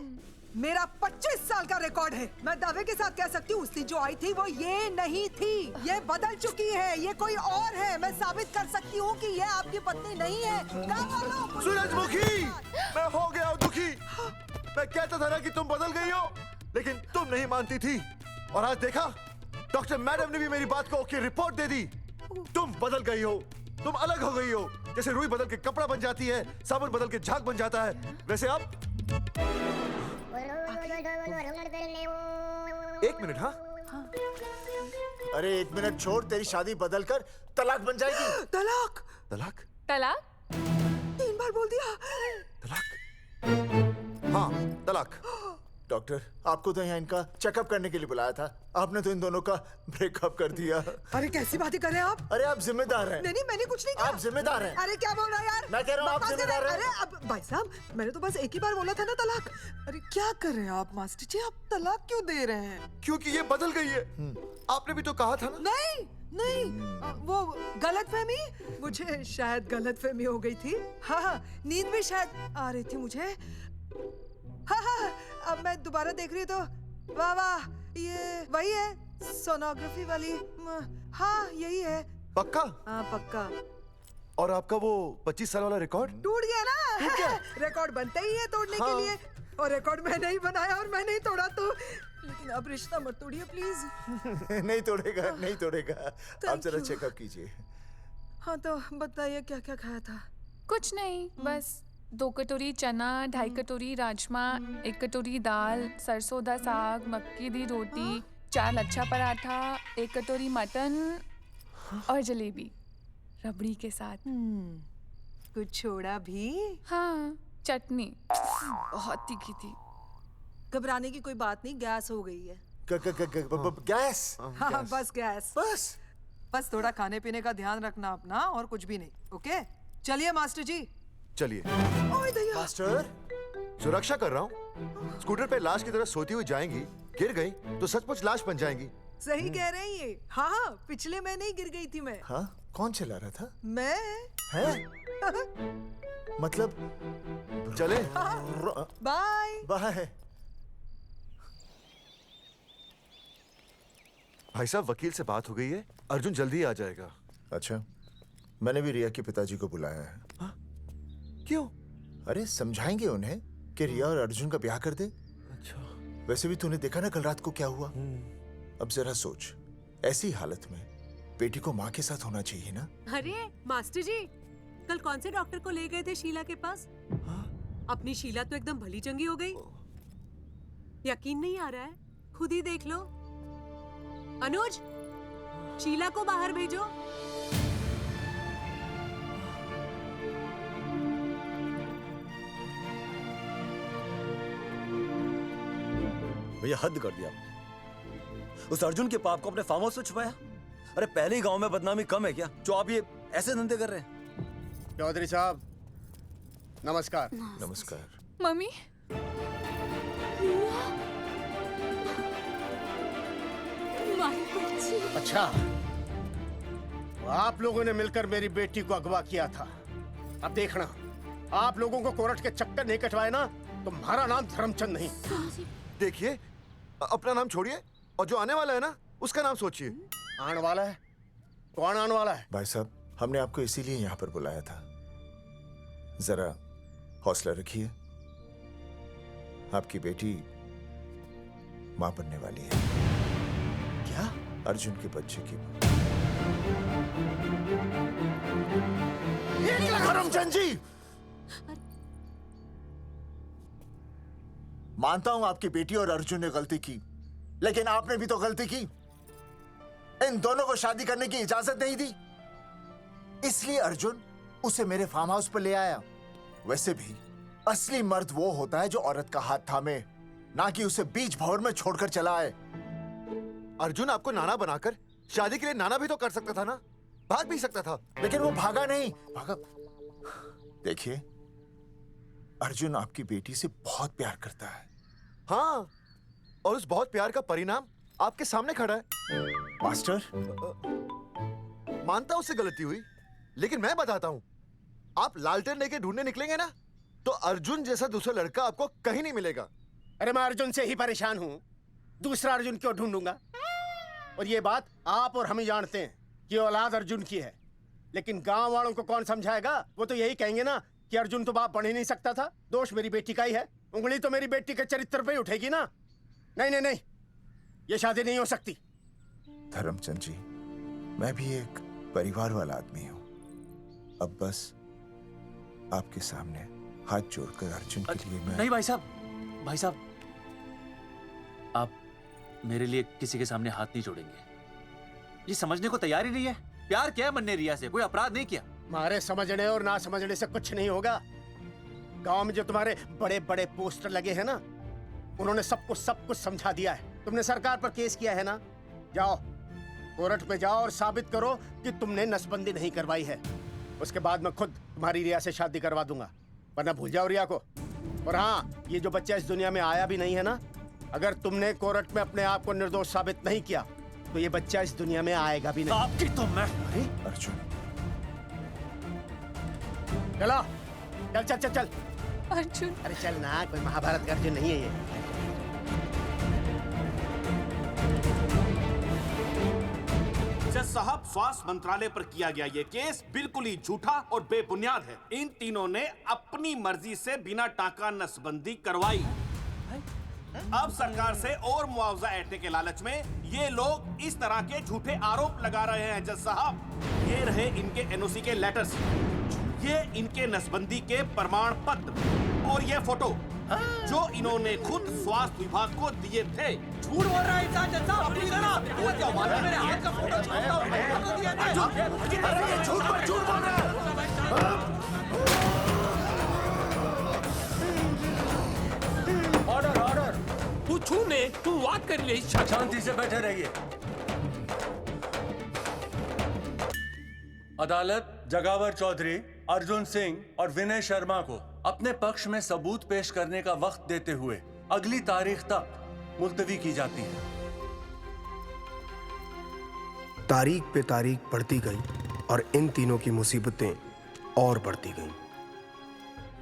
मेरा 25 साल का रिकॉर्ड है। मैं दावे के साथ कह सकती हूँ उसकी जो आई थी वो ये नहीं थी, ये बदल चुकी है, ये कोई और है। मैं साबित कर सकती हूँ कि ये आपकी पत्नी नहीं है। सूरजमुखी, मैं हो गया हूँ दुखी। मैं कहता था ना कि तुम बदल गई हो, लेकिन तुम नहीं मानती थी। और आज देखा, डॉक्टर मैडम ने भी मेरी बात को ओके रिपोर्ट दे दी। तुम बदल गई हो, तुम अलग हो गई हो। जैसे रुई बदल के कपड़ा बन जाती है, साबुन बदल के झाग बन जाता है, वैसे अब 1 मिनट। हाँ अरे 1 मिनट छोड़, तेरी शादी बदल कर तलाक बन जाएगी। तलाक? तलाक? तलाक? 3 बार बोल दिया। तलाक? हाँ तलाक। डॉक्टर, आपको तो यहाँ इनका चेकअप करने के लिए बुलाया था, आपने तो इन दोनों का ब्रेकअप कर दिया। अरे कैसी बातें कर रहे हैं आप? अरे आप जिम्मेदार हैं। नहीं मैंने कुछ नहीं कहा। आप जिम्मेदार हैं। अरे क्या बोल रहा है यार? मैं कह रहा हूँ आप जिम्मेदार हैं। अरे अब भाई साहब, मैंने तो बस एक ही बार बोला था ना तलाक। अरे क्या कर रहे हैं आप मास्टर जी? आप तलाक क्यों दे रहे हैं? क्योंकि ये बदल गई है। आपने भी तो कहा था ना। नहीं, वो गलतफहमी, मुझे शायद गलतफहमी हो गई थी। हाँ, नींद भी शायद आ रही थी मुझे। हाँ, अब मैं दोबारा देख रही तो वाह वाह, ये वही है सोनोग्राफी वाली। हाँ यही है। पक्का? हाँ पक्का। और आपका वो 25 साल वाला रिकॉर्ड टूट गया ना? रिकॉर्ड बनता ही है तोड़ने के लिए, और रिकॉर्ड मैंने ही बनाया और मैंने ही तोड़ा। तो लेकिन अब रिश्ता मत तोड़िए प्लीज। नहीं तोड़ेगा, नहीं तोड़ेगा। आप जरा चेकअप कीजिए। हाँ तो बताइए क्या क्या खाया था? कुछ नहीं, बस 2 कटोरी चना, 2.5 कटोरी राजमा, 1 कटोरी दाल, सरसों दा साग, मक्की दी रोटी, 4 लच्छा पराठा, 1 कटोरी मटन और जलेबी रबड़ी के साथ। कुछ छोड़ा भी? हाँ, चटनी बहुत तीखी थी। घबराने की कोई बात नहीं, गैस हो गई है। गैस? हाँ बस गैस। बस थोड़ा खाने पीने का ध्यान रखना अपना, और कुछ भी नहीं। ओके चलिए मास्टर जी। चलिए। मास्टर, सुरक्षा कर रहा हूँ। स्कूटर पे लाश की तरह सोती हुई जाएंगी, गिर गई तो सचमुच लाश बन जाएंगी। सही कह रहे हैं ये। हाँ, पिछले में नहीं गिर गई थी मैं। हाँ, कौन चला रहा था? मैं। है? मतलब चले? Bye bye. भाई साहब, वकील से बात हो गई है, अर्जुन जल्दी आ जाएगा। अच्छा, मैंने भी रिया के पिताजी को बुलाया है। क्यों? अरे समझाएंगे उन्हें कि रिया और अर्जुन का ब्याह कर दे। अच्छा। वैसे भी तूने देखा ना कल रात को क्या हुआ। अब जरा सोच, ऐसी हालत में बेटी को माँ के साथ होना चाहिए ना। अरे मास्टर जी, कल कौन से डॉक्टर को ले गए थे शीला के पास? अपनी शीला तो एकदम भली चंगी हो गई। यकीन नहीं आ रहा है? खुद ही देख लो। अनुज, शीला को बाहर भेजो। भैया हद कर दिया। उस अर्जुन के पाप को अपने फार्म हाउस में छुपाया। अरे पहले ही गांव में बदनामी कम है क्या, जो आप ये ऐसे धंधे कर रहे हैं? चौधरी साहब नमस्कार। नमस्कार। मम्मी। अच्छा, तो आप लोगों ने मिलकर मेरी बेटी को अगवा किया था। अब देखना, आप लोगों को कोर्ट के चक्कर नहीं कटवाए ना, तुम्हारा नाम धर्मचंद नहीं। देखिए, अपना नाम छोड़िए और जो आने वाला है ना, उसका नाम सोचिए। आने वाला है? कौन आने वाला है? भाई साहब, हमने आपको इसीलिए यहाँ पर बुलाया था। जरा हौसला रखिए, आपकी बेटी मां बनने वाली है। क्या? अर्जुन के बच्चे की। धर्मचंद जी, मानता हूं आपकी बेटी और अर्जुन ने गलती की, लेकिन आपने भी तो गलती की। इन दोनों को शादी करने की इजाजत नहीं दी, इसलिए अर्जुन उसे मेरे फार्म हाउस पर ले आया। वैसे भी असली मर्द वो होता है जो औरत का हाथ थामे, ना कि उसे बीच भंवर में छोड़कर चला आए। अर्जुन आपको नाना बनाकर शादी के लिए नाना भी तो कर सकता था ना, भाग भी सकता था। लेकिन वो भागा नहीं। भागा। देखिए, अर्जुन आपकी बेटी से बहुत प्यार करता है। हाँ, और उस बहुत प्यार का परिणाम आपके सामने खड़ा है। मास्टर, मानता हूं उससे गलती हुई, लेकिन मैं बताता हूं, आप लालटेन लेके ढूंढने निकलेंगे ना, तो अर्जुन जैसा दूसरा लड़का आपको कहीं नहीं मिलेगा। अरे मैं अर्जुन से ही परेशान हूँ, दूसरा अर्जुन क्यों ढूंढूंगा? और ये बात आप और हम ही जानते हैं कि औलाद अर्जुन की है, लेकिन गांव वालों को कौन समझाएगा? वो तो यही कहेंगे ना कि अर्जुन तो बाप बन ही नहीं सकता था, दोष मेरी बेटी का ही है। उंगली तो मेरी बेटी के चरित्र पे ही उठेगी ना। नहीं नहीं नहीं, ये शादी नहीं हो सकती। धर्मचंद जी, मैं भी एक परिवार वाला आदमी हूँ। अब बस आपके सामने हाथ जोड़कर अर्जुन के लिए मैं... नहीं भाई साहब, भाई साहब, आप मेरे लिए किसी के सामने हाथ नहीं जोड़ेंगे। ये समझने को तैयार ही नहीं है। प्यार किया मन्ने रिया से, कोई अपराध नहीं किया। मारे समझने और ना समझने से कुछ नहीं होगा। गांव में जो तुम्हारे बड़े बड़े पोस्टर लगे हैं ना, उन्होंने सबको सब कुछ समझा दिया है। तुमने सरकार पर केस किया है ना, जाओ कोर्ट पे जाओ और साबित करो कि तुमने नसबंदी नहीं करवाई है। उसके बाद मैं खुद तुम्हारी रिया से शादी करवा दूंगा, वरना भूल जाओ रिया को। और हाँ, ये जो बच्चा इस दुनिया में आया भी नहीं है ना, अगर तुमने कोर्ट में अपने आप को निर्दोष साबित नहीं किया तो ये बच्चा इस दुनिया में आएगा भी नहीं। आपकी तो मैं... अरे अर्जुन, चलो चल चल चल चल। अर्जुन, अरे चल ना, कोई महाभारत का अर्जुन नहीं है ये। जज साहब, स्वास्थ्य मंत्रालय पर किया गया ये केस बिल्कुल ही झूठा और बेबुनियाद है। इन तीनों ने अपनी मर्जी से बिना टाका नसबंदी करवाई। अब सरकार से और मुआवजा ऐंठने के लालच में ये लोग इस तरह के झूठे आरोप लगा रहे हैं। जज साहब, ये रहे इनके एनओसी के लेटर्स, ये इनके नसबंदी के प्रमाण पत्र और ये फोटो जो इन्होंने खुद स्वास्थ्य विभाग को दिए थे। झूठ बोल रहा है इंसान। जज साहब, प्लीज ना, वो क्या मालूम मेरे हाथ का फोटो छोड़ता हूं, मैं फोटो दिया था। झूठ बोल रहा है। ऑर्डर ऑर्डर, तू छूने तू बात कर ले। शांति से बैठे रहिए। अदालत जगावर चौधरी, अर्जुन सिंह और विनय शर्मा को अपने पक्ष में सबूत पेश करने का वक्त देते हुए अगली तारीख तक मुलतवी की जाती है। तारीख पे तारीख बढ़ती गई और इन तीनों की मुसीबतें और बढ़ती गईं।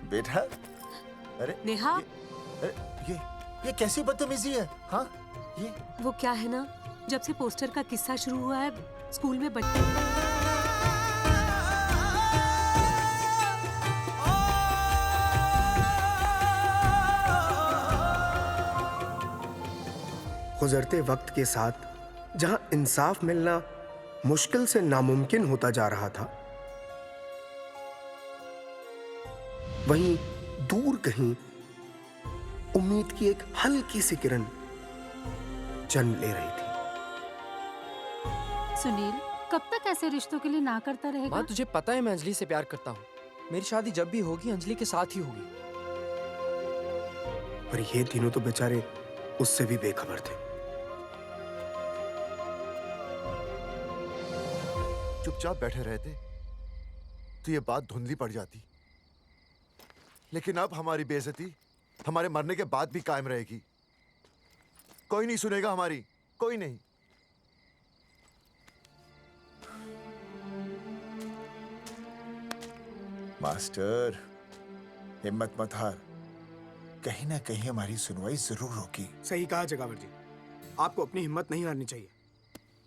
बेटा, अरे नेहा, ये कैसी बदतमीजी है? हाँ, ये वो क्या है ना, जब से पोस्टर का किस्सा शुरू हुआ है स्कूल में बच्चे गुजरते वक्त के साथ जहां इंसाफ मिलना मुश्किल से नामुमकिन होता जा रहा था, वहीं दूर कहीं उम्मीद की एक हल्की सी किरण जन्म ले रही थी। सुनील, कब तक ऐसे रिश्तों के लिए ना करता रहेगा? माँ, तुझे पता है मैं अंजलि से प्यार करता हूँ। मेरी शादी जब भी होगी अंजलि के साथ ही होगी। पर ये तीनों तो बेचारे उससे भी बेखबर थे। चुपचाप बैठे रहते तो ये बात धुंधली पड़ जाती, लेकिन अब हमारी बेइज्जती हमारे मरने के बाद भी कायम रहेगी। कोई नहीं सुनेगा हमारी, कोई नहीं। मास्टर, हिम्मत मत हार, कहीं ना कहीं हमारी सुनवाई जरूर होगी। सही कहा जगावर जी, आपको अपनी हिम्मत नहीं हारनी चाहिए।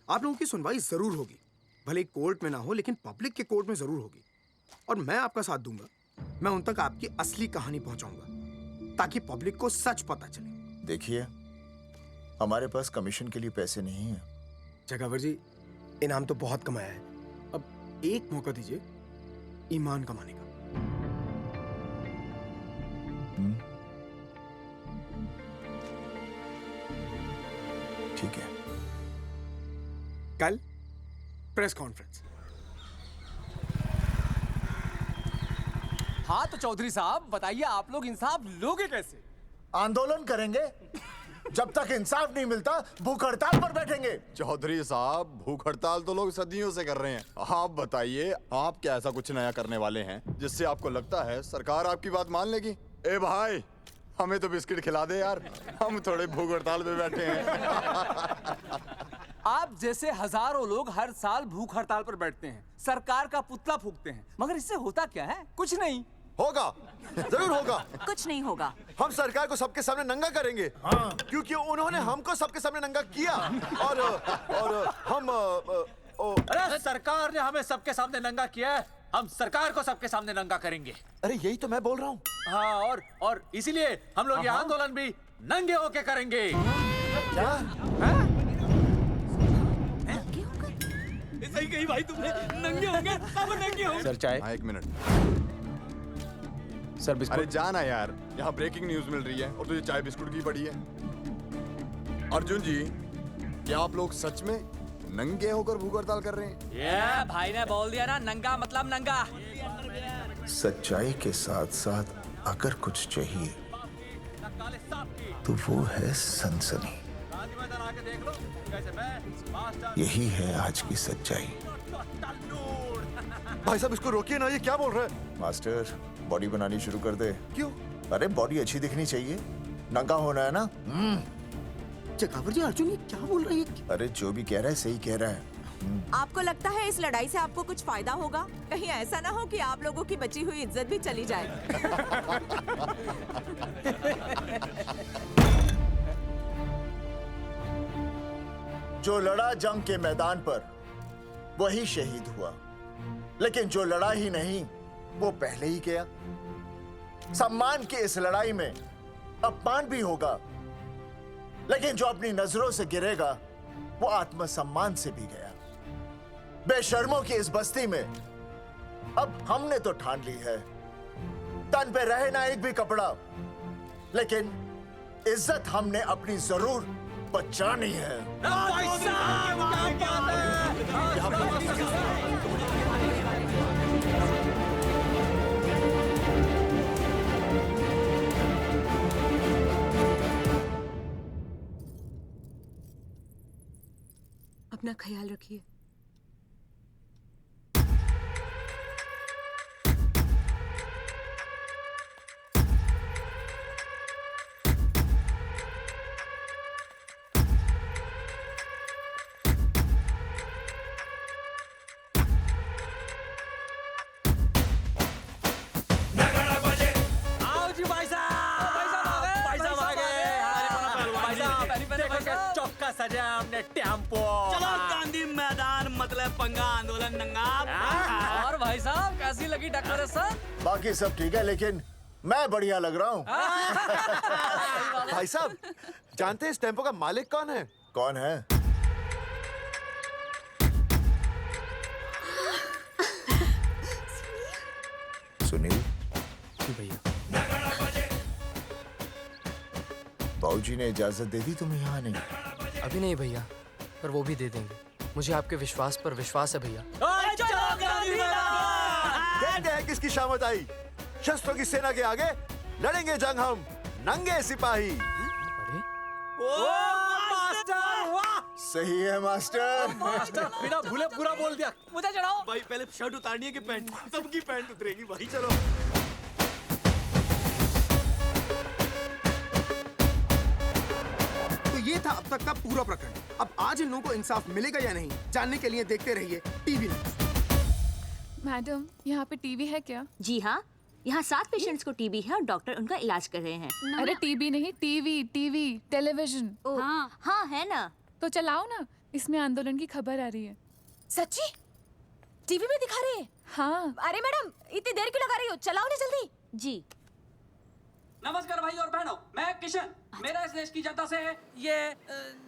आप लोगों की सुनवाई जरूर होगी, भले कोर्ट में ना हो लेकिन पब्लिक के कोर्ट में जरूर होगी, और मैं आपका साथ दूंगा। मैं उन तक आपकी असली कहानी पहुंचाऊंगा ताकि पब्लिक को सच पता चले। देखिए, हमारे पास कमीशन के लिए पैसे नहीं है। जगावर जी, इनाम तो बहुत कमाया है, अब एक मौका दीजिए ईमान कमाने का। ठीक है। कल प्रेस कॉन्फ्रेंस। हाँ तो चौधरी साहब बताइए, आप लोग इंसाफ लोगे कैसे? आंदोलन करेंगे। जब तक इंसाफ नहीं मिलता भूख हड़ताल पर बैठेंगे। चौधरी साहब, भूख हड़ताल तो लोग सदियों से कर रहे हैं। आप बताइए, आप क्या ऐसा कुछ नया करने वाले हैं जिससे आपको लगता है सरकार आपकी बात मान लेगी? ए भाई, हमें तो बिस्किट खिला दे यार, हम थोड़े भूख हड़ताल पे बैठे हैं। आप जैसे हजारों लोग हर साल भूख हड़ताल पर बैठते हैं, सरकार का पुतला फूंकते हैं, मगर इससे होता क्या है? कुछ नहीं होगा, जरूर होगा। कुछ नहीं होगा। हम सरकार को सबके सामने नंगा करेंगे। क्योंकि उन्होंने हमको सबके सामने नंगा किया और हम अरे सरकार ने हमें सबके सामने नंगा किया है, हम सरकार को सबके सामने नंगा करेंगे। अरे यही तो मैं बोल रहा हूँ। हाँ, और इसीलिए हम लोग ये आंदोलन भी नंगे होके करेंगे। क्या? सही कही भाई तुमने, नंगे होंगे, अब नंगे होंगे। सर चाय। हाँ, 1 मिनट। Sir biscuit. अरे जाना यार, यहाँ ब्रेकिंग न्यूज मिल रही है और तुझे चाय बिस्कुट की पड़ी है। अर्जुन जी, क्या आप लोग सच में नंगे होकर भूख हड़ताल कर रहे हैं? ये भाई ने बोल दिया ना, नंगा मतलब नंगा। सच्चाई के साथ साथ अगर कुछ चाहिए तो वो है सनसनी। यही है आज की सच्चाई। भाई साहब इसको रोकिए ना, ये क्या बोल रहा है? मास्टर, बॉडी बनानी शुरू कर दे। क्यों? अरे बॉडी अच्छी दिखनी चाहिए, नंगा होना है ना। जगावर जी, अर्जुन ये क्या बोल रही है? अरे जो भी कह रहा है सही कह रहा है। आपको लगता है इस लड़ाई से आपको कुछ फायदा होगा? कहीं ऐसा ना हो कि आप लोगों की बची हुई इज्जत भी चली जाए। जो लड़ा जंग के मैदान पर वही शहीद हुआ, लेकिन जो लड़ा ही नहीं वो पहले ही गया। सम्मान की इस लड़ाई में अपमान भी होगा, लेकिन जो अपनी नजरों से गिरेगा वो आत्मसम्मान से भी गया। बेशर्मों की इस बस्ती में अब हमने तो ठान ली है, तन पे रहे ना एक भी कपड़ा, लेकिन इज्जत हमने अपनी जरूर बचानी है। अपना ख्याल रखिए। सजा हमने टेम्पो। चलो गांधी मैदान, मतलब पंगा आंदोलन नंगा। और भाई साहब कैसी लगी टक्कर सर? बाकी सब ठीक है, लेकिन मैं बढ़िया लग रहा हूँ। भाई साहब, जानते हैं इस टेम्पो का मालिक कौन है? कौन है? सुनील। भैया, बाबूजी ने इजाजत दे दी तुम्हें यहाँ आने की? अभी नहीं भैया, पर वो भी दे देंगे। मुझे आपके विश्वास पर विश्वास है भैया। देखते हैं किसकी शामत आई। शस्त्रों की सेना के आगे लड़ेंगे जंग हम, नंगे सिपाही। सही है मास्टर। मास्टर बिना भूले पूरा बोल दिया। मुझे चढ़ाओ भाई, पहले शर्ट उतारनी है कि पैंट? सबकी पैंट उतरेगी भाई। चलो ये था अब तक का पूरा प्रकरण। अब आज इन लोगों को इंसाफ मिलेगा या नहीं, जानने के लिए देखते रहिए टीवी न्यूज़। मैडम, यहाँ पे टीवी है क्या? जी हाँ, यहाँ 7 पेशेंट्स को टीबी है और डॉक्टर उनका इलाज कर रहे हैं। अरे टीबी नहीं, टीवी, टेलीविजन। हाँ है ना। तो चलाओ ना, इसमें आंदोलन की खबर आ रही है। सच्ची? टीवी में दिखा रहे हैं? हाँ। अरे मैडम इतनी देर क्यों लगा रही हो, चलाओ ना जल्दी। जी नमस्कार भाई और बहनों, मैं किशन। मेरा इस देश की जनता से ये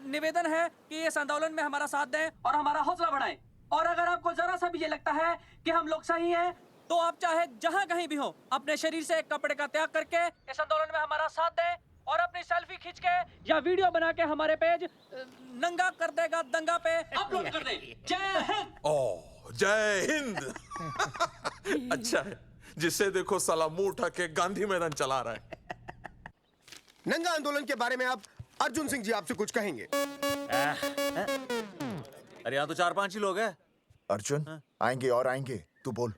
निवेदन है कि इस आंदोलन में हमारा साथ दें और हमारा हौसला बढ़ाएं। और अगर आपको जरा सा भी ये लगता है कि हम लोग सही हैं, तो आप चाहे जहां कहीं भी हो अपने शरीर से एक कपड़े का त्याग करके इस आंदोलन में हमारा साथ दें और अपनी सेल्फी खींच के या वीडियो बना के हमारे पेज नंगा कर देगा दंगा पे अपलोड कर दें। जय हिंद। ओह जय हिंद। अच्छा है, जिसे देखो साला मुंह उठा के गांधी मैदान चला रहा है। नंगा आंदोलन के बारे में आप अर्जुन सिंह जी आपसे कुछ कहेंगे। अरे यहाँ तो 4-5 ही लोग हैं। अर्जुन आएंगे और आएंगे, तू बोल।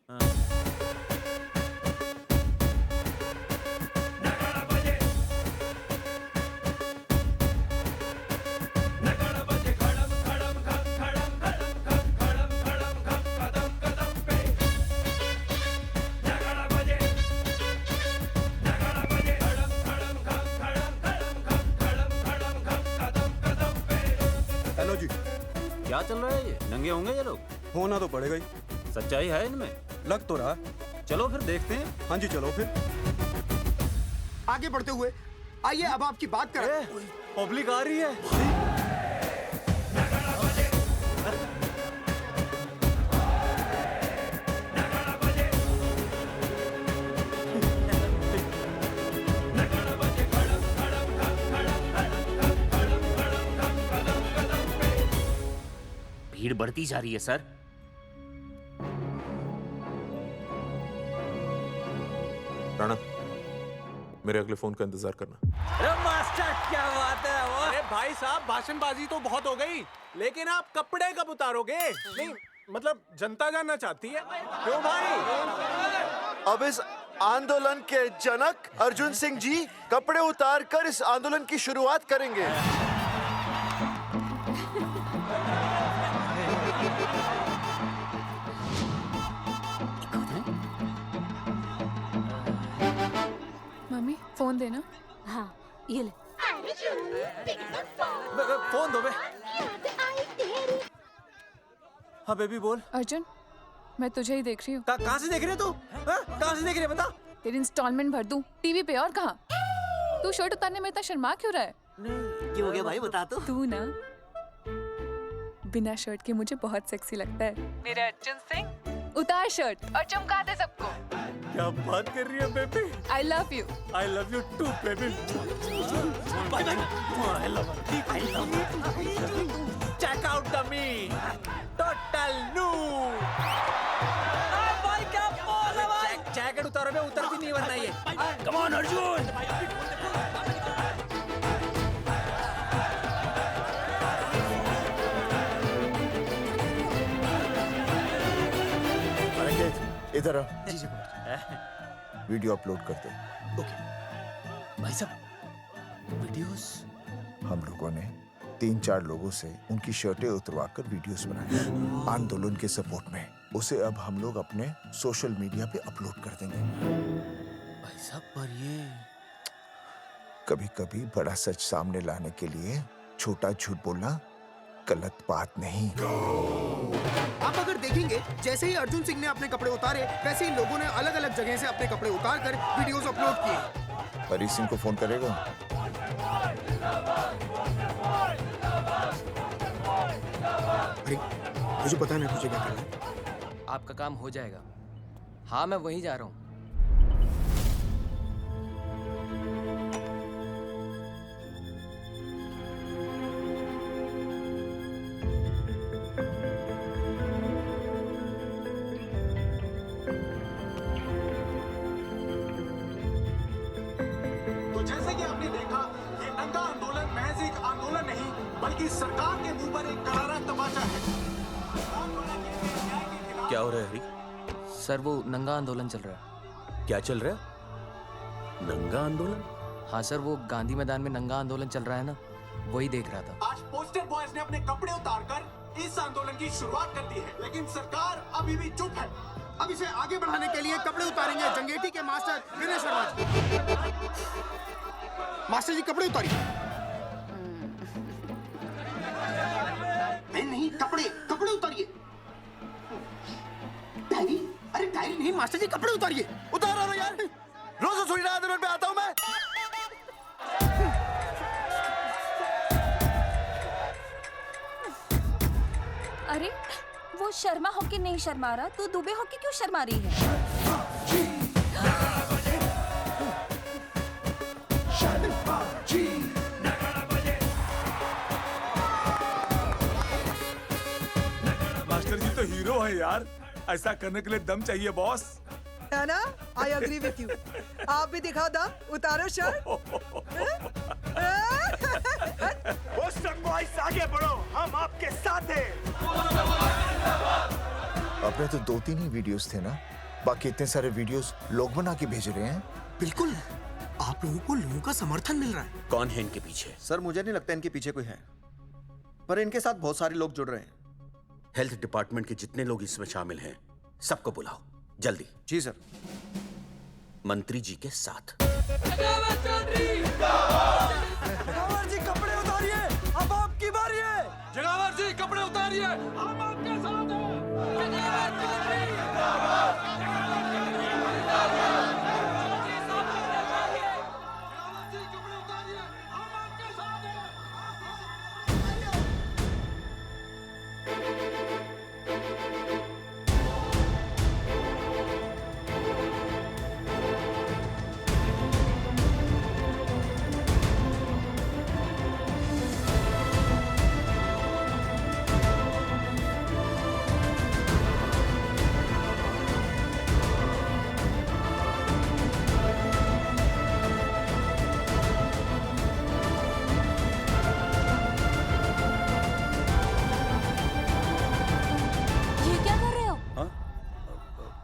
हेलो जी, क्या चल रहा है ये? नंगे होंगे ये लोग? होना तो पड़ेगा ही। सच्चाई है इनमें? लग तो रहा। चलो फिर देखते हैं। हाँ जी चलो फिर। आगे बढ़ते हुए आइए अब आपकी बात करें। पब्लिक आ रही है। भीड़ बढ़ती जा रही है सर। राणा, मेरे अगले फोन का इंतजार करना। अरे मास्टर क्या बात है वो। अरे भाई साहब, भाषणबाजी तो बहुत हो गई, लेकिन आप कपड़े कब उतारोगे? नहीं मतलब जनता जानना चाहती है। क्यों भाई? अब इस आंदोलन के जनक अर्जुन सिंह जी कपड़े उतार कर इस आंदोलन की शुरुआत करेंगे। मम्मी फोन देना। हाँ ये ले। फोन दो बे। हाँ बेबी बोल। अर्जुन मैं तुझे ही देख रही हूँ। कहाँ से देख रही है तू? कहाँ से देख रही है बता? तेरी इंस्टॉलमेंट भर दूं टीवी पे और कहाँ? तू शर्ट उतारने में इतना शर्मा क्यों रहा है? क्या हो गया भाई, बता तो। तू ना बिना शर्ट के मुझे बहुत सेक्सी लगता है। मेरे अर्जुन सिंह उतार शर्ट और चमका दे सबको। क्या बात कर रही है baby? I love you. I love you too baby. Bye bye. I love you। Check out the me। Total new। भाई क्या बोल है भाई? जैकेट उतारो बे, उतरती नहीं वरना ये। Come on Arjun. इधर आ। वीडियो अपलोड करते। भाई साहब वीडियोस? हम लोगों ने 3-4 लोगों से उनकी शर्टें उतरवाकर वीडियोस बनाए आंदोलन के सपोर्ट में। उसे अब हम लोग अपने सोशल मीडिया पे अपलोड कर देंगे। भाई साहब पर ये कभी-कभी बड़ा सच सामने लाने के लिए छोटा झूठ बोलना गलत बात नहीं। आप अगर देखेंगे जैसे ही अर्जुन सिंह ने अपने कपड़े उतारे, वैसे ही लोगों ने अलग अलग जगह से अपने कपड़े उतार कर वीडियोस अपलोड किए। हरी सिंह को फोन करेगा? अरे मुझे पता नहीं मुझे क्या करना है। आपका काम हो जाएगा। हाँ मैं वहीं जा रहा हूँ। तो जैसे कि आपने देखा, ये नंगा आंदोलन महज एक आंदोलन नहीं, बल्कि सरकार के मुंह पर एक करारा तमाचा है। क्या हो रहा है हरी? सर वो नंगा आंदोलन चल रहा है। क्या चल रहा है? नंगा आंदोलन? हाँ सर वो गांधी मैदान में नंगा आंदोलन चल रहा है ना, वही देख रहा था। आज पोस्टर बॉयज ने अपने कपड़े उतारकर इस आंदोलन की शुरुआत कर दी है, लेकिन सरकार अभी भी चुप है। अब इसे आगे बढ़ाने के लिए कपड़े उतारेंगे जंगेटी के मास्टर विनय शर्मा जी। मास्टर जी कपड़े उतारिए। नहीं कपड़े कपड़े उतारिए। डैडी नहीं मास्टर जी, कपड़े उतारिए। उतारो ना यार, रोज थोड़ी ना आंदोलन पे आता हूँ मैं। अरे वो शर्मा होके नहीं शर्मा रहा, तू दुबे होके क्यों शर्मा रही है? मास्टर जी तो हीरो है यार, ऐसा करने के लिए दम चाहिए बॉस। है ना? I agree with you. आप भी दिखाओ दम, उतारो शर्ट। पोस्टर बॉयज आगे बढ़ो, हम आपके साथ हैं। अपने तो 2-3 ही वीडियोस थे ना, बाकी इतने सारे वीडियोस लोग बना के भेज रहे हैं। बिल्कुल, आप लोगों को लोगों का समर्थन मिल रहा है। कौन है इनके पीछे? सर मुझे नहीं लगता इनके पीछे कोई है, पर इनके साथ बहुत सारे लोग जुड़ रहे हैं। हेल्थ डिपार्टमेंट के जितने लोग इसमें शामिल हैं, सबको बुलाओ जल्दी। जी सर। मंत्री जी के साथ। जगावर जी कपड़े उतारिए, अब आपकी बारी है। जगावर जी कपड़े उतारिए, हम आपके साथ हैं।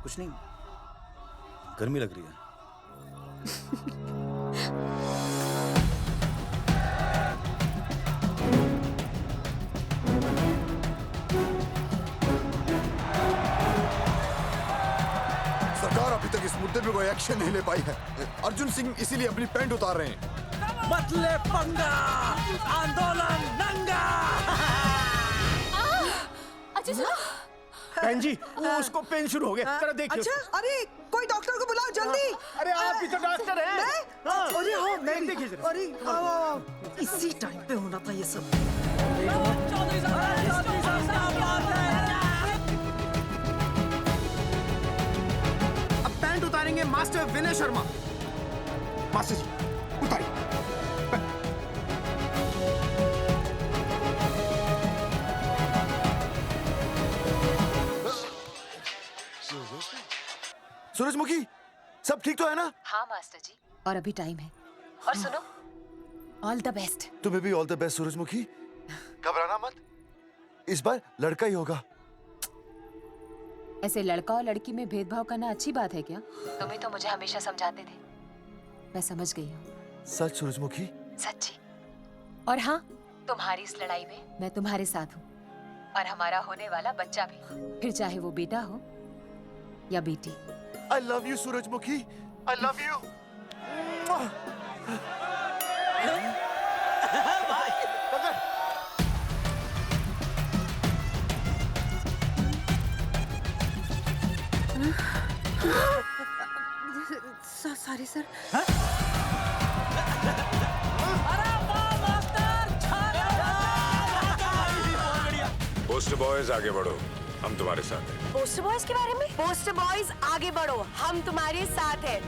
कुछ नहीं, गर्मी लग रही है। सरकार अभी तक इस मुद्दे पे कोई एक्शन नहीं ले पाई है। अर्जुन सिंह इसीलिए अपनी पैंट उतार रहे हैं। मतले पंगा, आंदोलन नंगा। बहन जी, वो उसको पेन शुरू हो गया, जरा देखिए। अच्छा, अरे कोई डॉक्टर को बुलाओ जल्दी। अरे आप भी तो डॉक्टर हैं। अरे हाँ, मैं देखिए जरा। अरे आओ, इसी टाइम पे होना था ये सब। अब पैंट उतारेंगे मास्टर विनय शर्मा। मास्टर जी उतारिए। सूरजमुखी, सब ठीक तो है ना? हाँ मास्टर जी, और अभी टाइम है। और सुनो, ऑल द बेस्ट। तुम्हें भी ऑल द बेस्ट सूरजमुखी। घबराना मत, इस बार लड़का ही होगा। ऐसे लड़का और लड़की में भेदभाव करना अच्छी बात है क्या? तुम ही तो मुझे हमेशा समझाते थे। मैं समझ गई हूँ। सच सूरजमुखी? सच्ची। और हाँ, तुम्हारी इस लड़ाई में मैं तुम्हारे साथ हूँ, और हमारा होने वाला बच्चा भी, फिर चाहे वो बेटा हो या बेटी। I love you, सूरजमुखी। I love you. Sorry sir. Poster boys आगे बढ़ो, हम तुम्हारे साथ हैं। पोस्टर बॉयज के बारे में? पोस्टर बॉयज आगे बढ़ो, हम तुम्हारे साथ हैं।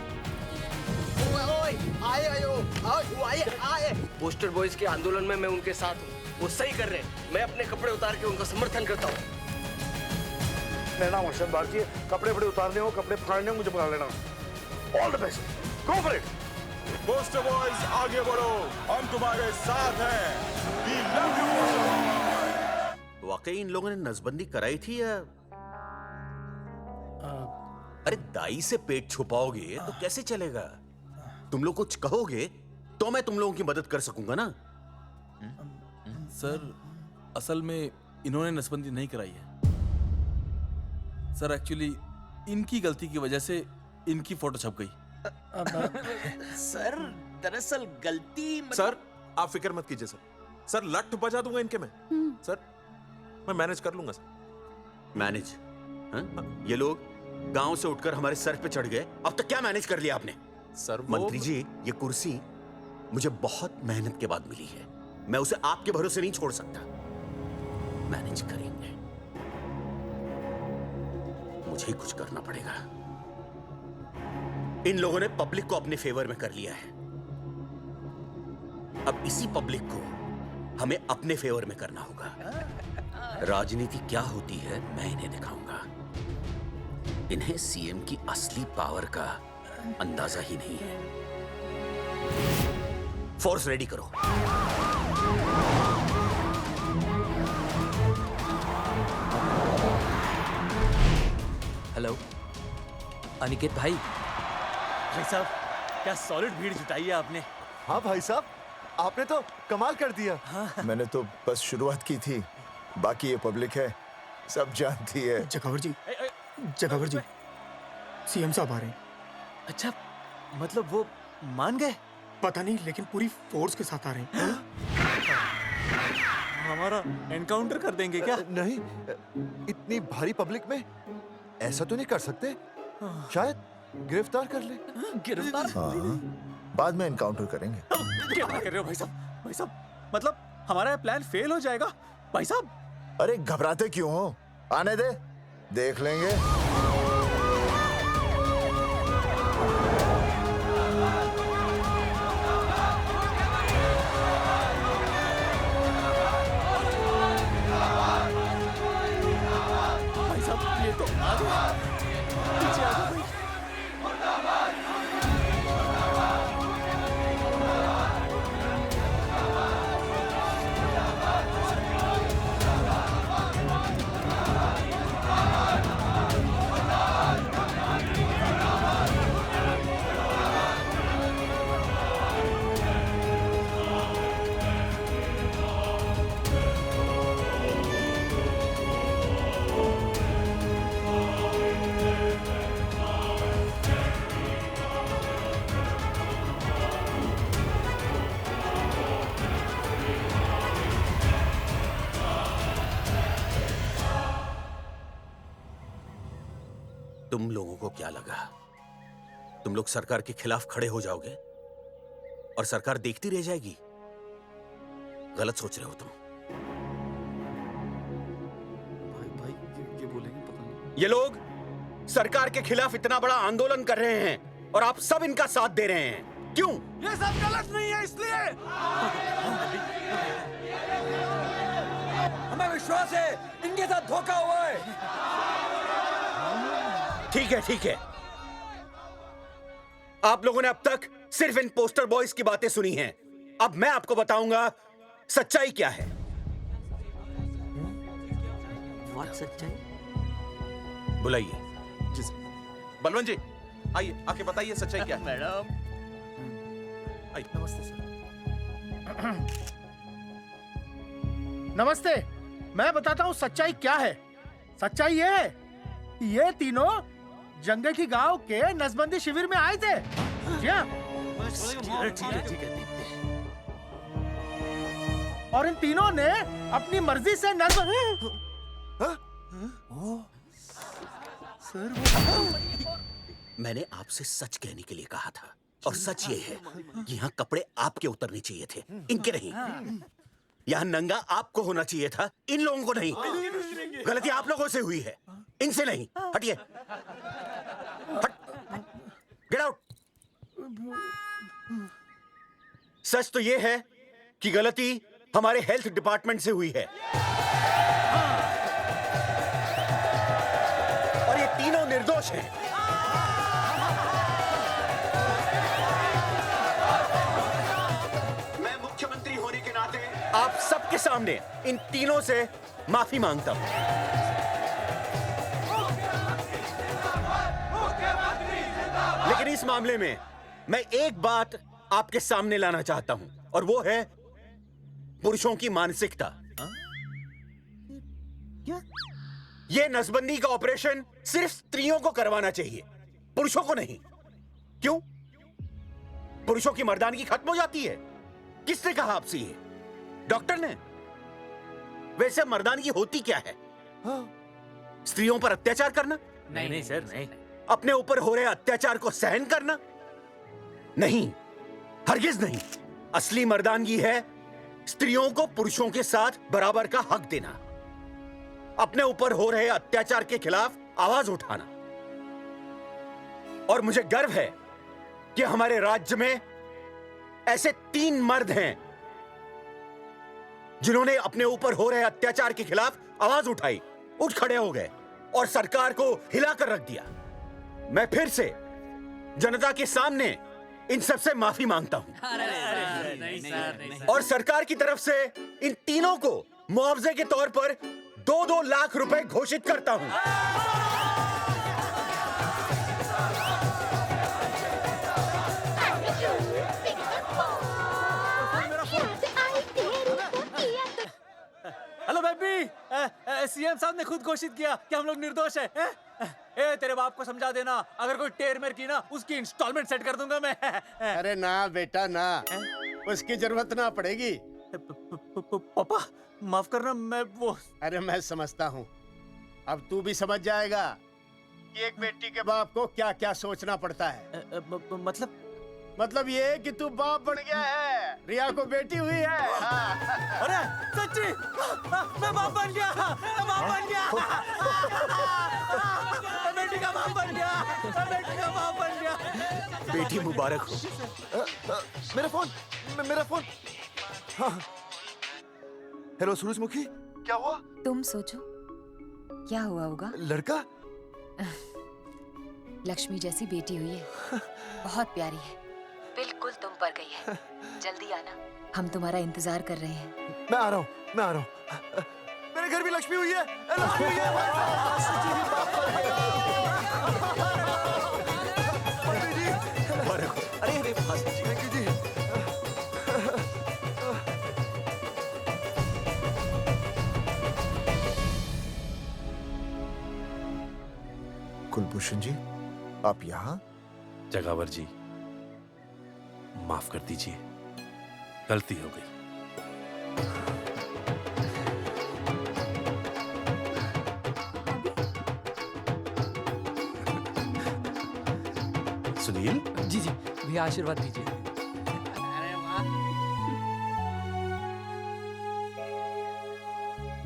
आए। पोस्टर बॉयज के आंदोलन में मैं उनके साथ हूँ, वो सही कर रहे हैं। मैं अपने कपड़े उतार के उनका समर्थन करता हूँ। मेरा नाम अर्शद भारती है। कपड़े उतारने हो, कपड़े फाड़ने हो, मुझे बुला लेना। All the best, go for it. Poster boys आगे बढ़ो, हम तुम्हारे साथ हैं। We love you, poster boys. वाकई इन लोगों ने नसबंदी कराई थी या? अरे दाई से पेट छुपाओगे तो कैसे चलेगा? तुम लोग कुछ कहोगे तो मैं तुम लोगों की मदद कर सकूंगा ना। सर, असल में इन्होंने नसबंदी नहीं कराई है सर। एक्चुअली इनकी गलती की वजह से इनकी फोटो छप गई। सर दरअसल गलती सर आप फिक्र मत कीजिए सर। सर लट बजा दूंगा इनके में। सर मैं मैनेज कर लूंगा सर। मैनेज? हाँ? ये लोग गांव से उठकर हमारे सर पे चढ़ गए। अब तक क्या मैनेज कर लिया आपने? सर मंत्री जी, ये कुर्सी मुझे बहुत मेहनत के बाद मिली है। मैं उसे आपके भरोसे नहीं छोड़ सकता। मैनेज करेंगे, मुझे ही कुछ करना पड़ेगा। इन लोगों ने पब्लिक को अपने फेवर में कर लिया है। अब इसी पब्लिक को हमें अपने फेवर में करना होगा। राजनीति क्या होती है मैं इन्हें दिखाऊंगा। इन्हें सीएम की असली पावर का अंदाजा ही नहीं है। फोर्स रेडी करो। हेलो अनिकेत भाई। भाई साहब, क्या सॉलिड भीड़ जुटाई है आपने। हाँ भाई साहब, आपने तो कमाल कर दिया। मैंने तो बस शुरुआत की थी, बाकी ये पब्लिक है, सब जानती है। जगावर जी, जगावर जी, सीएम साहब आ रहे हैं। अच्छा, मतलब वो मान गए? पता नहीं, लेकिन पूरी फोर्स के साथ आ रहे हैं। हमारा एनकाउंटर कर देंगे क्या? नहीं, इतनी भारी पब्लिक में ऐसा तो नहीं कर सकते। शायद गिरफ्तार कर ले। गिरफ्तार? हाँ, बाद में एनकाउंटर करेंगे। क्या बात कर रहे हो भाई साहब? भाई साहब, मतलब हमारा प्लान फेल हो जाएगा भाई साहब? अरे घबराते क्यों हो? आने दे, देख लेंगे। भाई साहब, ये तो आ गया। पीछे आ जाओ भाई। तुम लोगों को क्या लगा तुम लोग सरकार के खिलाफ खड़े हो जाओगे और सरकार देखती रह जाएगी? गलत सोच रहे हो तुम। भाई ये बोलेंगे पता नहीं। ये लोग सरकार के खिलाफ इतना बड़ा आंदोलन कर रहे हैं और आप सब इनका साथ दे रहे हैं। क्यों? ये सब गलत नहीं है, इसलिए हमें विश्वास है इनके साथ धोखा हुआ है। ठीक है, ठीक है। आप लोगों ने अब तक सिर्फ इन पोस्टर बॉयज की बातें सुनी हैं। अब मैं आपको बताऊंगा सच्चाई क्या है। व्हाट सच्चाई? बुलाइए। बलवंत जी, आइए, आके बताइए सच्चाई क्या है। मैडम, आइए। नमस्ते सर। नमस्ते। मैं बताता हूँ सच्चाई क्या है। सच्चाई ये है कि ये तीनों जंगल की गांव के नसबंदी शिविर में आए थे। जी हाँ। ठीक है। और इन तीनों ने अपनी मर्जी से मैंने आपसे सच कहने के लिए कहा था और सच ये है कि यहाँ कपड़े आपके उतरने चाहिए थे, इनके नहीं। यहाँ नंगा आपको होना चाहिए था, इन लोगों को नहीं। गलती आप लोगों से हुई है, इनसे नहीं। हटिए, गेट आउट। सच तो ये है कि गलती हमारे हेल्थ डिपार्टमेंट से हुई है और ये तीनों निर्दोष हैं। मैं मुख्यमंत्री होने के नाते आप सबके सामने इन तीनों से माफी मांगता हूं। लेकिन इस मामले में मैं एक बात आपके सामने लाना चाहता हूं और वो है पुरुषों की मानसिकता। ये नसबंदी का ऑपरेशन सिर्फ स्त्रियों को करवाना चाहिए, पुरुषों को नहीं। क्यों? पुरुषों की मर्दानगी खत्म हो जाती है? किसने कहा आपसे ये? डॉक्टर ने? वैसे मर्दानगी होती क्या है? स्त्रियों पर अत्याचार करना, नहीं सर नहीं। अपने ऊपर हो रहे अत्याचार को सहन करना? नहीं, हरगिज नहीं। असली मर्दानगी है स्त्रियों को पुरुषों के साथ बराबर का हक देना, अपने ऊपर हो रहे अत्याचार के खिलाफ आवाज उठाना। और मुझे गर्व है कि हमारे राज्य में ऐसे 3 मर्द हैं जिन्होंने अपने ऊपर हो रहे अत्याचार के खिलाफ आवाज उठाई, उठ खड़े हो गए और सरकार को हिलाकर रख दिया। मैं फिर से जनता के सामने इन सबसे माफी मांगता हूं और सरकार की तरफ से इन तीनों को मुआवजे के तौर पर 2-2 लाख रुपए घोषित करता हूं। हेलो बेबी, सीएम साहब ने खुद घोषित किया कि हम लोग निर्दोष हैं। ए तेरे बाप को समझा देना, अगर कोई टेर मेर की ना उसकी इंस्टॉलमेंट सेट कर दूंगा मैं। अरे ना बेटा ना, उसकी जरूरत ना पड़ेगी। पापा माफ करना, मैं वो। अरे मैं समझता हूँ, अब तू भी समझ जाएगा कि एक बेटी के बाप को क्या क्या सोचना पड़ता है। मतलब ये कि तू बाप बन गया है, रिया को बेटी हुई है। अरे सच्ची, मैं बाप बन गया, मैं बाप बन गया, मैं बेटी का बाप बन गया, मैं बेटी का बाप बन गया। बेटी मुबारक हो। मेरा फोन, मेरा फोन। हाँ। हेलो सूरजमुखी, क्या हुआ? तुम सोचो क्या हुआ होगा। लड़का? लक्ष्मी जैसी बेटी हुई है, बहुत प्यारी है, बिल्कुल तुम पर गई है। जल्दी आना, हम तुम्हारा इंतजार कर रहे हैं। मैं आ रहा हूँ, मैं आ रहा हूँ। मेरे घर भी लक्ष्मी हुई है, लक्ष्मी हुई है। अरे कुलभूषण जी, आप यहाँ? जगावर जी, माफ कर दीजिए, गलती हो गई। सुनील जी जी भैया, आशीर्वाद दीजिए।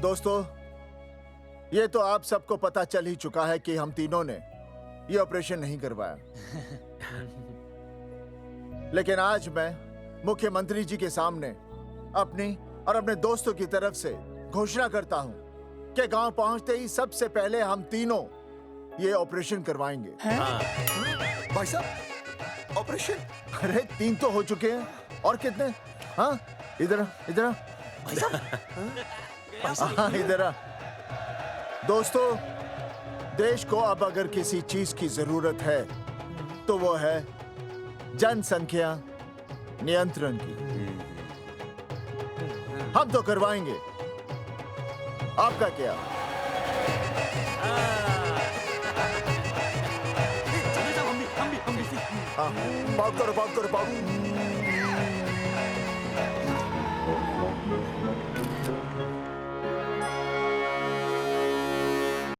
दोस्तों, ये तो आप सबको पता चल ही चुका है कि हम तीनों ने ये ऑपरेशन नहीं करवाया। लेकिन आज मैं मुख्यमंत्री जी के सामने अपनी और अपने दोस्तों की तरफ से घोषणा करता हूं कि गांव पहुंचते ही सबसे पहले हम तीनों ये ऑपरेशन करवाएंगे। भाई साहब, ऑपरेशन? अरे 3 तो हो चुके हैं, और कितने? हाँ, इधर इधर हाँ, इधर। दोस्तों, देश को अब अगर किसी चीज की जरूरत है तो वो है जनसंख्या नियंत्रण की। हम तो करवाएंगे, आपका क्या? हाँ, पाउट करो, पाउट करो, पाउट।